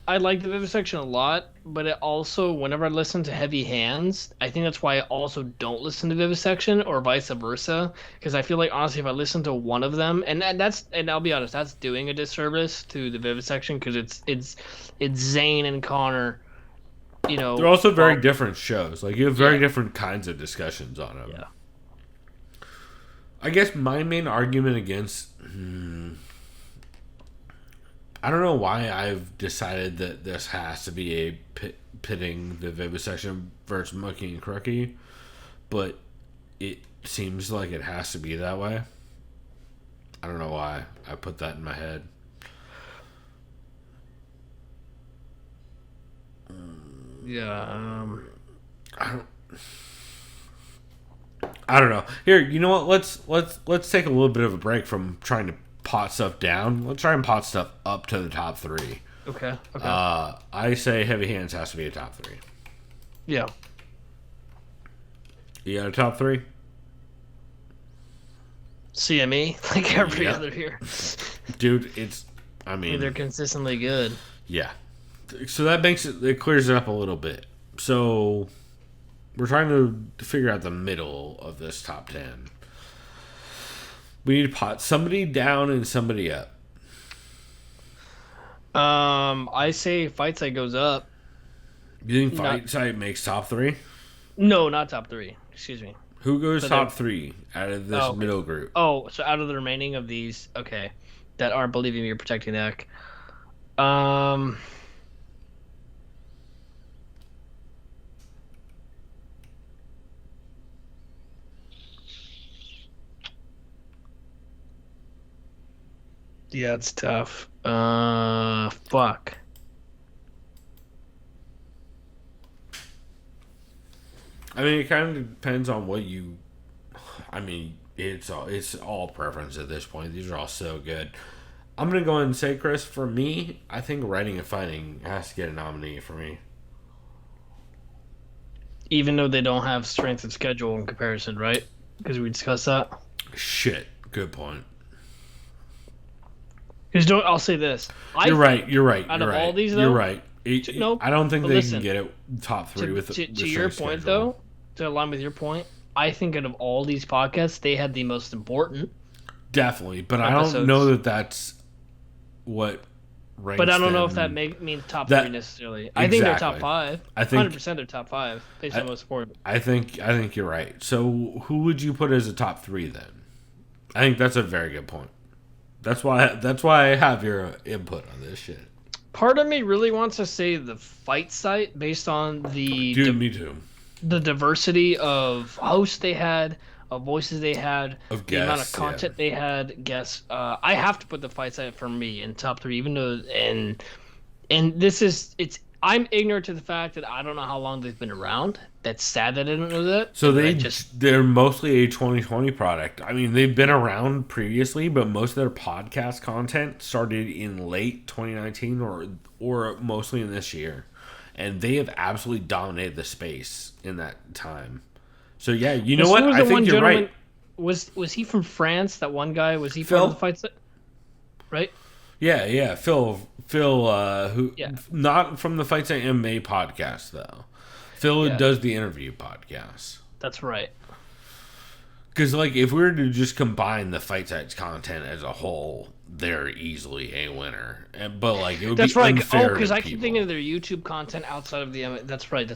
I like the Vivisection a lot, but it also, whenever I listen to Heavy Hands, I think that's why I also don't listen to Vivisection or vice versa. Because I feel like, honestly, if I listen to one of them, and I'll be honest, that's doing a disservice to the Vivisection because it's Zane and Connor, you know. They're also very different shows. Like, you have very different kinds of discussions on them. Yeah. I guess my main argument against... I don't know why I've decided that this has to be a pitting the Vivisection versus Milky and Crooky, but it seems like it has to be that way. I don't know why I put that in my head. Yeah. I don't know. Here, you know what? Let's take a little bit of a break from trying to pot stuff down. Let's try and pot stuff up to the top 3. Okay. I say Heavy Hands has to be a top 3. Yeah. You got a top 3? CME, like every other year. Dude, they're consistently good. Yeah. So that it clears it up a little bit. So we're trying to figure out the middle of this top 10. We need to pot somebody down and somebody up. I say Fight Site goes up. You think Fight Site makes top 3? No, not top 3. Excuse me. Who goes top 3 out of this middle group? Oh, so out of the remaining of these, okay, that aren't Believing Me or Protecting Neck. Yeah, it's tough. Fuck. I mean, it kind of depends on what you... I mean, it's all preference at this point. These are all so good. I'm going to go ahead and say, Chris, for me, I think Writing and Fighting has to get a nominee for me. Even though they don't have strength of schedule in comparison, right? Because we discussed that. Shit. Good point. I'll say this. You're right. Out of all these, though, you're right. I don't think they can get it top 3 with to your point, though. To align with your point, I think out of all these podcasts, they had the most important. Definitely, but episodes. I don't know that that's what ranks. But I don't know if that means top 3 necessarily. I think they're top 5. I think 100% they're top 5 based on most important. I think you're right. So who would you put as a top 3 then? I think that's a very good point. That's why I have your input on this shit. Part of me really wants to say the fight site based on the me too. The diversity of hosts they had, of voices they had, of the amount of content they had, guests. I have to put the fight site for me in top 3, even though and this is I'm ignorant to the fact that I don't know how long they've been around. That's sad that I didn't know that. So they're mostly a 2020 product. I mean, they've been around previously, but most of their podcast content started in late 2019 or mostly in this year. And they have absolutely dominated the space in that time. So yeah, you know what? I think you're right. Was he from France? That one guy, was he from the fight set? Right? Yeah. Phil, who not from the Fight Night MMA podcast though. Phil does the interview podcast. That's right. Because like, if we were to just combine the Fight Night's content as a whole, they're easily a winner. But like, it would be unfair. Because I keep thinking of their YouTube content outside of the MMA. That's right.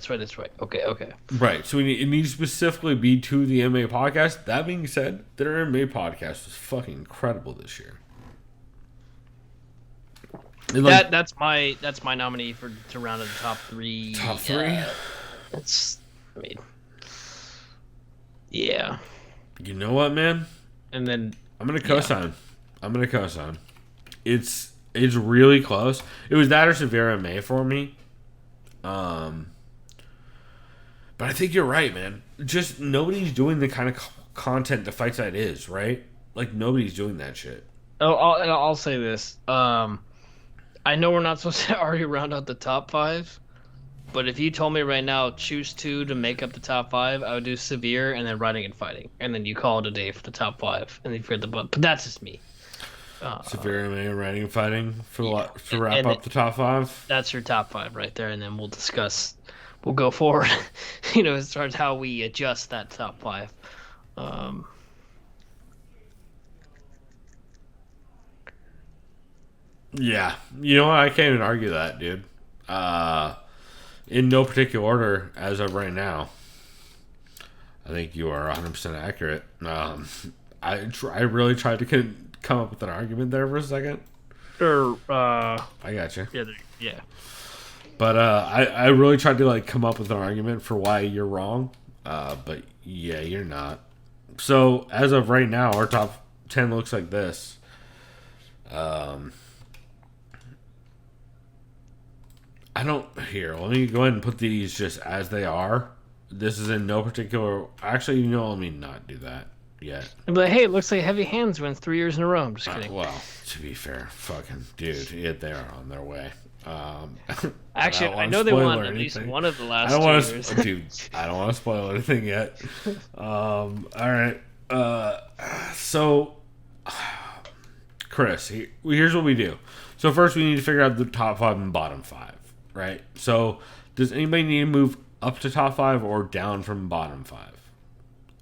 Okay. Right. So it needs to specifically be to the MMA podcast. That being said, their MMA podcast was fucking incredible this year. That's my nominee to round out the top 3. Top 3. Yeah. You know what, man? And then I'm gonna co-sign. It's really close. It was that or Severe MMA for me. But I think you're right, man. Just nobody's doing the kind of content the Fight Side is, right? Like nobody's doing that shit. Oh, I'll say this. I know we're not supposed to already round out the top 5, but if you told me right now choose 2 to make up the top 5, I would do Severe and then Writing and Fighting, and then you call it a day for the top 5, and then for the but that's just me. Severe MMA, Writing and Fighting to wrap up the top 5. That's your top 5 right there, and then we'll discuss. We'll go forward, as far as how we adjust that top 5. Yeah, you know what? I can't even argue that, dude. In no particular order as of right now. I think you are 100% accurate. I really tried to come up with an argument there for a second. I got you. Yeah. But I really tried to come up with an argument for why you're wrong. But yeah, you're not. So as of right now, our top 10 looks like this. Let me go ahead and put these just as they are. This is in no particular. Actually, let me not do that yet. But hey, it looks like Heavy Hands wins 3 years in a row. I'm just kidding. Well, to be fair, fucking dude, they are on their way. Actually, I know they won at least one of the last 2 years. Dude, I don't want to spoil anything yet. All right. So, Chris, here's what we do. So first, we need to figure out the top 5 and bottom 5. Right? So, does anybody need to move up to top 5 or down from bottom 5?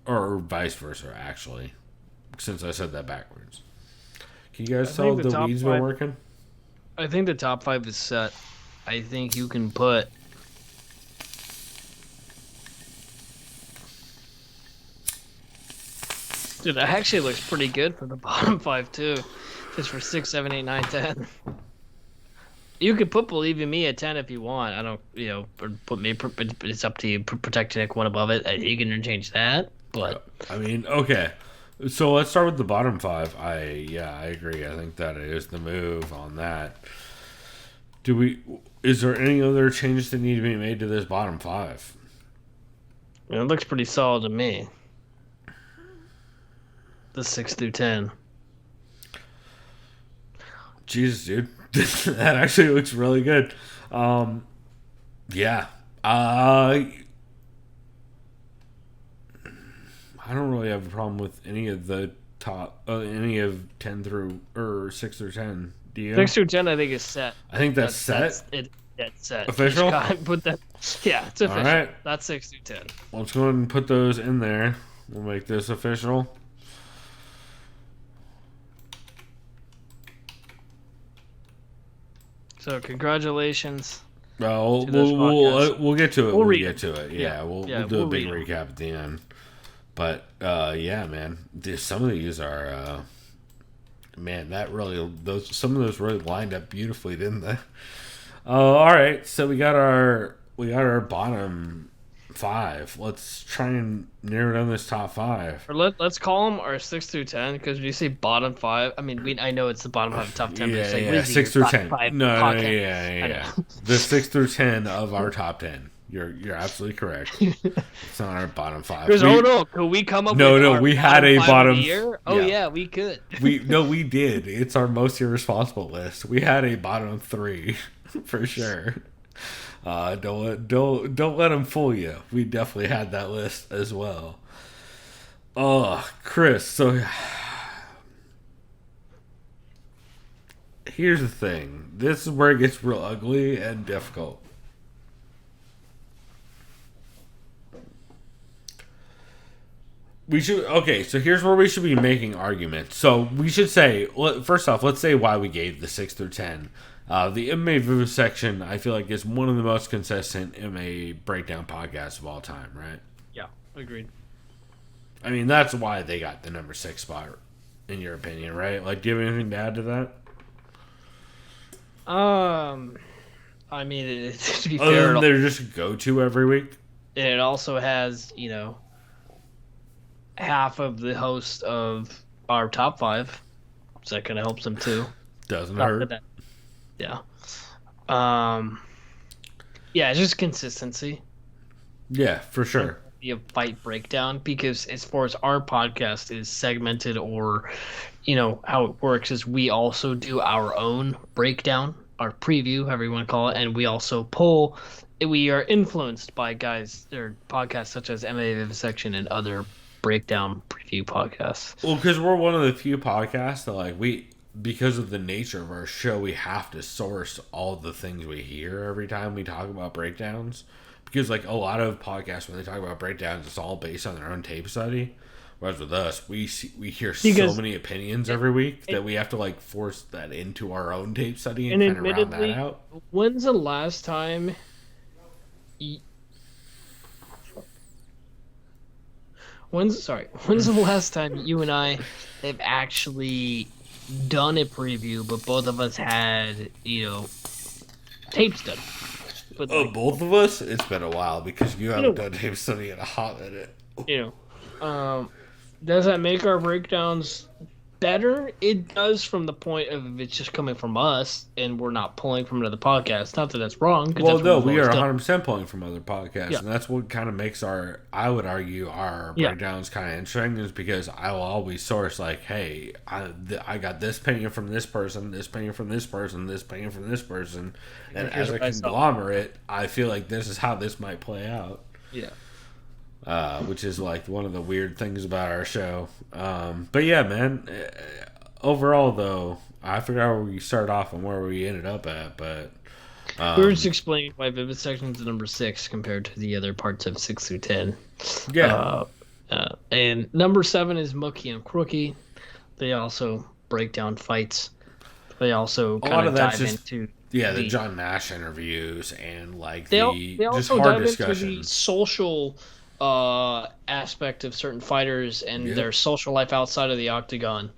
Or vice versa, actually. Since I said that backwards. Can you guys tell the weed's been working? I think the top 5 is set. I think you can put... Dude, that actually looks pretty good for the bottom 5, too. Just for 6, 7, 8, 9, 10. You could put Believe in Me at 10 if you want. I don't, put me. It's up to you. Protect Nick one above it. You can interchange that. But I mean, okay. So let's start with the bottom 5. I agree. I think that is the move on that. Is there any other changes that need to be made to this bottom 5? It looks pretty solid to me. The 6 through 10. Jesus, dude. That actually looks really good. Yeah. I don't really have a problem with any of the top, any of 10 through, or 6 through 10. Do you? 6 through 10, I think is set. I think that's set. That's set. Official? Put that. Yeah, it's official. All right. That's 6 through 10. Let's go ahead and put those in there. We'll make this official. So congratulations. Well, we'll get to it. We'll get to it. Yeah, we'll do a big recap at the end. But yeah, man, some of these are Man, some of those really lined up beautifully, didn't they? Oh, all right. So we got our bottom 5. Let's try and narrow down this top 5. Or let's call them our 6 through 10, because when you say bottom 5, I mean, I know it's the bottom 5 top 10. Yeah, 6 through 10. No, yeah. The 6 through 10 of our top 10. You're absolutely correct. It's not our bottom 5. Could we come up with No, we had a bottom year? Oh yeah, we could. We did. It's our most irresponsible list. We had a bottom 3 for sure. Don't let them fool you. We definitely had that list as well. Oh, Chris, so here's the thing. This is where it gets real ugly and difficult. So here's where we should be making arguments. So we should say, first off, let's say why we gave the 6 through 10. The MMA Vivisection, I feel like, is one of the most consistent MMA breakdown podcasts of all time, right? Yeah, agreed. I mean, that's why they got the number 6 spot, in your opinion, right? Like, do you have anything to add to that? I mean, to be fair, fair, they're just go-to every week. It also has, half of the host of our top 5, so that kind of helps them too. Doesn't hurt. Yeah. Yeah, it's just consistency. Yeah, for sure. Be a fight breakdown, because as far as our podcast is segmented, or how it works is we also do our own breakdown, our preview, however you want to call it, and we also pull. We are influenced by guys or podcasts such as MMA Vivisection and other breakdown preview podcasts. Well, because we're one of the few podcasts that because of the nature of our show, we have to source all the things we hear every time we talk about breakdowns. Because a lot of podcasts, when they talk about breakdowns, it's all based on their own tape study. Whereas with us, we hear so many opinions every week that we have to force that into our own tape study and kind of round that out. When's the last time? When's the last time you and I have actually done a preview, but both of us had, tape study? But both of us? It's been a while, because you haven't done tape study in a hot minute. Does that make our breakdowns better? It does, from the point of it's just coming from us and we're not pulling from another podcast. Not that that's wrong. Well, no, we are 100% pulling from other podcasts, and that's what kind of makes I would argue, our breakdowns kind of interesting, is because I will always source hey, I got this opinion from this person, this opinion from this person, this opinion from this person, and as a conglomerate, I feel like this is how this might play out. Yeah. Which is one of the weird things about our show. But yeah, man, overall though, I forgot where we started off and where we ended up at, but we were just explaining why Vivisection is number 6 compared to the other parts of 6 through 10. Yeah. And number 7 is Milky and Crooky. They also break down fights. They also kind of dive into the John Nash interviews and they just also hard dive discussions. into the social aspect of certain fighters and their social life outside of the octagon,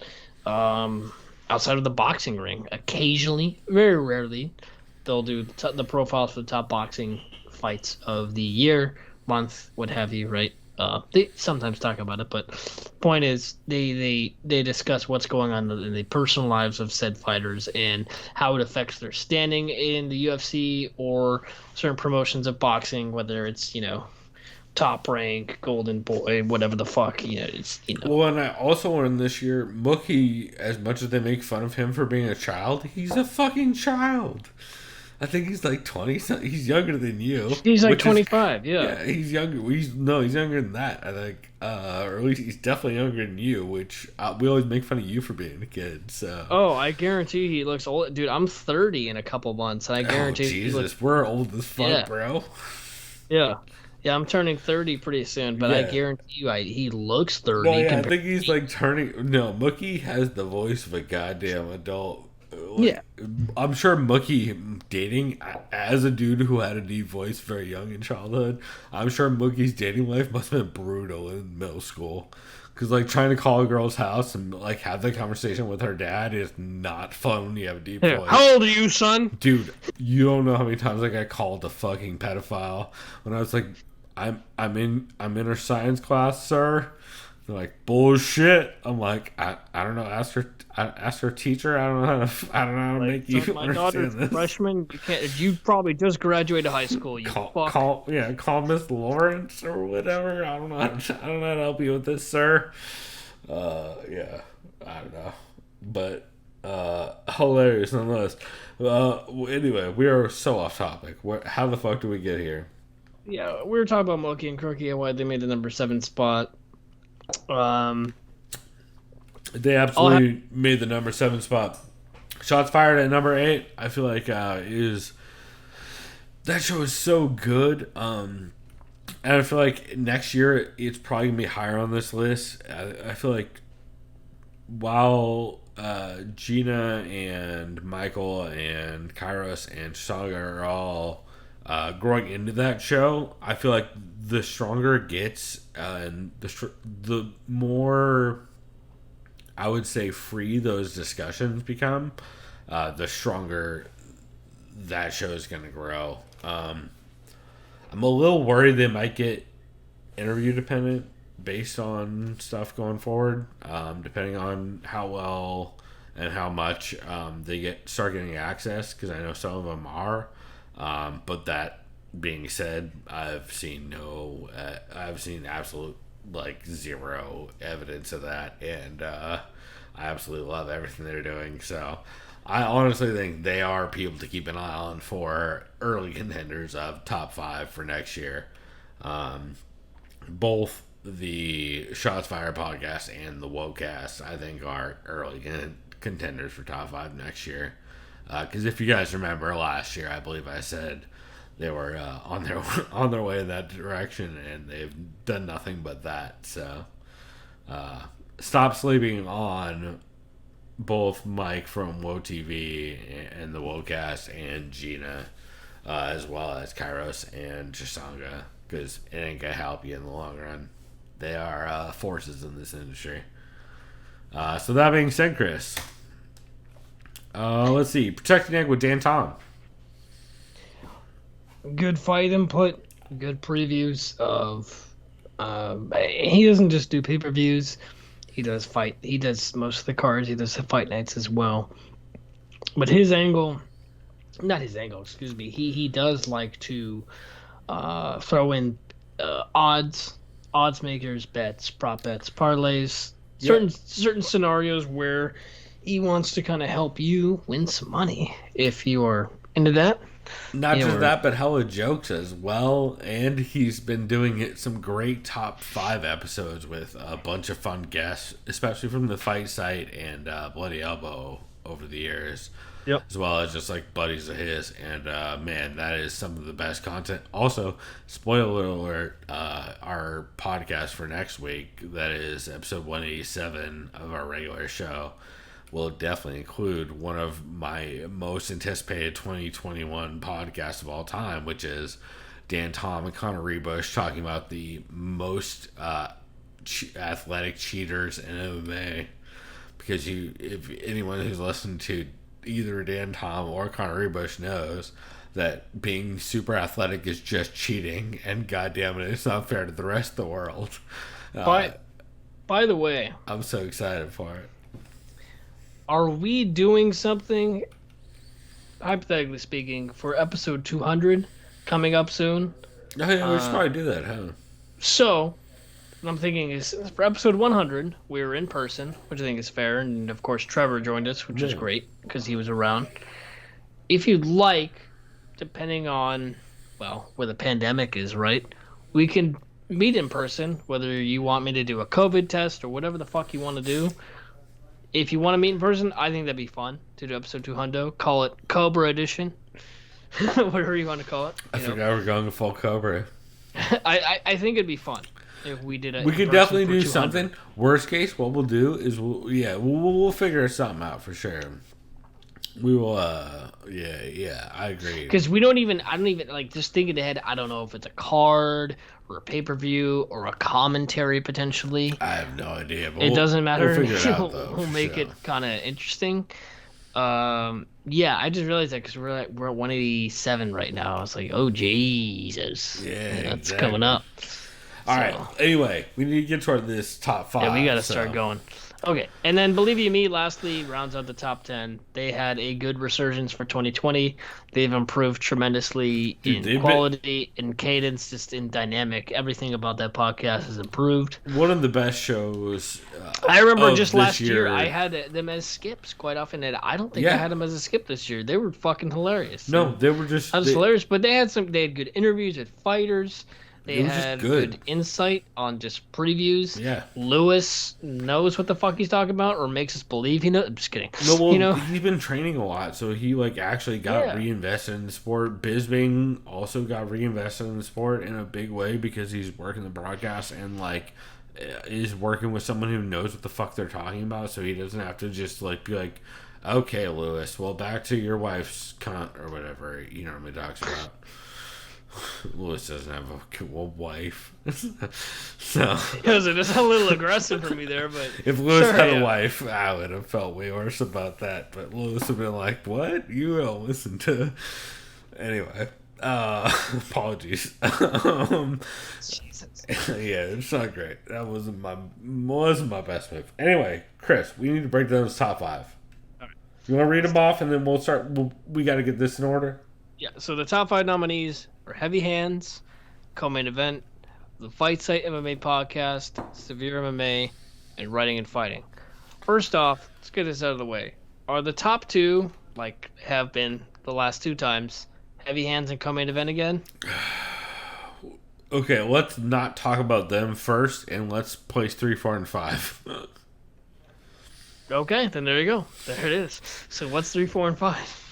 outside of the boxing ring. Occasionally, very rarely, they'll do the profiles for the top boxing fights of the year, month, what have you, right? They sometimes talk about it, but point is they discuss what's going on in the personal lives of said fighters and how it affects their standing in the UFC or certain promotions of boxing, whether it's Top Rank, Golden Boy, whatever the fuck, it's. Well, and I also learned this year, Mookie, as much as they make fun of him for being a child, he's a fucking child. I think he's 20. He's younger than you. He's 25. Yeah, he's younger. He's younger than that. I think, or at least he's definitely younger than you. Which we always make fun of you for being a kid. So. Oh, I guarantee he looks old, dude. I'm 30 in a couple months, and I guarantee. Jesus, we're old as fuck, bro. Yeah. Yeah, I'm turning 30 pretty soon, but I guarantee you he looks 30. Well, yeah, I think he's turning... No, Mookie has the voice of a goddamn adult. Yeah. I'm sure Mookie dating as a dude who had a deep voice very young in childhood. I'm sure Mookie's dating life must have been brutal in middle school. Because, like, trying to call a girl's house and, like, have the conversation with her dad is not fun when you have a deep voice. How old are you, son? Dude, you don't know how many times I got called a fucking pedophile when I was like, I'm in her science class, sir. They're like, bullshit. I'm like, I don't know. Ask her teacher. I don't know how to Like, make you my understand daughter's this. freshman. You can't. You probably just graduated high school. You fuck. Call Miss Lawrence or whatever. I don't know how to help you with this, sir. Yeah, I don't know, but hilarious nonetheless. Anyway, we are so off topic. How the fuck do we get here? Yeah, we were talking about Milky and Crooky and why they made the number 7 spot. They absolutely made the number 7 spot. Shots fired at number 8. I feel like that show is so good. And I feel like next year it's probably gonna be higher on this list. I feel like while Gina and Michael and Kairos and Saga are all growing into that show, I feel like the stronger it gets and the more, I would say, free those discussions become, the stronger that show is going to grow. I'm a little worried they might get interview dependent based on stuff going forward, depending on how well and how much they start getting access, because I know some of them are. But that being said, I've seen absolute, like, zero evidence of that, and I absolutely love everything they're doing. So I honestly think they are people to keep an eye on for early contenders of top 5 for next year. Both the Shots Fired podcast and the Wokecast, I think, are early contenders for top 5 next year. Because if you guys remember last year, I believe I said they were on their way in that direction, and they've done nothing but that. So stop sleeping on both Mike from WoTV and the Wokecast and Gina, as well as Kairos and Chisanga, because it ain't gonna help you in the long run. They are forces in this industry. So that being said, Chris, let's see. Protecting Egg with Dan Tom. Good fight input, good previews of. He doesn't just do pay-per-views. He does fight. He does most of the cards. He does the fight nights as well. But his angle, not his angle. Excuse me. He does like to throw in odds makers, bets, prop bets, parlays, certain scenarios where he wants to kind of help you win some money if you are into that. Not just that, but hella jokes as well. And he's been doing some great top 5 episodes with a bunch of fun guests, especially from the Fight Site and Bloody Elbow over the years. Yep. As well as just like buddies of his. And man, that is some of the best content. Also, spoiler alert, our podcast for next week, that is episode 187 of our regular show, will definitely include one of my most anticipated 2021 podcasts of all time, which is Dan Tom and Connor Rebush talking about the most athletic cheaters in MMA. Because if anyone who's listened to either Dan Tom or Connor Rebush knows that being super athletic is just cheating, and goddamn it, it's not fair to the rest of the world. By the way, I'm so excited for it. Are we doing something, hypothetically speaking, for episode 200 coming up soon? Oh, yeah, we should probably do that, huh? So, what I'm thinking is, for episode 100, we were in person, which I think is fair, and of course Trevor joined us, which is great, because he was around. If you'd like, depending on, well, where the pandemic is, right, we can meet in person, whether you want me to do a COVID test or whatever the fuck you want to do. If you want to meet in person, I think that'd be fun to do episode 200. Call it Cobra Edition. Whatever you want to call it. I forgot we're going to full Cobra. I think it'd be fun if we did it. We could definitely do something. Worst case, what we'll do is we'll figure something out for sure. We will. Yeah, I agree. Because I don't even like just thinking ahead. I don't know if it's a card or a pay-per-view or a commentary potentially. I have no idea. But It doesn't matter. We'll figure it out, though. We'll make it kind of interesting. Yeah, I just realized that because we're at 187 right now. I was like, oh Jesus, yeah, that's exactly. coming up. All right. Anyway, we need to get toward this top 5. Yeah, we got to start going. Okay, and then Believe You Me lastly rounds out the top 10. They had a good resurgence for 2020. They've improved tremendously in quality, in cadence, just in dynamic. Everything about that podcast has improved. One of the best shows. I remember just last year I had them as skips quite often, and I don't think I had them as a skip this year. They were fucking hilarious. No, they were just hilarious, but they had good interviews with fighters. They had good insight on just previews. Yeah. Lewis knows what the fuck he's talking about, or makes us believe he knows. I'm just kidding. No, well, he's been training a lot, so he actually got reinvested in the sport. Bisbing also got reinvested in the sport in a big way because he's working the broadcast and is working with someone who knows what the fuck they're talking about, so he doesn't have to just be like, okay, Lewis, well, back to your wife's cunt or whatever he normally talks about. Lewis doesn't have a wife. So it is a little aggressive for me there, but if Lewis had a wife, I would have felt way worse about that. But Lewis would have been like, what? You don't listen to... Anyway. Apologies. Jesus. Yeah, it's not great. That wasn't my best move. Anyway, Chris, we need to break down this top 5. All right. You want to read them off, and then we'll start... We got to get this in order? Yeah, so the top 5 nominees are Heavy Hands, Co-Main Event, the Fight Site MMA Podcast, Severe MMA, and Writing and Fighting. First off, let's get this out of the way. Are the top 2, have been the last 2 times, Heavy Hands and Co-Main Event again? Okay, let's not talk about them first, and let's place 3, 4, and 5. Okay, then there you go. There it is. So what's 3, 4, and 5?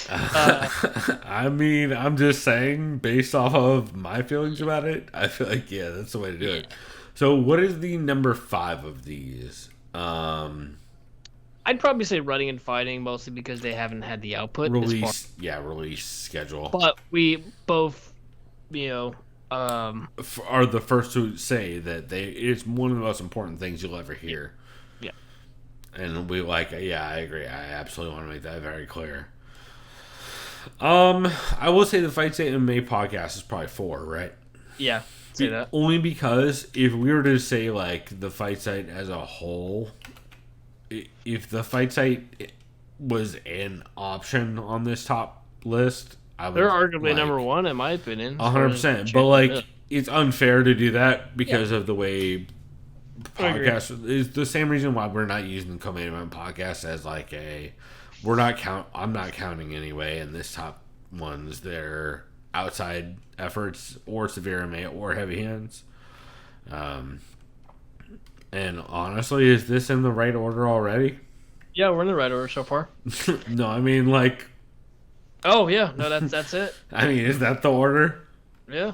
I mean, I'm just saying, based off of my feelings about it, I feel like, that's the way to do it. So, what is the number 5 of these? I'd probably say Running and Fighting, mostly because they haven't had the output. Release schedule. But we both, are the first to say that it's one of the most important things you'll ever hear. Yeah. And we I agree. I absolutely want to make that very clear. I will say the Fight State MMA podcast is probably 4, right? Yeah, say that. Only because if we were to say the Fight Site as a whole, if the Fight Site was an option on this top list, they're arguably number 1 in my opinion. 100%. But it's unfair to do that because of the way podcasts is the same reason why we're not using the Co-Main Event podcast as I'm not counting anyway in this top ones. They're outside efforts or Severe MMA or Heavy Hands. And honestly, is this in the right order already? Yeah, we're in the right order so far. No, I mean Oh yeah, no, that's it. I mean, is that the order? Yeah.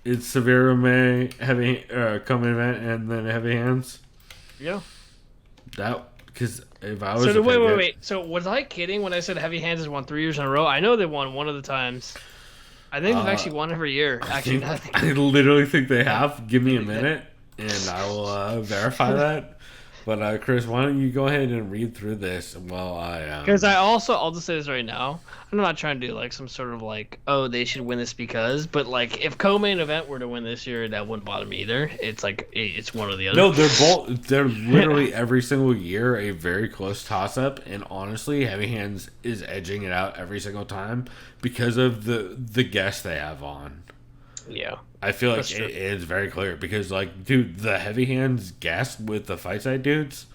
It's Severe MMA, Heavy Co-Main Event, and then Heavy Hands. Yeah. Because if I was wait. So was I kidding when I said Heavy Hands has won 3 years in a row? I know they won one of the times. I think they've actually won every year. Actually, I literally think they have. Give me a minute, and I will verify that. But Chris, why don't you go ahead and read through this while I... Because I'll just say this right now. I'm not trying to do some sort of they should win this because, but if Co-Main Event were to win this year, that wouldn't bother me either. It's it's one or the other. No, they're literally every single year a very close toss-up, and honestly, Heavy Hands is edging it out every single time because of the guests they have on. Yeah. I feel like it is very clear because, dude, the Heavy Hands guest with the Fight Side dudes,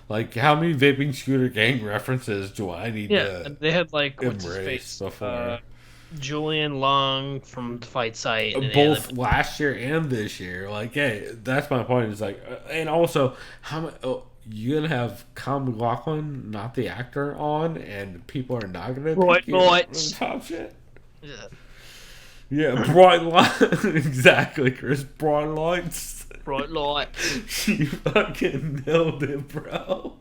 how many Vaping Scooter Gang references do I need to they had, what's his embrace face? before? Julian Long from Fight Site. Both last year and this year. Hey, that's my point. Is and also, you going to have Kyle McLaughlin, not the actor, on, and people are not going to pick the top shit? Yeah. Yeah, bright lights. Exactly, Chris. Bright lights. Bright lights. You fucking nailed it, bro.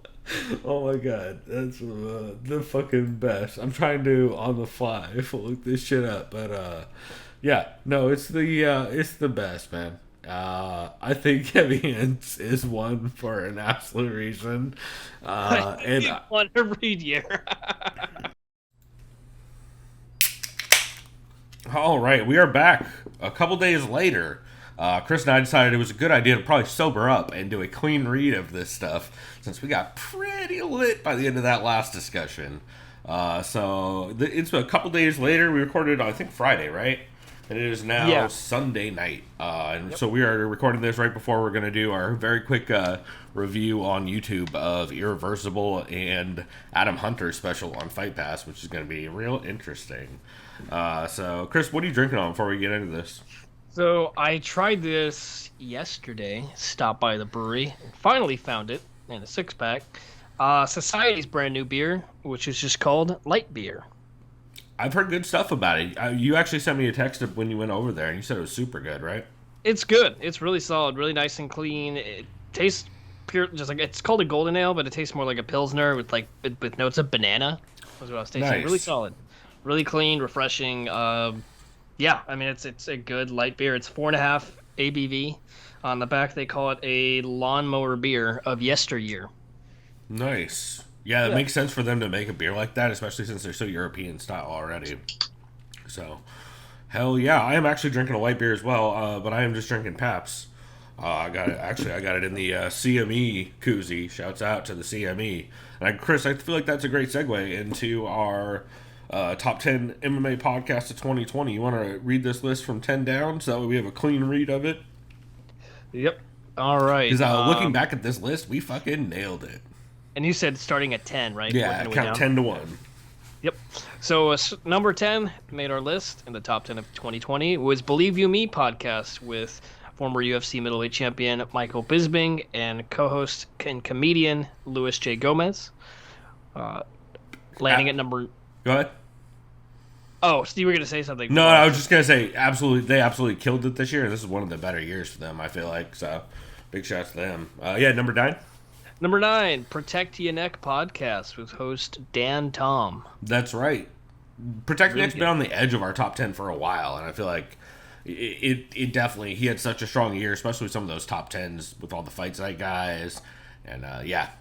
Oh my god, that's the fucking best. I'm trying to on the fly look this shit up, but yeah, no, it's the best, man. I think Heavy Hands is one for an absolute reason, and one every year. all right, we are back a couple days later. Chris and I decided it was a good idea to probably sober up and do a clean read of this stuff since we got pretty lit by the end of that last discussion. It's a couple days later. We recorded, I think, Friday, right? And it is now Sunday night. So we are recording this right before we're going to do our very quick review on YouTube of Irreversible and Adam Hunter's special on Fight Pass, which is going to be real interesting. So, Chris, what are you drinking on before we get into this? So I tried this yesterday. Stopped by the brewery. Finally found it in a 6-pack. Society's brand new beer, which is just called Light Beer. I've heard good stuff about it. You actually sent me a text when you went over there, and you said it was super good, right? It's good. It's really solid, really nice and clean. It tastes pure, just like it's called a golden ale, but it tastes more like a pilsner with notes of banana. Was what I was tasting. Nice. Really solid, really clean, refreshing. Yeah, I mean it's a good light beer. It's 4.5 ABV. On the back they call it a lawnmower beer of yesteryear. Nice. Yeah, it makes sense for them to make a beer like that, especially since they're so European style already. So, hell yeah. I am actually drinking a light beer as well, but I am just drinking Pabst. I got it in the CME koozie. Shouts out to the CME. And Chris, I feel like that's a great segue into our top 10 MMA podcast of 2020. You want to read this list from 10 down so that way we have a clean read of it? Yep. All right. Because looking back at this list, we fucking nailed it. And you said starting at 10, right? Yeah, count 10 to 1. Yep. So number 10 made our list in the top 10 of 2020 was Believe You Me podcast with former UFC middleweight champion Michael Bisping and co-host and comedian Luis J. Gomez. Landing at number... Go ahead. Oh, Steve, you were going to say something. No, I was just going to say, they absolutely killed it this year. This is one of the better years for them, I feel like. So, big shouts to them. Number 9. Number 9, Protect Your Neck podcast with host Dan Tom. That's right. Protect Your Neck's been on the edge of our top 10 for a while, and I feel like it definitely, he had such a strong year, especially with some of those top 10s with all the Fight Night guys. And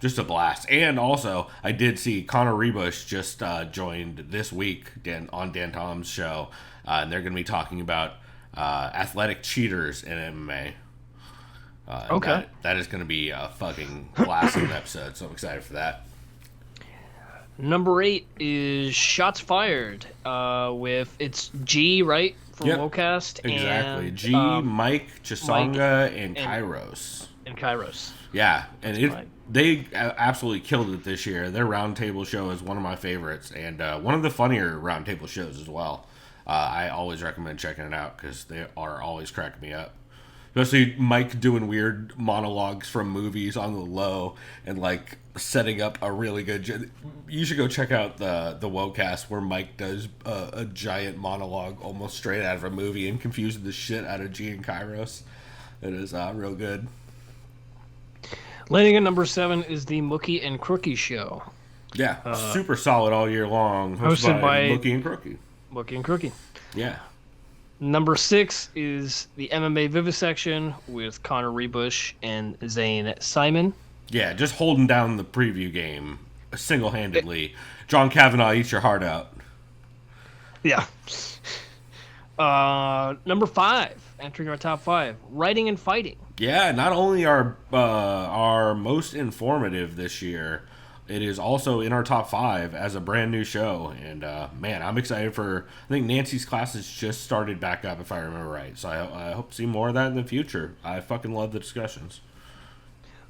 just a blast. And also, I did see Connor Rebush just joined this week on Dan Tom's show, and they're going to be talking about athletic cheaters in MMA. Okay. That is going to be a fucking blast of an episode, so I'm excited for that. Number 8 is Shots Fired with it's G, right? From WOCAST. Exactly. And, G, Mike, Chisonga, and Kairos. And Kairos. Yeah, and they absolutely killed it this year. Their roundtable show is one of my favorites, and one of the funnier roundtable shows as well. I always recommend checking it out because they are always cracking me up. Especially Mike doing weird monologues from movies on the low and like setting up a really good. You should go check out the WOCAST where Mike does a giant monologue almost straight out of a movie and confuses the shit out of G and Kairos. It is real good. Landing at number 7 is the Milky and Crooky show. Yeah, super solid all year long. Hosted by Milky and Crooky. Milky and Crooky. Yeah. Number 6 is the MMA Vivisection with Connor Rebush and Zane Simon. Yeah, just holding down the preview game single-handedly. John Kavanaugh, eat your heart out. Yeah. Number 5, entering our top 5, Writing and Fighting. Yeah, not only our most informative this year, it is also in our top 5 as a brand new show. And, man, I'm excited for... I think Nancy's classes just started back up, if I remember right. So I hope to see more of that in the future. I fucking love the discussions.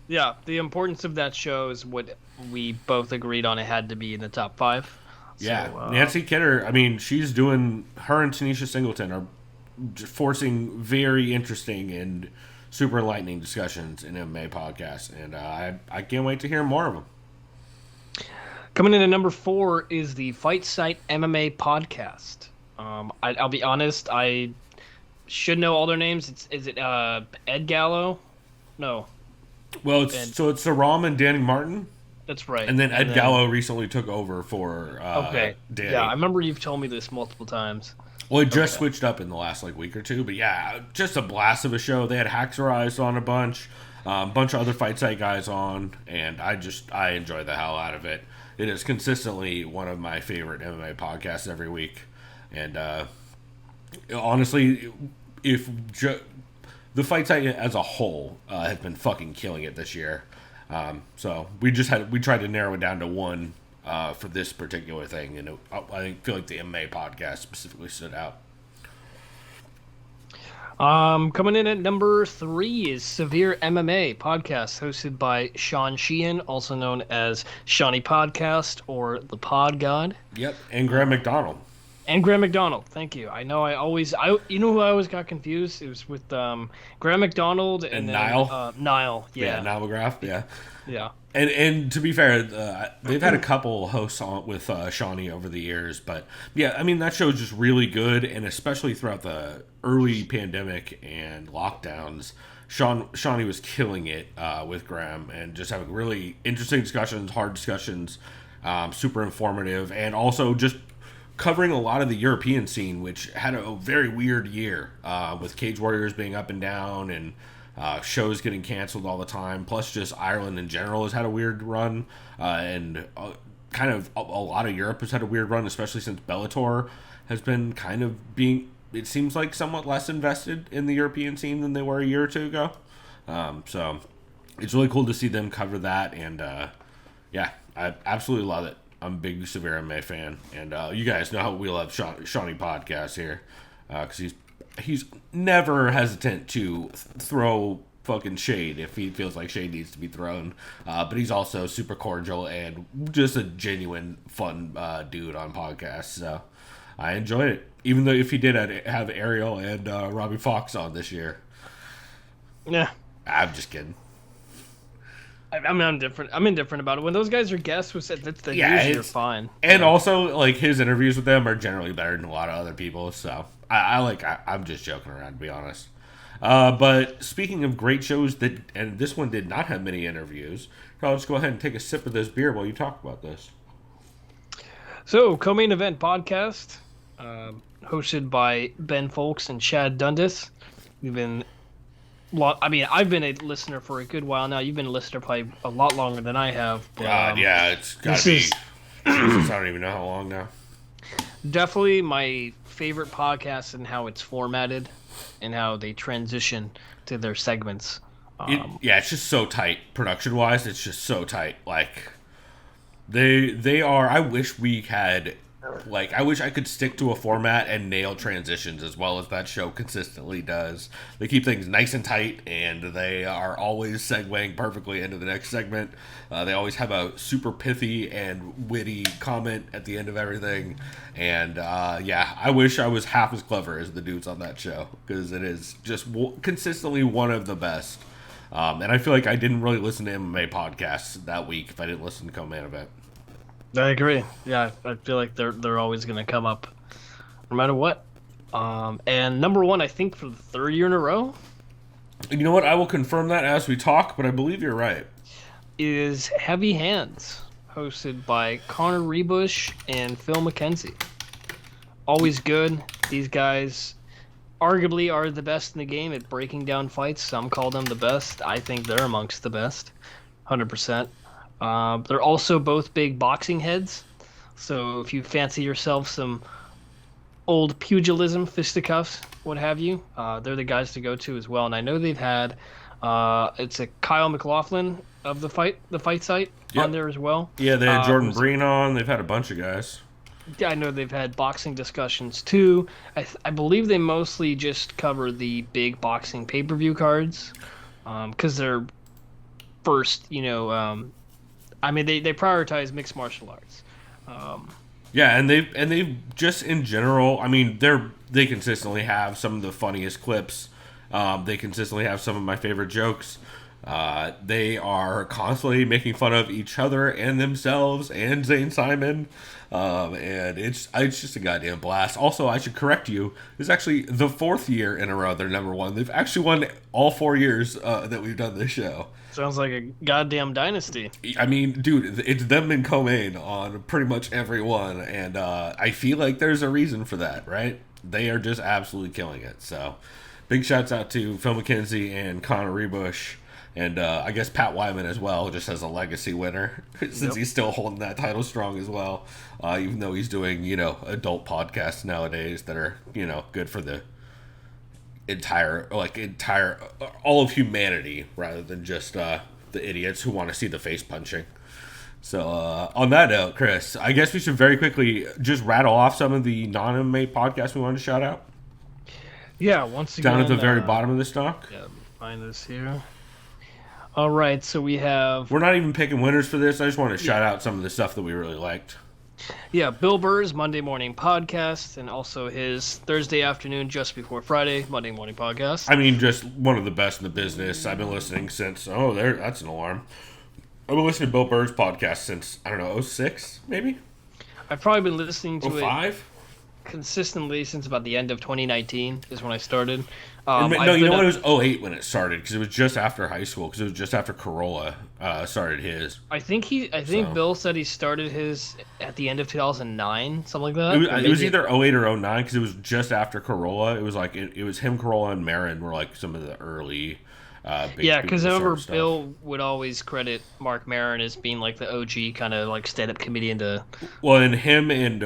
Yeah, the importance of that show is what we both agreed on. It had to be in the top 5. Yeah, so, Nancy Kidder, I mean, she's doing... Her and Tanisha Singleton are forcing very interesting and super enlightening discussions in MMA podcasts. And I can't wait to hear more of them. Coming in at number 4 is the Fight Site MMA podcast. I'll be honest, I should know all their names. Is it Ed Gallo? No. Well, it's Saram and Danny Martin. That's right. And then Ed Gallo recently took over for Danny. Yeah, I remember you've told me this multiple times. Well, it just switched up in the last week or two, but yeah, just a blast of a show. They had Haxerized on a bunch of other Fight Site guys on, and I enjoy the hell out of it. It is consistently one of my favorite MMA podcasts every week, and honestly, the Fight Site as a whole has been fucking killing it this year. So we tried to narrow it down to one for this particular thing, and I feel like the MMA podcast specifically stood out. Coming in at number 3 is Severe MMA podcast, hosted by Sean Sheehan, also known as Shawnee Podcast or the Pod God. Yep, and Graham McDonald. And Graham McDonald, thank you. I know you know who I always got confused? It was with Graham McDonald and then, Niall. Niall, yeah. Niall McGrath, yeah. Yeah. And to be fair, they've had a couple hosts on with Shawnee over the years, but yeah, I mean that show is just really good, and especially throughout the early pandemic and lockdowns, Shawnee was killing it with Graham and just having really interesting discussions, hard discussions, super informative, and also just covering a lot of the European scene, which had a very weird year with Cage Warriors being up and down and shows getting canceled all the time. Plus, just Ireland in general has had a weird run, and kind of a lot of Europe has had a weird run, especially since Bellator has been kind of being, it seems like, somewhat less invested in the European scene than they were a year or two ago. So it's really cool to see them cover that, and yeah, I absolutely love it. I'm a big Severe MMA fan, and you guys know how we love Shawnee Podcast here, because he's never hesitant to throw fucking shade if he feels like shade needs to be thrown, but he's also super cordial and just a genuine fun dude on podcasts, so I enjoyed it, even though if he did have Ariel and Robbie Fox on this year. Yeah, I'm just kidding. I'm indifferent about it. When those guys are guests, you're fine. And also, like, his interviews with them are generally better than a lot of other people. So I'm just joking around, to be honest. But speaking of great shows and this one did not have many interviews, I'll just go ahead and take a sip of this beer while you talk about this. So, co-main event podcast, hosted by Ben Folks and Chad Dundas. I've been a listener for a good while now. You've been a listener probably a lot longer than I have. But, yeah, it's got to be. I don't even know how long now. Definitely my favorite podcast and how it's formatted and how they transition to their segments. It's just so tight. Production-wise, it's just so tight. Like, they are... I wish we had... Like, I wish I could stick to a format and nail transitions as well as that show consistently does. They keep things nice and tight, and they are always segueing perfectly into the next segment. They always have a super pithy and witty comment at the end of everything. And, I wish I was half as clever as the dudes on that show, because it is just consistently one of the best. And I feel like I didn't really listen to MMA podcasts that week if I didn't listen to Co-Main Event. I agree. Yeah, I feel like they're always going to come up no matter what. And number 1, I think, for the 3rd year in a row. You know what? I will confirm that as we talk, but I believe you're right. Is Heavy Hands, hosted by Connor Rebush and Phil McKenzie. Always good. These guys arguably are the best in the game at breaking down fights. Some call them the best. I think they're amongst the best. 100%. They're also both big boxing heads, so if you fancy yourself some old pugilism, fisticuffs, what have you, they're the guys to go to as well. And I know they've had it's a Kyle McLaughlin of the fight site on there as well. Yeah, they had Jordan Breen on. They've had a bunch of guys. Yeah, I know they've had boxing discussions too. I believe they mostly just cover the big boxing pay-per-view cards, because they're first, they prioritize mixed martial arts. And they've just in general. I mean, they consistently have some of the funniest clips. They consistently have some of my favorite jokes. They are constantly making fun of each other and themselves and Zane Simon. And it's just a goddamn blast. Also, I should correct you. This is actually the 4th year in a row they're number 1. They've actually won all 4 years that we've done this show. Sounds like a goddamn dynasty. I mean, dude, it's them and Co-Main on pretty much every one. And I feel like there's a reason for that, right? They are just absolutely killing it. So, big shouts out to Phil McKenzie and Connor Rebush. And I guess Pat Wyman as well, just as a legacy winner, since he's still holding that title strong as well. Even though he's doing, adult podcasts nowadays that are, good for the entire all of humanity rather than just the idiots who want to see the face punching. So on that note, Chris, I guess we should very quickly just rattle off some of the non-MMA podcasts we wanted to shout out. Yeah, once again. Down at the very bottom of the stock. Yeah, find this here. All right, so we have... We're not even picking winners for this. I just want to shout out some of the stuff that we really liked. Yeah, Bill Burr's Monday Morning Podcast, and also his Thursday afternoon, just before Friday, Monday Morning Podcast. I mean, just one of the best in the business. I've been listening since... Oh, that's an alarm. I've been listening to Bill Burr's podcast since, I don't know, 06, maybe? I've probably been listening to 05? it consistently since about the end of 2019 is when I started. No, you know what? It was 08 when it started, because it was just after high school, because it was just after Corolla started his. I think Bill said he started his at the end of 2009, something like that. It was either 08 or 09, because it was just after Corolla. It was like it was him, Corolla, and Marin were like some of the early. Yeah, because I remember Bill would always credit Mark Maron as being like the OG kind of like stand-up comedian to. Well, and him and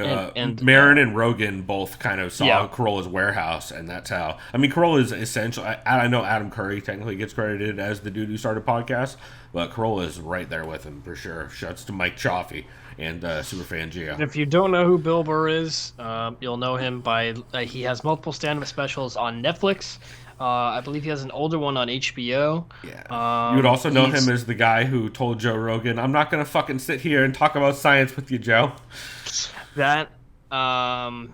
Maron and Rogan both kind of saw Corolla's warehouse, and that's how. I mean, Corolla is essential. I know Adam Curry technically gets credited as the dude who started podcasts, but Corolla is right there with him for sure. Shouts to Mike Chaffee and Superfan Gio. If you don't know who Bill Burr is, you'll know him by he has multiple stand-up specials on Netflix. I believe he has an older one on HBO. Yeah. You would also know him as the guy who told Joe Rogan, "I'm not gonna fucking sit here and talk about science with you, Joe." That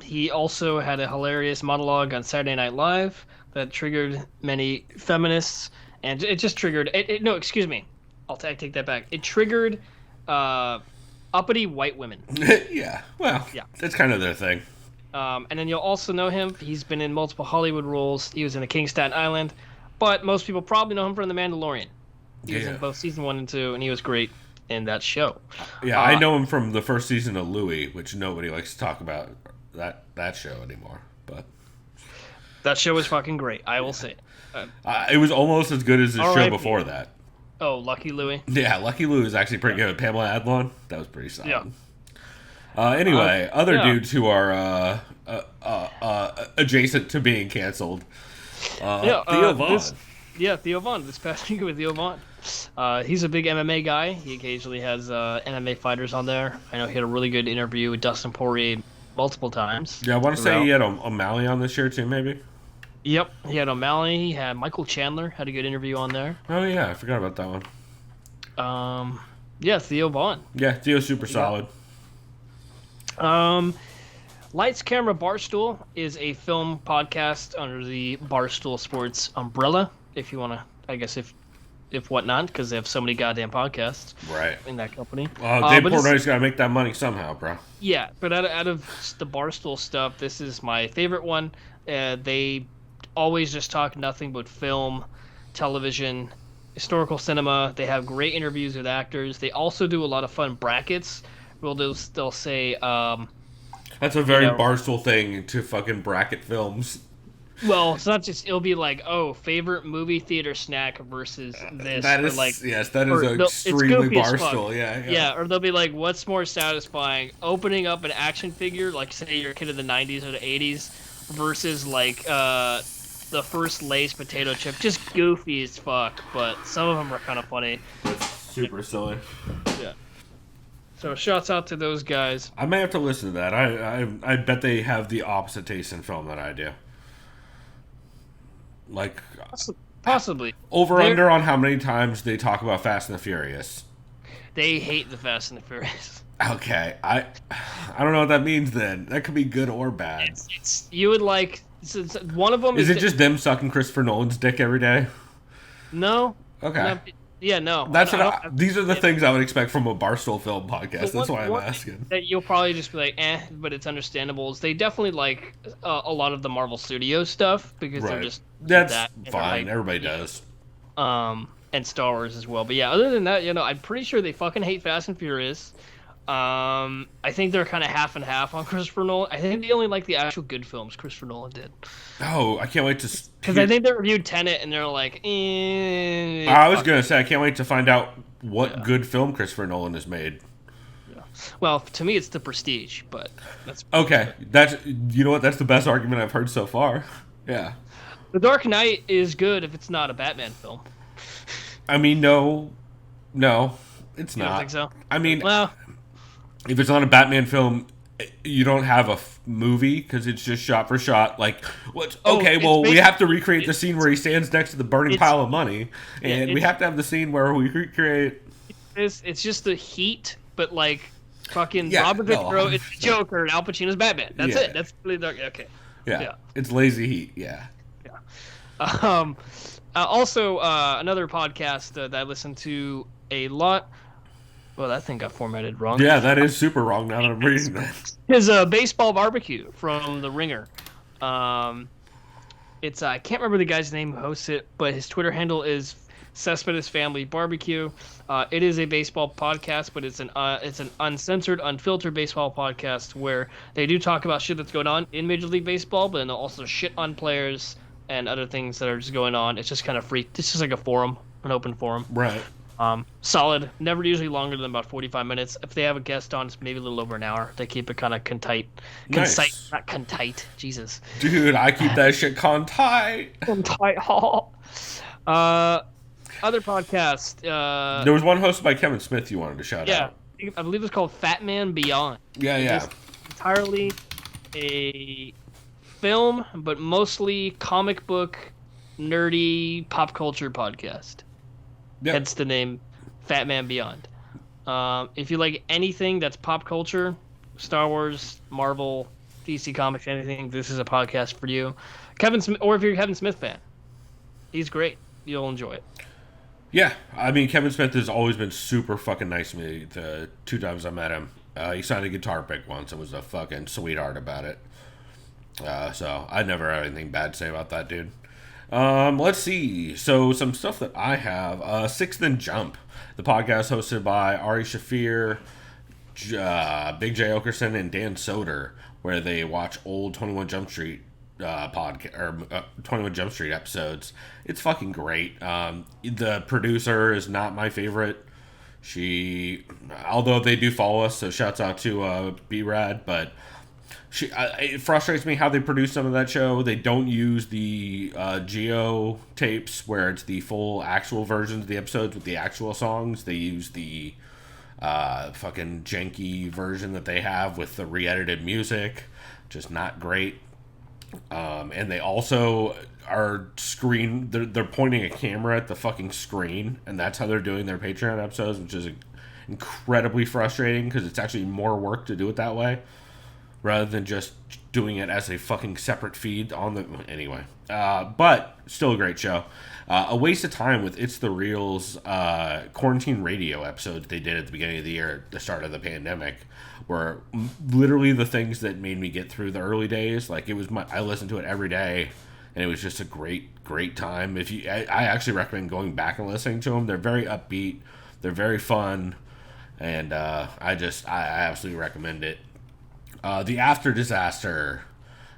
he also had a hilarious monologue on Saturday Night Live that triggered many feminists, and it just triggered. No, excuse me, I take that back. It triggered uppity white women. Yeah. Well. Yeah. That's kind of their thing. And then you'll also know him. He's been in multiple Hollywood roles. He was in The King of Staten Island, but most people probably know him from The Mandalorian. He was in both season 1 and 2, and he was great in that show. Yeah, I know him from the first season of Louie, which nobody likes to talk about that show anymore. But that show was fucking great. I will say. It was almost as good as the show before that. Oh, Lucky Louie. Yeah, Lucky Louie is actually pretty good. Pamela Adlon, that was pretty solid. Yeah. Anyway, other dudes who are adjacent to being canceled. Theo Von. Theo Von. This past week with Theo Von. He's a big MMA guy. He occasionally has MMA fighters on there. I know he had a really good interview with Dustin Poirier multiple times. Yeah, I want to say he had O'Malley on this year too, maybe? Yep, he had O'Malley. He had Michael Chandler. Had a good interview on there. Oh, yeah, I forgot about that one. Yeah, Theo Von. Yeah, Theo's super solid. Lights, Camera, Barstool is a film podcast under the Barstool Sports umbrella. If you want to, I guess if whatnot, because they have so many goddamn podcasts. Right. In that company. Dave Portnoy's got to make that money somehow, bro. Yeah, but out of the Barstool stuff, this is my favorite one. They always just talk nothing but film, television, historical cinema. They have great interviews with actors. They also do a lot of fun brackets. They'll say that's a very Barstool thing to fucking bracket films. Well, it's not just. It'll be like, favorite movie theater snack versus this. That is extremely Barstool. Yeah. Or they'll be like, what's more satisfying, opening up an action figure, like say you're a kid of the '90s or the '80s, versus like the first Lay's potato chip. Just goofy as fuck, but some of them are kind of funny. That's super silly. Yeah. So shouts out to those guys. I may have to listen to that. I bet they have the opposite taste in film that I do. Like possibly under on how many times they talk about Fast and the Furious. They hate the Fast and the Furious. Okay, I don't know what that means. Then that could be good or bad. It's you would like one of them. Is it just them sucking Christopher Nolan's dick every day? No. Okay. No, yeah, no. That's these are the things I would expect from a Barstool Film podcast. That's why I'm one asking. that you'll probably just be like, but it's understandable. Is they definitely like a lot of the Marvel Studios stuff because they're just that's that, fine. Everybody does. And Star Wars as well. But yeah, other than that, I'm pretty sure they fucking hate Fast and Furious. I think they're kind of half and half on Christopher Nolan. I think they only like the actual good films Christopher Nolan did. Oh, I can't wait to... Because I think they reviewed Tenet and they're like, I was going to say, I can't wait to find out what good film Christopher Nolan has made. Yeah. Well, to me, it's The Prestige, but that's... Okay, you know what? That's the best argument I've heard so far. Yeah. The Dark Knight is good if it's not a Batman film. I mean, no, it's not. You don't think so? I mean, well, if it's not a Batman film, you don't have a movie because it's just shot for shot. Like, we have to recreate the scene where he stands next to the burning pile of money, and we have to have the scene where we recreate. It's just the heat, but like fucking Robert De Niro is the Joker and Al Pacino's Batman. That's it. That's really dark. Okay. Yeah. It's lazy heat. Yeah. Also, another podcast that I listen to a lot. Well, that thing got formatted wrong. Yeah, that is super wrong now that I'm reading that. Is Baseball Barbecue from The Ringer. It's I can't remember the guy's name who hosts it, but his Twitter handle is Cespedes Family Barbecue. It is a baseball podcast, but it's an uncensored, unfiltered baseball podcast where they do talk about shit that's going on in Major League Baseball, but then they'll also shit on players and other things that are just going on. It's just kind of free. This is like a forum, an open forum. Right. Solid. Never usually longer than about 45 minutes. If they have a guest on, it's maybe a little over an hour. They keep it kind of concise. Not contite. Jesus. Dude, I keep that shit contite. Other podcast. There was one hosted by Kevin Smith you wanted to shout out. Yeah, I believe it's called Fat Man Beyond. Yeah. It's entirely a film, but mostly comic book, nerdy, pop culture podcast. Yep. Hence the name Fat Man Beyond. If you like anything that's pop culture, Star Wars, Marvel, DC Comics, anything, this is a podcast for you. Kevin Smith, or if you're a Kevin Smith fan, he's great. You'll enjoy it. Yeah, I mean, Kevin Smith has always been super fucking nice to me the 2 times I met him. He signed a guitar pick once and was a fucking sweetheart about it. So I never had anything bad to say about that dude. Let's see. So some stuff that I have. Sixth and Jump, the podcast hosted by Ari Shafir, Big J Okerson, and Dan Soder, where they watch old 21 Jump Street 21 Jump Street episodes. It's fucking great. The producer is not my favorite. Although they do follow us, so shouts out to B-Rad, but it frustrates me how they produce some of that show. They don't use the Geo tapes where it's the full actual versions of the episodes with the actual songs. They use the fucking janky version that they have with the re-edited music. Just not great. And they also are they're pointing a camera at the fucking screen, and that's how they're doing their Patreon episodes, which is incredibly frustrating because it's actually more work to do it that way rather than just doing it as a fucking separate feed on the... Anyway. But still a great show. A waste of time with It's the Real's quarantine radio episodes they did at the beginning of the year at the start of the pandemic were literally the things that made me get through the early days. Like, I listened to it every day, and it was just a great time. I actually recommend going back and listening to them. They're very upbeat. They're very fun. And I absolutely recommend it. The After Disaster.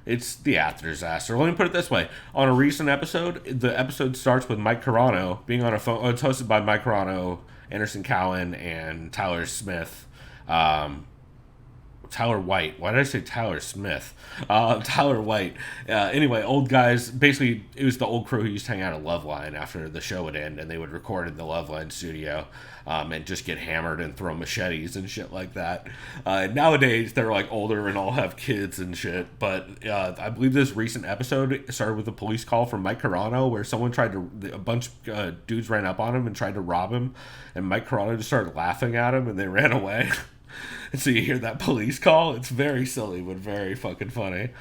It's The After Disaster. Let me put it this way. On a recent episode, the episode starts with Mike Carano being on a phone. It's hosted by Mike Carano, Anderson Cowan, and Tyler Smith. Tyler White. Why did I say Tyler Smith? Tyler White. Anyway, old guys. Basically, it was the old crew who used to hang out at Loveline after the show would end, and they would record in the Loveline studio and just get hammered and throw machetes and shit like that. Nowadays, they're like older and all have kids and shit. But I believe this recent episode started with a police call from Mike Carano where someone a bunch of dudes ran up on him and tried to rob him, and Mike Carano just started laughing at him and they ran away. And so you hear that police call. It's very silly, but very fucking funny.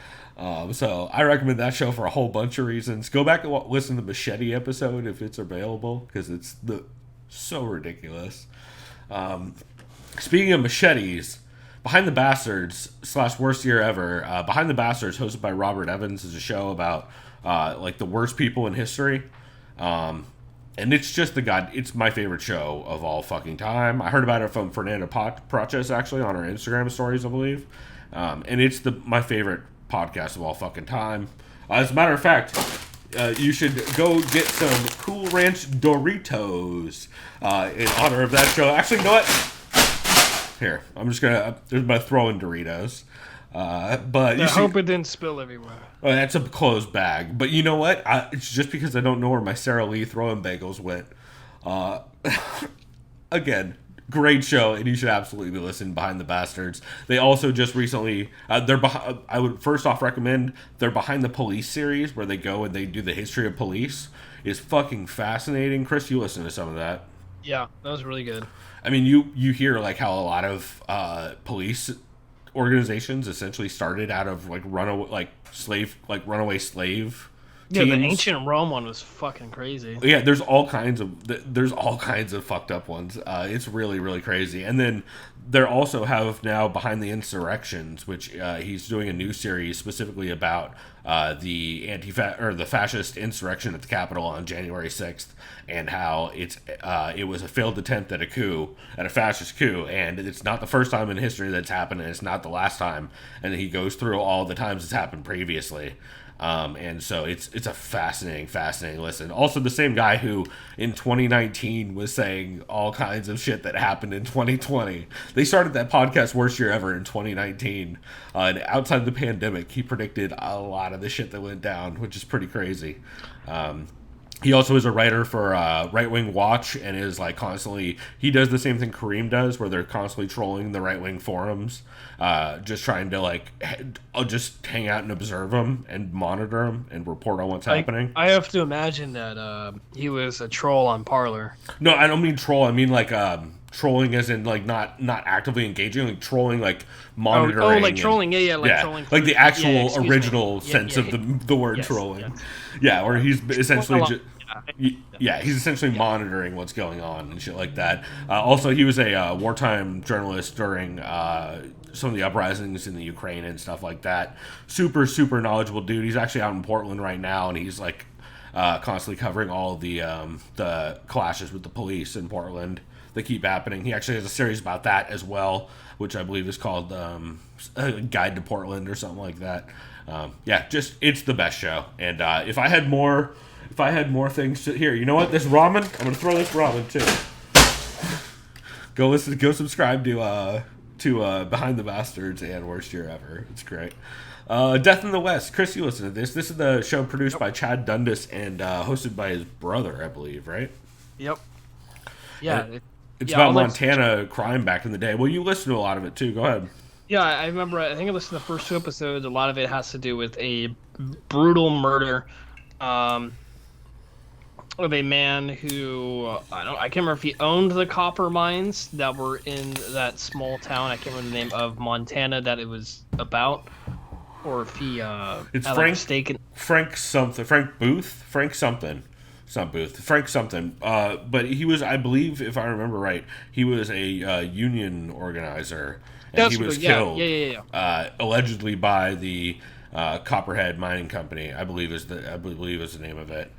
So I recommend that show for a whole bunch of reasons. Go back and listen to the Machete episode if it's available, because it's so ridiculous. Speaking of machetes, Behind the Bastards / Worst Year Ever. Behind the Bastards, hosted by Robert Evans, is a show about like the worst people in history. And it's just it's my favorite show of all fucking time. I heard about it from Fernanda Proches, actually, on her Instagram stories, I believe. And it's my favorite podcast of all fucking time. As a matter of fact, you should go get some Cool Ranch Doritos in honor of that show. Actually, you know what? Here, I'm just gonna throw in Doritos. But I hope it didn't spill everywhere. That's a closed bag. But you know what? It's just because I don't know where my Sara Lee throw-in bagels went. Again, great show, and you should absolutely listen. Behind the Bastards. They also just recently I would first off recommend their Behind the Police series, where they go and they do the history of police. Is fucking fascinating. Chris, you listen to some of that. Yeah, that was really good. I mean, you hear like how a lot of police organizations essentially started out of like runaway slave. Yeah, teams. the ancient Rome one was fucking crazy. Yeah, there's all kinds of fucked up ones. It's really, really crazy. And then there also have now Behind the Insurrections, which he's doing a new series specifically about the the fascist insurrection at the Capitol on January 6th, and how it was a failed attempt at a fascist coup, and it's not the first time in history that's happened, and it's not the last time. And he goes through all the times it's happened previously. And so it's a fascinating listen. Also, the same guy who in 2019 was saying all kinds of shit that happened in 2020. They started that podcast Worst Year Ever in 2019. And outside the pandemic, he predicted a lot of the shit that went down, which is pretty crazy. He also is a writer for Right Wing Watch, and is like constantly, he does the same thing Kareem does, where they're constantly trolling the right wing forums, just trying to like just hang out and observe them and monitor them and report on what's happening. I have to imagine that he was a troll on Parler. No, I don't mean troll. I mean like trolling as in like not actively engaging, like trolling, like monitoring. Like trolling, trolling. Like the actual original sense of the word trolling. Yes. Yeah, where he's essentially he's essentially monitoring what's going on and shit like that. Also, he was a wartime journalist during some of the uprisings in the Ukraine and stuff like that. Super, super knowledgeable dude. He's actually out in Portland right now, and he's like constantly covering all the clashes with the police in Portland that keep happening. He actually has a series about that as well, which I believe is called a Guide to Portland or something like that. Just it's the best show. And if I had more things to here, you know what? This ramen, I'm gonna throw this ramen too. Go subscribe to Behind the Bastards and Worst Year Ever. It's great. Death in the West. Chris, you listen to this. This is the show produced by Chad Dundas and hosted by his brother, I believe, right? Yep. Yeah. It's about Montana crime back in the day. Well, you listen to a lot of it too. Go ahead. Yeah, I remember. I think I listened to the first 2 episodes. A lot of it has to do with a brutal murder of a man who I can't remember if he owned the copper mines that were in that small town. I can't remember the name of Montana that it was about, or if he it's had Frank a stake in Frank something, Frank Booth, Frank something. It's not Booth, Frank something. But he was, I believe, if I remember right, he was a union organizer, and he was killed, allegedly by the Copperhead Mining Company. I believe is the name of it.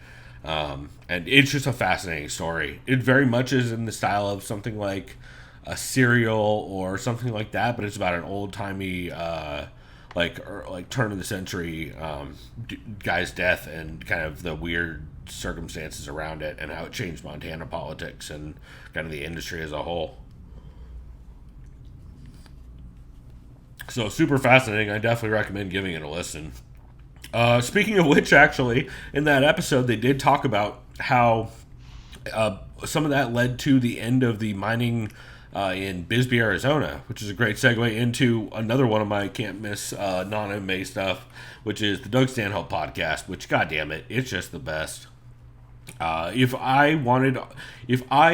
And it's just a fascinating story. It very much is in the style of something like a Serial or something like that, but it's about an old timey, like turn of the century guy's death and kind of the weird circumstances around it and how it changed Montana politics and kind of the industry as a whole. So super fascinating. I definitely recommend giving it a listen. Speaking of which, actually, in that episode, they did talk about how some of that led to the end of the mining in Bisbee, Arizona, which is a great segue into another one of my can't miss non-MMA stuff, which is the Doug Stanhope podcast, which, goddamn it, it's just the best. If I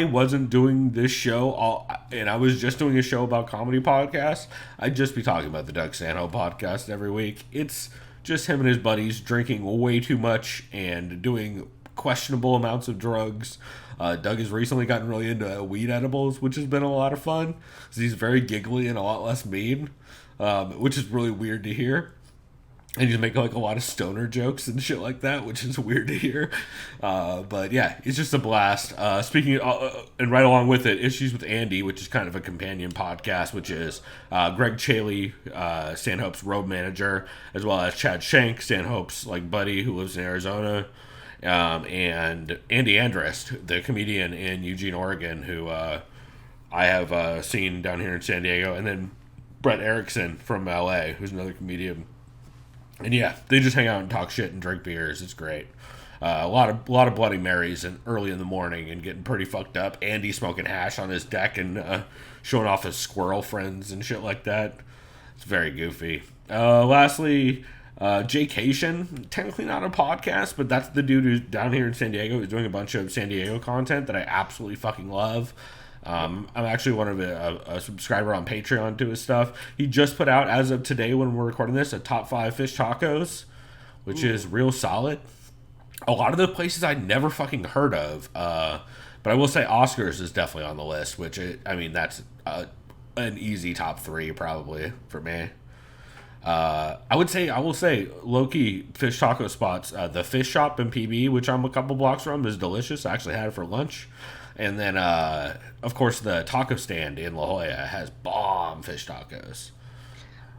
wasn't doing this show, and I was just doing a show about comedy podcasts, I'd just be talking about the Doug Stanhope podcast every week. It's just him and his buddies drinking way too much and doing questionable amounts of drugs. Doug has recently gotten really into weed edibles, which has been a lot of fun. He's very giggly and a lot less mean, which is really weird to hear. And he's making like a lot of stoner jokes and shit like that, which is weird to hear. But yeah, it's just a blast. Speaking and right along with it, Issues with Andy, which is kind of a companion podcast, which is Greg Chaley, Stanhope's road manager, as well as Chad Shank, Stanhope's like buddy who lives in Arizona, and Andy Andrist, the comedian in Eugene, Oregon, who I have seen down here in San Diego, and then Brett Erickson from LA, who's another comedian. And yeah, they just hang out and talk shit and drink beers. It's great. A lot of Bloody Marys and early in the morning and getting pretty fucked up. Andy smoking hash on his deck and showing off his squirrel friends and shit like that. It's very goofy. Lastly, Jaycation. Technically not a podcast, but that's the dude who's down here in San Diego who's doing a bunch of San Diego content that I absolutely fucking love. I'm actually one of a subscriber on Patreon to his stuff. He just put out, as of today when we're recording this, a top 5 fish tacos, which is real solid. A lot of the places I never fucking heard of, but I will say Oscars is definitely on the list, that's an easy top 3 probably for me. I will say low-key fish taco spots. The Fish Shop in PB, which I'm a couple blocks from, is delicious. I actually had it for lunch. And then, of course, the taco stand in La Jolla has bomb fish tacos.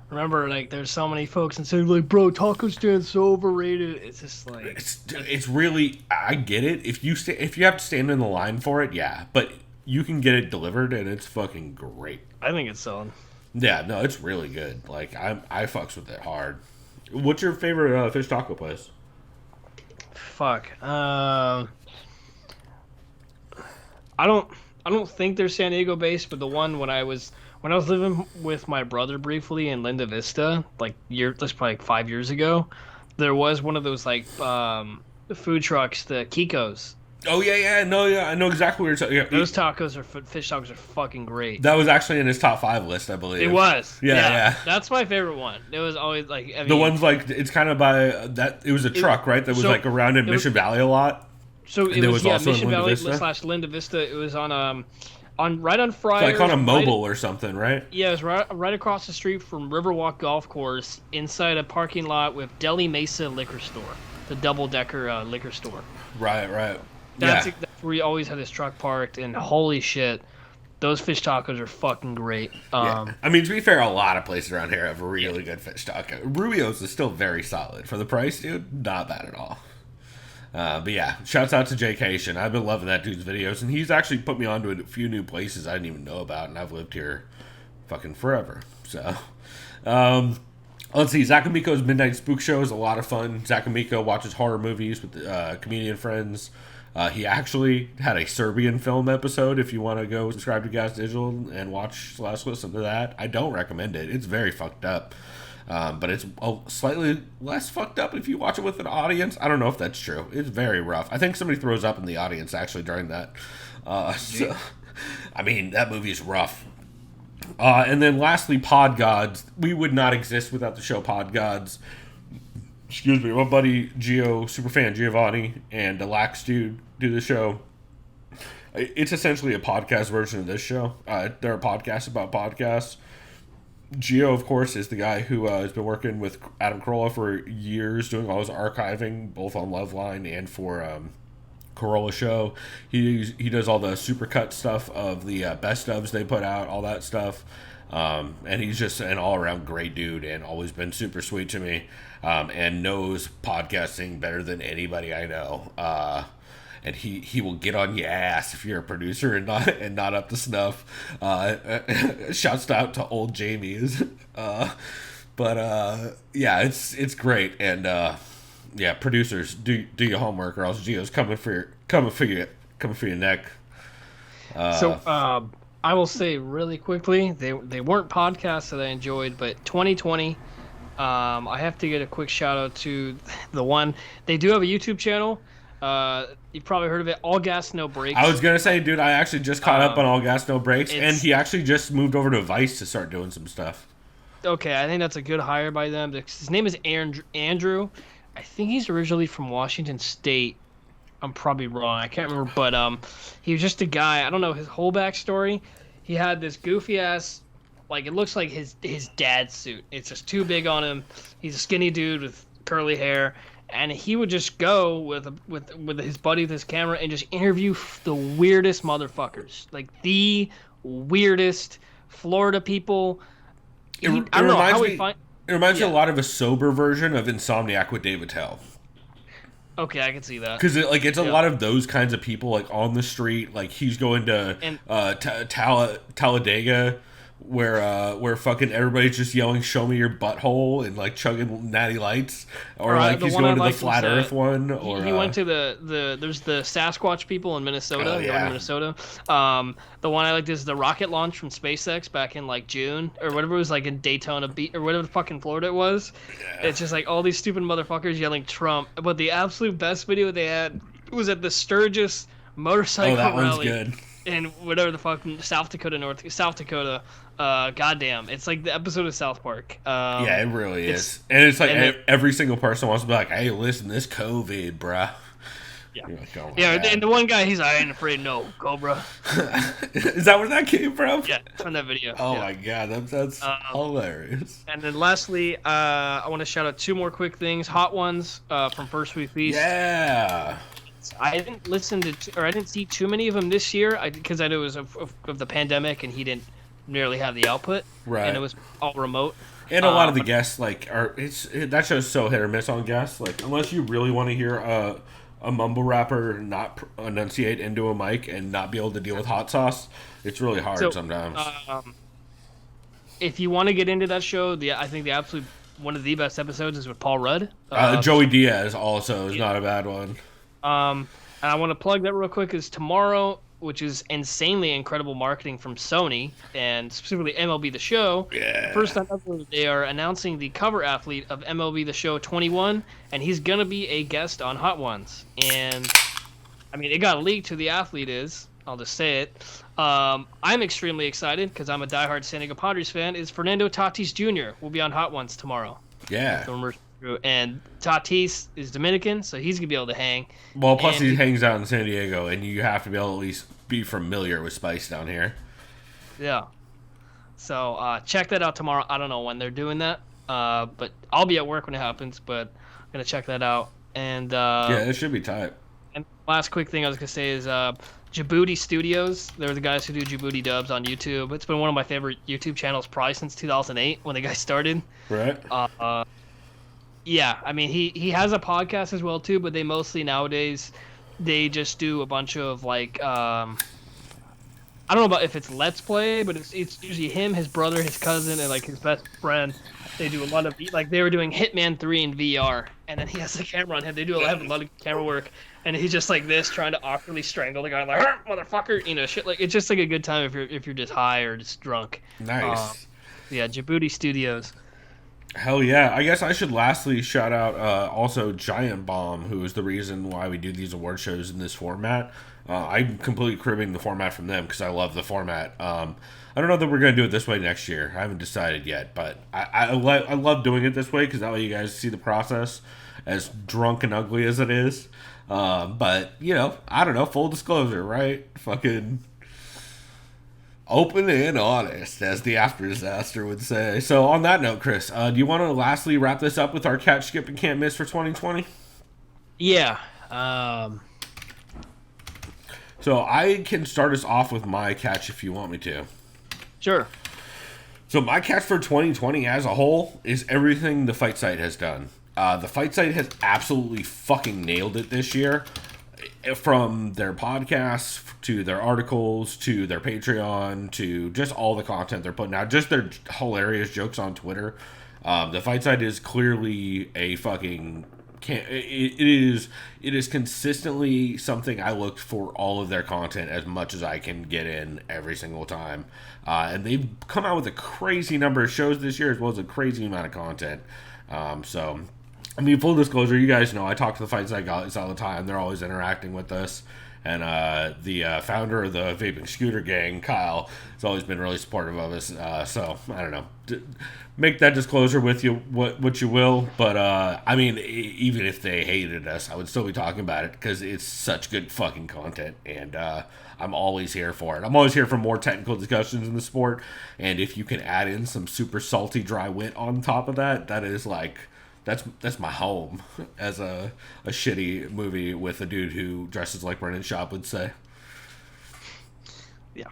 Remember, like, there's so many folks and say, like, bro, taco stand's so overrated. It's just like... It's really... I get it. If you have to stand in the line for it, yeah. But you can get it delivered, and it's fucking great. I think it's solid. Yeah, no, it's really good. Like, I fucks with it hard. What's your favorite fish taco place? Fuck. I don't think they're San Diego based, but the one when I was living with my brother briefly in Linda Vista, that's probably like 5 years ago, there was one of those like food trucks, the Kiko's. Oh yeah, I know exactly what you're talking. Yeah, those fish tacos are fucking great. That was actually in his top 5 list, I believe. It was. Yeah. That's my favorite one. It was always like the ones like it's kind of by that. It was a truck, right? That was like around in Mission Valley a lot. So it was Mission Valley / Linda Vista. It was on right on Friars. Like on a mobile or something, right? Yeah, it was right across the street from Riverwalk Golf Course, inside a parking lot with Deli Mesa Liquor Store, the double-decker liquor store. Right. That's where he always had his truck parked, and holy shit, those fish tacos are fucking great. Yeah. I mean, to be fair, a lot of places around here have a really good fish taco. Rubio's is still very solid. For the price, dude, not bad at all. But yeah, shouts out to Jaycation. I've been loving that dude's videos, and he's actually put me onto a few new places I didn't even know about, and I've lived here fucking forever. So, let's see. Zach Amico's Midnight Spook Show is a lot of fun. Zach Amico watches horror movies with comedian friends. He actually had a Serbian film episode. If you want to go subscribe to Gas Digital and listen to that, I don't recommend it. It's very fucked up. But it's slightly less fucked up if you watch it with an audience. I don't know if that's true. It's very rough. I think somebody throws up in the audience actually during that. So, I mean, that movie's rough. And then lastly, Pod Gods. We would not exist without the show Pod Gods. Excuse me, my buddy superfan Giovanni and Lax Dude do the show. It's essentially a podcast version of this show. They're a podcast about podcasts. Gio, of course, is the guy who has been working with Adam Carolla for years, doing all his archiving, both on Loveline and for Carolla Show. He does all the supercut stuff of the best ofs they put out, all that stuff. And he's just an all-around great dude and always been super sweet to me, and knows podcasting better than anybody I know. And he will get on your ass if you're a producer and not up to snuff. Shouts out to old Jamie's. But yeah, it's great. And yeah, producers, do your homework or else Gio's coming for your neck. So I will say really quickly, they weren't podcasts that I enjoyed, but 2020. I have to get a quick shout out to the one. They do have a YouTube channel. You've probably heard of it. All Gas, No Brakes. I was gonna say, dude, I actually just caught up on All Gas, No Brakes, and he actually just moved over to Vice to start doing some stuff. Okay, I think that's a good hire by them. His name is Andrew. I think he's originally from Washington State. I'm probably wrong. I can't remember, but he was just a guy. I don't know his whole backstory. He had this goofy ass, like it looks like his dad's suit. It's just too big on him. He's a skinny dude with curly hair. And he would just go with his buddy with his camera and just interview the weirdest motherfuckers, like the weirdest Florida people. It reminds me a lot of a sober version of Insomniac with David Tell. Okay, I can see that. Because it's a lot of those kinds of people, like on the street. Like he's going to Talladega, where fucking everybody's just yelling "Show me your butthole" and like chugging Natty Lights, or like he's going to the Flat Earth one. Or he went to there's the Sasquatch people in Minnesota. Minnesota. The one I liked is the rocket launch from SpaceX back in like June or whatever it was, like in Daytona Beach or whatever the fucking Florida it was. Yeah. It's just like all these stupid motherfuckers yelling Trump. But the absolute best video they had was at the Sturgis motorcycle rally. Good. In whatever the fuck South Dakota. Goddamn, it's like the episode of South Park. Yeah, it really is, and it's like every single person wants to be like, "Hey, listen, this COVID, bruh." Yeah, like, oh and the one guy, he's I ain't afraid, no Cobra. Is that where that came from? Yeah, from that video. Oh my god, that's hilarious. And then lastly, I want to shout out 2 more quick things. Hot Ones from First Week Feast. Yeah. I didn't listen to, or I didn't see too many of them this year, because I knew it was of the pandemic, and he didn't nearly have the output, right? And it was all remote. And a lot of the guests, like, that show's so hit or miss on guests. Like, unless you really want to hear a mumble rapper not enunciate into a mic and not be able to deal with hot sauce, it's really hard sometimes. If you want to get into that show, I think the absolute one of the best episodes is with Paul Rudd. Joey Diaz also is not a bad one. And I want to plug that real quick, is tomorrow, which is insanely incredible marketing from Sony and specifically MLB The Show. Yeah. First time ever, they are announcing the cover athlete of MLB The Show 21, and he's gonna be a guest on Hot Ones. And I mean, it got leaked who the athlete is. I'll just say it. I'm extremely excited because I'm a diehard San Diego Padres fan. Is Fernando Tatis Jr. will be on Hot Ones tomorrow. Yeah. And Tatis is Dominican, so he's gonna be able to hang. Well, plus he hangs out in San Diego, and you have to be able to at least be familiar with Spice down here. Yeah. So check that out tomorrow. I don't know when they're doing that, but I'll be at work when it happens. But I'm gonna check that out. And yeah, it should be tight. And last quick thing I was gonna say is Djibouti Studios. They're the guys who do Djibouti dubs on YouTube. It's been one of my favorite YouTube channels probably since 2008 when the guy started. Right. Yeah, I mean he has a podcast as well too, but they mostly nowadays they just do a bunch of like I don't know about if it's Let's Play, but it's usually him, his brother, his cousin, and like his best friend. They do a lot of like they were doing Hitman 3 in VR, and then he has the camera on him. They do a lot of camera work, and he's just like this trying to awkwardly strangle the guy, like motherfucker, you know, shit. Like it's just like a good time if you're just high or just drunk. Nice. Yeah, Djibouti Studios. Hell yeah. I guess I should lastly shout out also Giant Bomb, who is the reason why we do these award shows in this format. I'm completely cribbing the format from them because I love the format. I don't know that we're going to do it this way next year. I haven't decided yet, but I love doing it this way because that way you guys see the process, as drunk and ugly as it is. But, you know, I don't know, full disclosure, right? Fucking open and honest, as the After Disaster would say. So on that note, Chris, do you want to lastly wrap this up with our catch, skip, and can't miss for 2020? Yeah. So I can start us off with my catch if you want me to. Sure. So my catch for 2020 as a whole is everything the Fight Site has done. The Fight Site has absolutely fucking nailed it this year. From their podcasts, to their articles, to their Patreon, to just all the content they're putting out, just their hilarious jokes on Twitter. The Fight Site is clearly a fucking... It is consistently something I look for all of their content as much as I can get in every single time. And they've come out with a crazy number of shows this year as well as a crazy amount of content. So I mean, full disclosure, you guys know I talk to the Fight Side guys all the time. They're always interacting with us. And the founder of the Vaping Scooter Gang, Kyle, has always been really supportive of us. So, I don't know. Make that disclosure with you what you will. But, I mean, even if they hated us, I would still be talking about it because it's such good fucking content. And I'm always here for it. I'm always here for more technical discussions in the sport. And if you can add in some super salty, dry wit on top of that, that is like... That's my home as a shitty movie with a dude who dresses like Brendan Schaub would say. Yeah.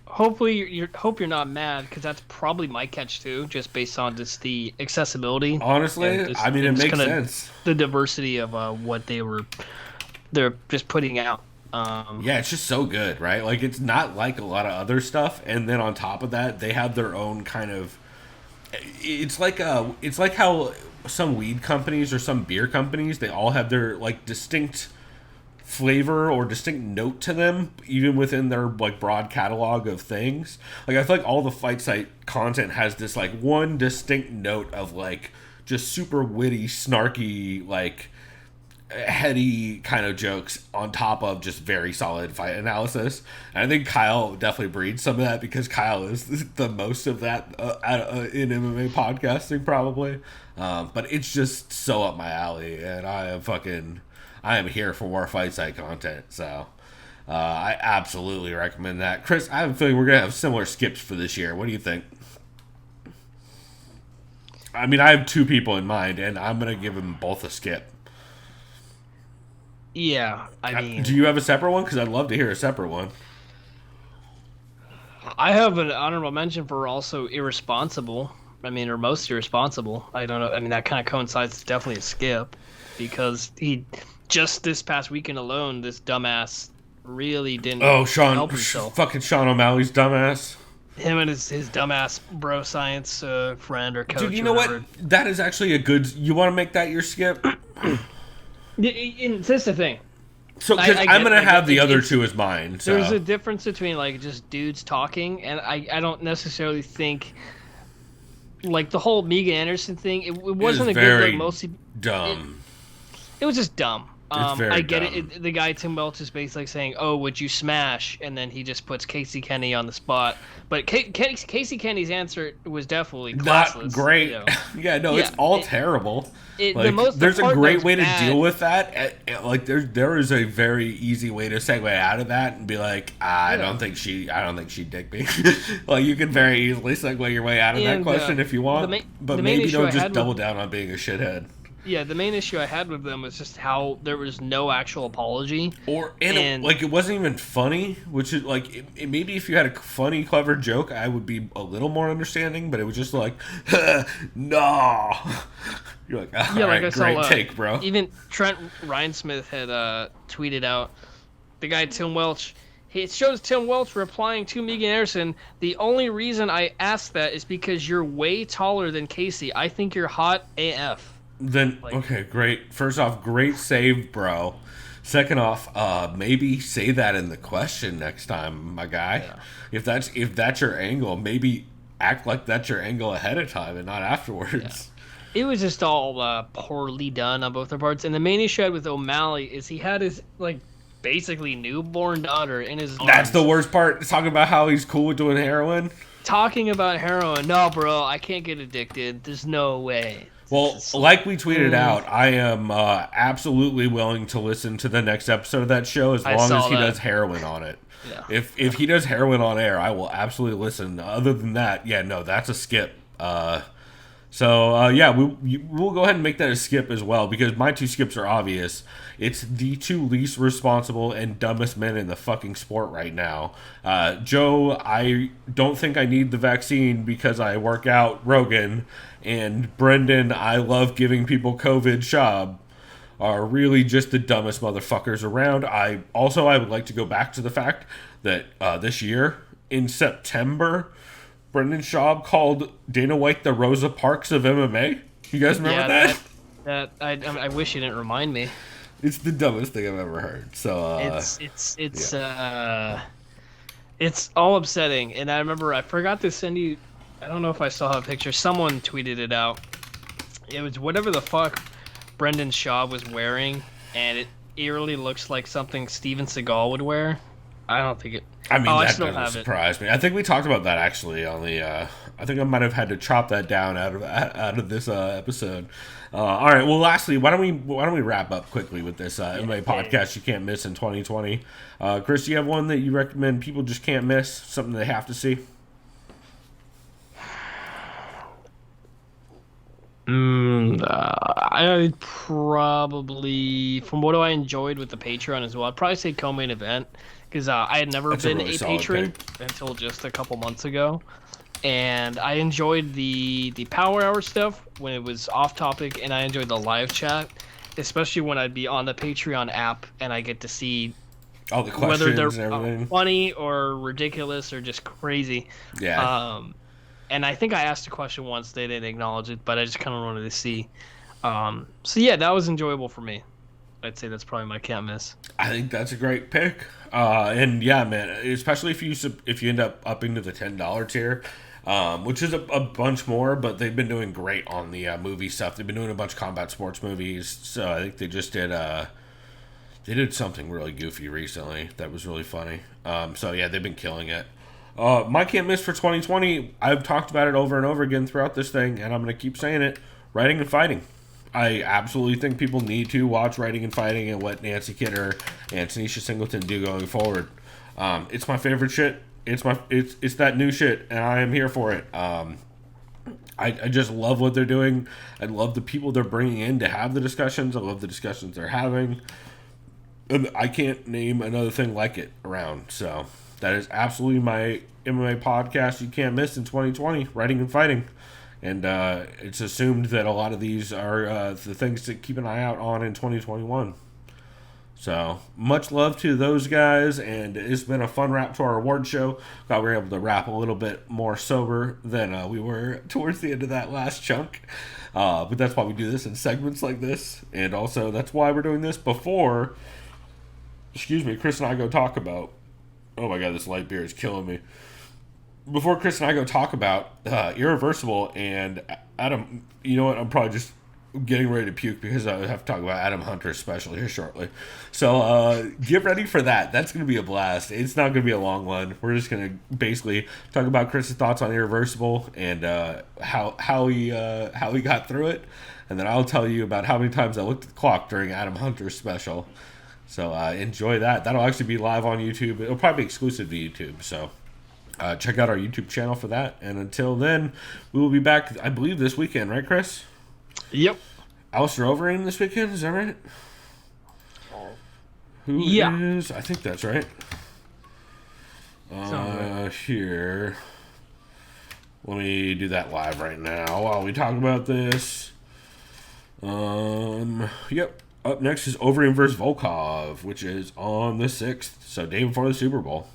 Hopefully hope you're not mad because that's probably my catch too, just based on just the accessibility. Honestly, I mean, it makes sense. The diversity of what they're just putting out. Yeah, it's just so good, right? Like it's not like a lot of other stuff, and then on top of that, they have their own kind of. It's like how some weed companies or some beer companies, they all have their like distinct flavor or distinct note to them, even within their like broad catalog of things. Like I feel like all the Fight Site content has this like one distinct note of like just super witty, snarky, like heady kind of jokes on top of just very solid fight analysis. And I think Kyle definitely breeds some of that because Kyle is the most of that in MMA podcasting probably. But it's just so up my alley, and I am here for more Fight Site content. So I absolutely recommend that. Chris, I have a feeling we're gonna have similar skips for this year. What do you think? I mean, I have two people in mind, and I'm gonna give them both a skip. Yeah, I mean... Do you have a separate one? Because I'd love to hear a separate one. I have an honorable mention for also irresponsible. I mean, or most irresponsible. I don't know. I mean, that kind of coincides. It's definitely a skip. Because he... Just this past weekend alone, this dumbass really didn't help himself. Fucking Sean O'Malley's dumbass. Him and his dumbass bro science friend or coach. Dude, you know what? That is actually a good... You want to make that your skip? This is the thing. So, because I'm going to have the other two as mine. So. There's a difference between, like, just dudes talking, and I don't necessarily think, like, the whole Megan Anderson thing, it wasn't a good, like, mostly... dumb. It was just dumb. I get it. The guy, Tim Welch, is basically saying, oh, would you smash? And then he just puts Casey Kenny on the spot. But Casey Kenny's answer was definitely classless. Not great. You know? It's all terrible. There's a great way to deal with that. Like there is a very easy way to segue out of that and be like, I don't think she dicked me. Like you can very easily segue your way out of that question if you want, but maybe don't just double down on being a shithead. Yeah, the main issue I had with them was just how there was no actual apology. It wasn't even funny, which is like, maybe if you had a funny, clever joke, I would be a little more understanding, but it was just like, no. You're like, all right, like great take, bro. Even Trent Reinsmith had tweeted out, the guy Tim Welch, it shows Tim Welch replying to Megan Anderson, the only reason I asked that is because you're way taller than Casey. I think you're hot AF. Then okay, great. First off, great save, bro. Second off, maybe say that in the question next time, my guy. Yeah. If that's your angle, maybe act like that's your angle ahead of time and not afterwards. Yeah. It was just all poorly done on both their parts. And the main issue I had with O'Malley is he had his basically newborn daughter in his arms. That's the worst part. Talking about how he's cool with doing heroin. Talking about heroin. No, bro, I can't get addicted. There's no way. Well, like we tweeted out, I am absolutely willing to listen to the next episode of that show as long as he does heroin on it. Yeah. If he does heroin on air, I will absolutely listen. Other than that, that's a skip. We'll go ahead and make that a skip as well because my two skips are obvious. It's the two least responsible and dumbest men in the fucking sport right now. Joe, I don't think I need the vaccine because I work out, Rogan, and Brendan, I love giving people COVID Schaub, are really just the dumbest motherfuckers around. I would like to go back to the fact that this year, in September, Brendan Schaub called Dana White the Rosa Parks of MMA. You guys remember that? I wish you didn't remind me. It's the dumbest thing I've ever heard. So it's all upsetting. And I remember I forgot to send you. I don't know if I still have a picture. Someone tweeted it out. It was whatever the fuck Brendan Shaw was wearing, and it eerily looks like something Steven Seagal would wear. I don't think it. I mean, I that still doesn't have it. surprise me. I think we talked about that actually on the. I think I might have had to chop that down out of this episode. All right. Well, lastly, why don't we wrap up quickly with this MMA podcast you can't miss in 2020? Chris, do you have one that you recommend people just can't miss? Something they have to see? I probably, from what I enjoyed with the Patreon as well, I'd probably say co-main event, because I had never been a patron until just a couple months ago, and I enjoyed the Power Hour stuff when it was off topic, and I enjoyed the live chat, especially when I'd be on the Patreon app and I get to see all the questions whether they're and everything. Funny or ridiculous or just crazy. Yeah. And I think I asked a question once, they didn't acknowledge it, but I just kind of wanted to see. So yeah, that was enjoyable for me. I'd say that's probably my can't miss. I think that's a great pick. And yeah, man, especially if you end up upping to the $10 tier, which is a bunch more, but they've been doing great on the movie stuff. They've been doing a bunch of combat sports movies. So I think they just did they did something really goofy recently that was really funny. So yeah, they've been killing it. My can't miss for 2020, I've talked about it over and over again throughout this thing, and I'm going to keep saying it, writing and fighting. I absolutely think people need to watch Writing and Fighting and what Nancy Kidder and Tanisha Singleton do going forward. It's my favorite shit. It's that new shit, and I am here for it. I just love what they're doing. I love the people they're bringing in to have the discussions. I love the discussions they're having. And I can't name another thing like it around, so... That is absolutely my MMA podcast you can't miss in 2020, Writing and Fighting. And it's assumed that a lot of these are the things to keep an eye out on in 2021. So, much love to those guys, and it's been a fun wrap to our award show. Glad we were able to wrap a little bit more sober than we were towards the end of that last chunk. But that's why we do this in segments like this, and also that's why we're doing this before, Chris and I go talk about... Oh my god, this light beer is killing me. Before Chris and I go talk about Irreversible and Adam, you know what? I'm probably just getting ready to puke because I have to talk about Adam Hunter's special here shortly. So get ready for that. That's going to be a blast. It's not going to be a long one. We're just going to basically talk about Chris's thoughts on Irreversible and how he got through it. And then I'll tell you about how many times I looked at the clock during Adam Hunter's special. So enjoy that. That'll actually be live on YouTube. It'll probably be exclusive to YouTube. So check out our YouTube channel for that. And until then, we will be back, I believe, this weekend. Right, Chris? Yep. Alistair Overeem this weekend? Is that right? Who is? I think that's right. Here. Let me do that live right now while we talk about this. Yep. Up next is Overeem vs. Volkov, which is on the 6th, so day before the Super Bowl.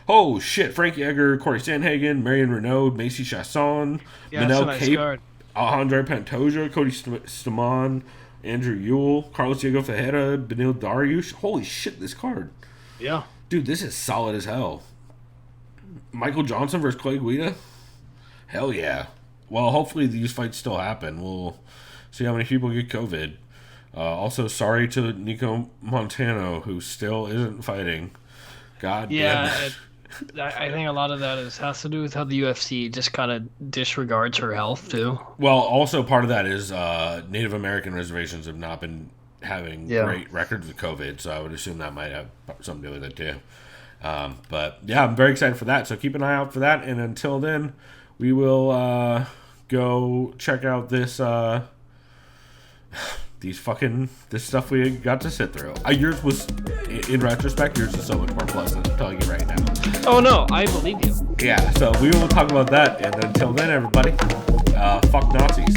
Oh, shit. Frankie Edgar, Corey Sandhagen, Marion Renaud, Macy Chasson, Manel Cape, Alejandro Pantoja, Cody Staman, Andrew Ewell, Carlos Diego Ferreira, Benil Dariush. Holy shit, this card. Yeah. Dude, this is solid as hell. Michael Johnson versus Clay Guida? Hell yeah. Well, hopefully these fights still happen. We'll see how many people get COVID. Also, sorry to Nico Montano, who still isn't fighting. God damn it. I think a lot of that has to do with how the UFC just kind of disregards her health, too. Well, also part of that is Native American reservations have not been having great records with COVID, so I would assume that might have something to do with it, too. But, yeah, I'm very excited for that, so keep an eye out for that. And until then, we will go check out this... this stuff we got to sit through. Yours was, in retrospect, yours is so much more pleasant. I'm telling you right now. Oh no, I believe you. Yeah, so we will talk about that. And until then, everybody, fuck Nazis.